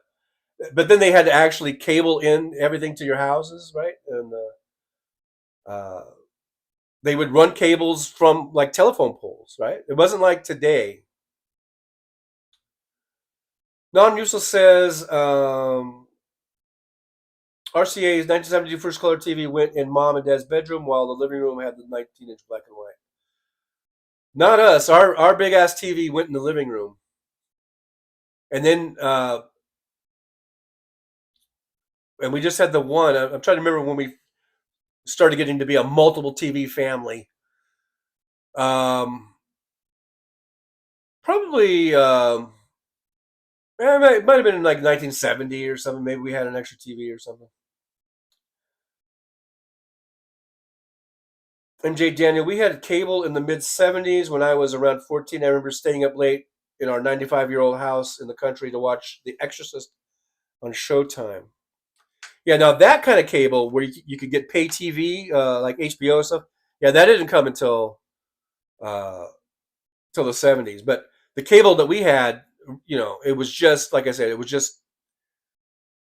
then they had to actually cable in everything to your houses, right? And they would run cables from like telephone poles, right? It wasn't like today. Non-useless says RCA's 1972 first color TV went in mom and dad's bedroom while the living room had the 19-inch black and white. Not us. Our big ass TV went in the living room. And then and we just had the one. I'm trying to remember when we started getting to be a multiple TV family. Probably it might have been in like 1970 or something. Maybe we had an extra TV or something. MJ Daniel, we had cable in the mid 70s when I was around 14. I remember staying up late in our 95-year-old house in the country to watch The Exorcist on Showtime. Yeah, now that kind of cable where you could get pay TV, like HBO and stuff, yeah, that didn't come until till the 70s. But the cable that we had, it was just, like I said, it was just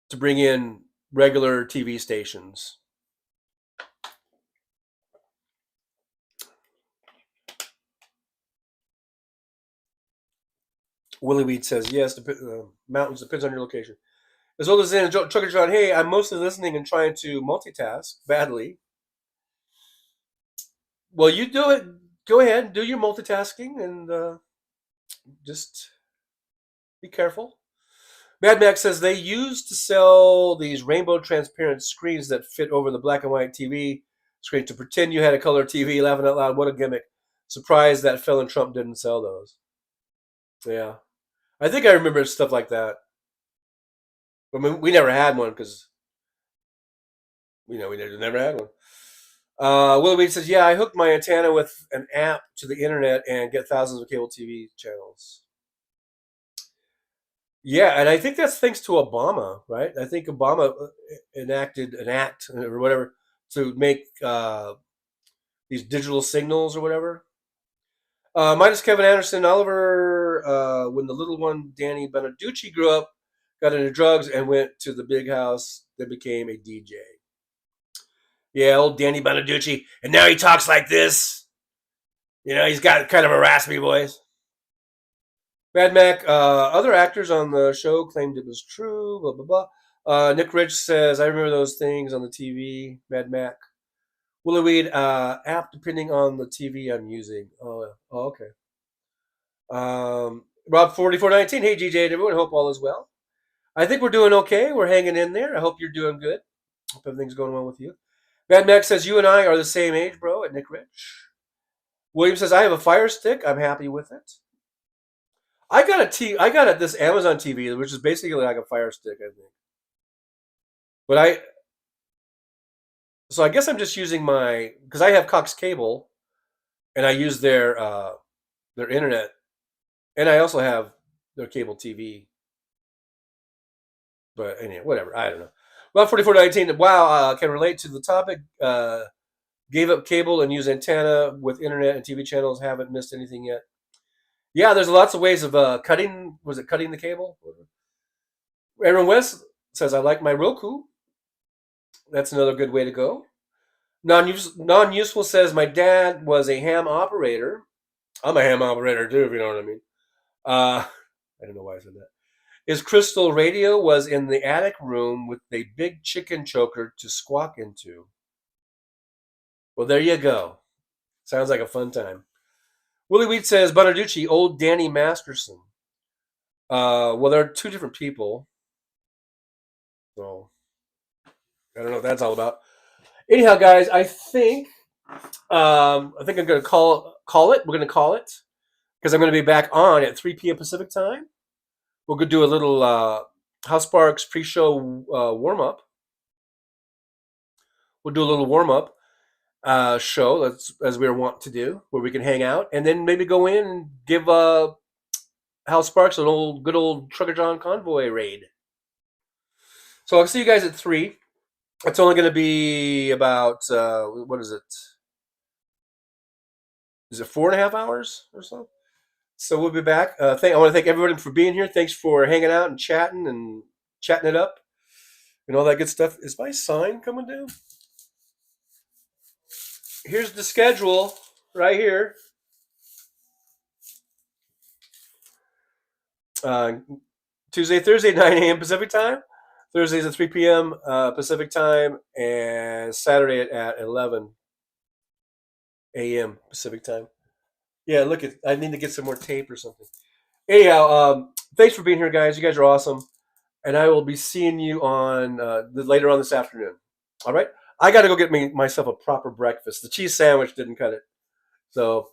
to bring in regular TV stations. Willie Weed says, yes, mountains depends on your location. As old as in Trucker John, hey, I'm mostly listening and trying to multitask badly. Well, you do it. Go ahead, do your multitasking, and just be careful. Mad Max says they used to sell these rainbow transparent screens that fit over the black and white TV screen to pretend you had a color TV. Laughing out loud, what a gimmick. Surprised that felon Trump didn't sell those. Yeah. I think I remember stuff like that. I mean, we never had one because, we never had one. Willie Weed says, yeah, I hooked my antenna with an app to the internet and get thousands of cable TV channels. Yeah, and I think that's thanks to Obama, right? I think Obama enacted an act or whatever to make these digital signals or whatever. Minus Kevin Anderson, Oliver, when the little one, Danny Bonaducci, grew up, got into drugs, and went to the big house that became a DJ. Yeah, old Danny Bonaducci. And now he talks like this. He's got kind of a raspy voice. Mad Mac, other actors on the show claimed it was true, blah, blah, blah. Nick Rich says, I remember those things on the TV, Mad Mac. Willie Weed, app depending on the TV I'm using. Oh okay. Rob 4419, hey GJ and everyone, hope all is well. I think we're doing okay. We're hanging in there. I hope you're doing good. Hope everything's going well with you. Mad Max says, you and I are the same age, bro, at Nick Rich. William says, I have a Fire Stick. I'm happy with it. I got this Amazon TV, which is basically like a Fire Stick, I think. But so I guess I'm just using because I have Cox Cable, and I use their internet, and I also have their cable TV. But anyway, whatever. I don't know. Well, 4419. Wow, can relate to the topic. Gave up cable and use antenna with internet and TV channels. Haven't missed anything yet. Yeah, there's lots of ways of cutting. Was it cutting the cable? Aaron West says, I like my Roku. That's another good way to go. Non-useful says, my dad was a ham operator. I'm a ham operator too, if you know what I mean. I don't know why I said that. His crystal radio was in the attic room with a big chicken choker to squawk into. Well, there you go. Sounds like a fun time. Willie Weed says, Bonaducci, old Danny Masterson. Well, there are two different people. So, I don't know what that's all about. Anyhow, guys, I think I'm going to call it. We're going to call it because I'm going to be back on at 3 p.m. Pacific time. We're going to do a little House Sparks pre-show warm-up. We'll do a little warm-up show, as we want to do, where we can hang out and then maybe go in and give House Sparks an good old Trucker John convoy raid. So I'll see you guys at 3. It's only going to be about, what is it? Is it 4.5 hours or so? So we'll be back. I want to thank everybody for being here. Thanks for hanging out and chatting it up and all that good stuff. Is my sign coming down? Here's the schedule right here. Tuesday, Thursday, 9 a.m. Pacific time. Thursdays at 3 p.m. Pacific time. And Saturday at 11 a.m. Pacific time. Yeah, I need to get some more tape or something. Anyhow, thanks for being here, guys. You guys are awesome. And I will be seeing you on later on this afternoon. All right? I got to go get myself a proper breakfast. The cheese sandwich didn't cut it. So,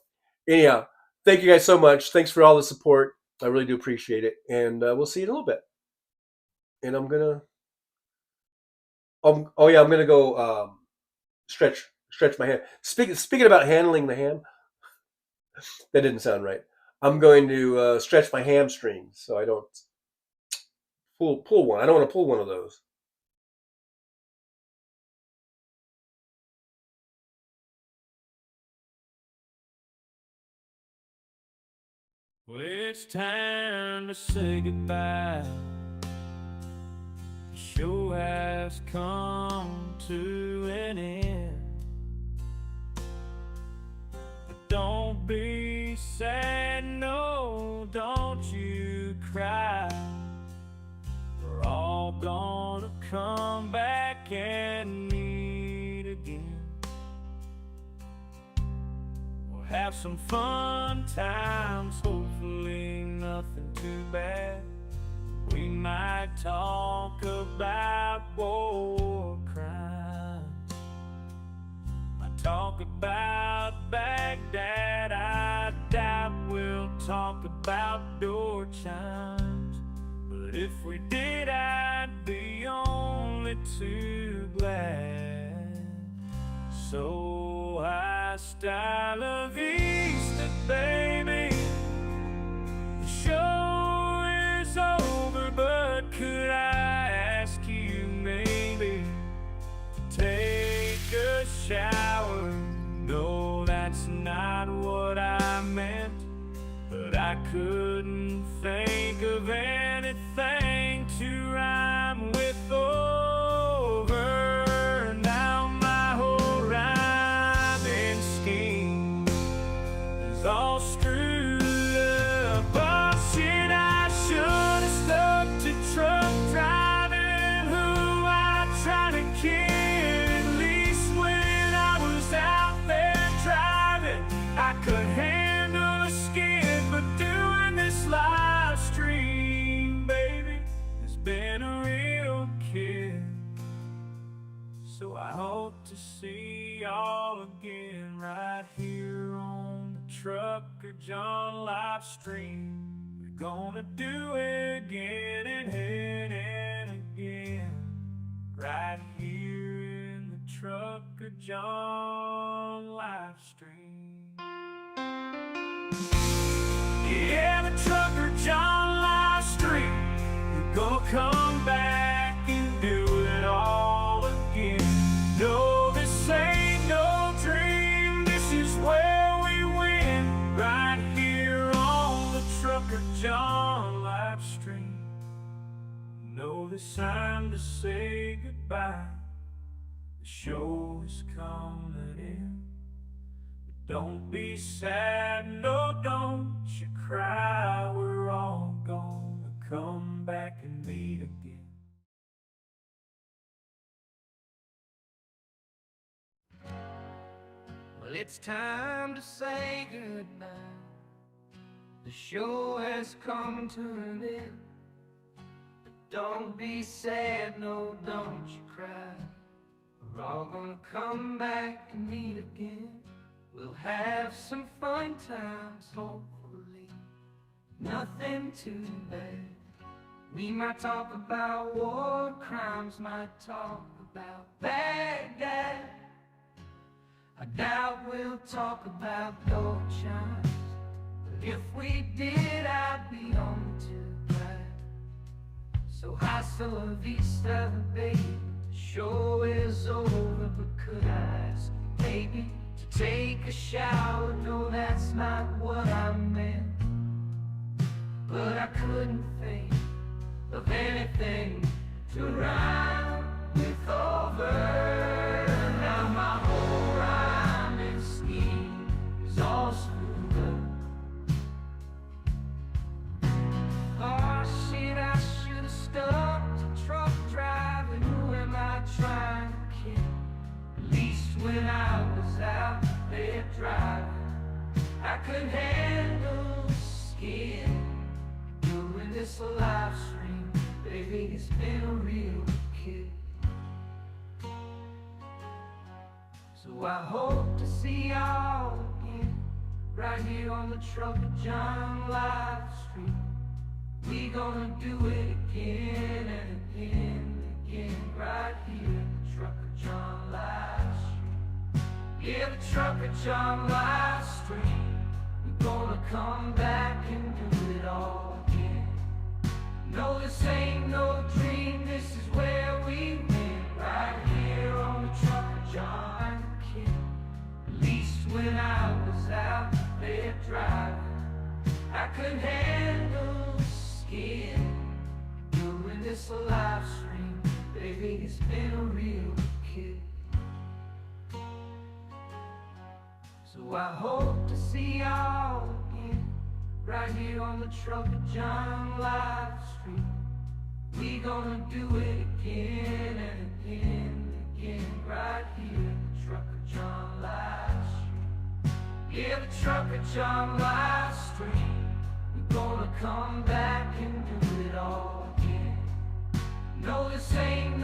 anyhow, thank you guys so much. Thanks for all the support. I really do appreciate it. And we'll see you in a little bit. And I'm going to... I'm going to go stretch stretch my hand. Speaking about handling the ham, that didn't sound right. I'm going to stretch my hamstrings so I don't pull one. I don't want to pull one of those. Well, it's time to say goodbye. The show has come to an end. But don't be sad, no, don't you cry. We're all gonna come back and meet again. We'll have some fun times, hopefully nothing too bad. We might talk about war crimes, might talk about Baghdad. I doubt we'll talk about door chimes, but if we did, I'd be only too glad. So hasta la vista, baby. The show is over, but could I ask you maybe to take a shower? No, that's not what I meant, but I couldn't think of anything to rhyme with over. Now my whole rhyming scheme is all screwed up. Oh shit, I should have stuck to truck driving, who I tried to kid. At least when I was out there driving, I could handle a skid, but doing this live stream, baby, has been a real kid. So I hope to see y'all again right here on the Trucker John live stream. We're gonna do it again and again, right here in the Trucker John live stream. Yeah, the Trucker John live stream. We're gonna come back and do it all again. No, this ain't no dream. This is where we win, right here on the Trucker John live stream. No, this time to say goodbye. The show is coming in. Don't be sad, no, don't you cry. We're all gonna come back and meet again. Well, it's time to say goodbye. The show has come to an end. But don't be sad, no, don't you cry. We're all gonna come back and meet again. We'll have some fun times, hopefully nothing too bad. We might talk about war crimes, might talk about Baghdad. I doubt we'll talk about door chimes, but if we did, I'd be only too glad. So hasta la vista, baby. The show is over, but could I ask you maybe to take a shower? No, that's not what I meant, but I couldn't think of anything to rhyme with over. Now my whole rhyming scheme is all screwed up. Oh shit, I should have stuck to truck driving. Who am I trying to kid? At least when I was out there driving, I could handle the skid. Doing this live stream, baby, it's been a real kid. So I hope to see y'all again, right here on the Trucker John live stream. We gonna do it again and again and again, right here on the Trucker John live stream. Trucker John live stream. We're gonna come back and do it all again. No, this ain't no dream, this is where we win. Right here on the Trucker John kid. At least when I was out there driving, I could handle the skid. Doing this live stream, baby, it's been a real kid. So I hope to see y'all again, right here on the Trucker John live stream. We gonna do it again and again and again, right here in the Trucker John live stream. Yeah, the Trucker John live stream. We're gonna come back and do it all again. No, this ain't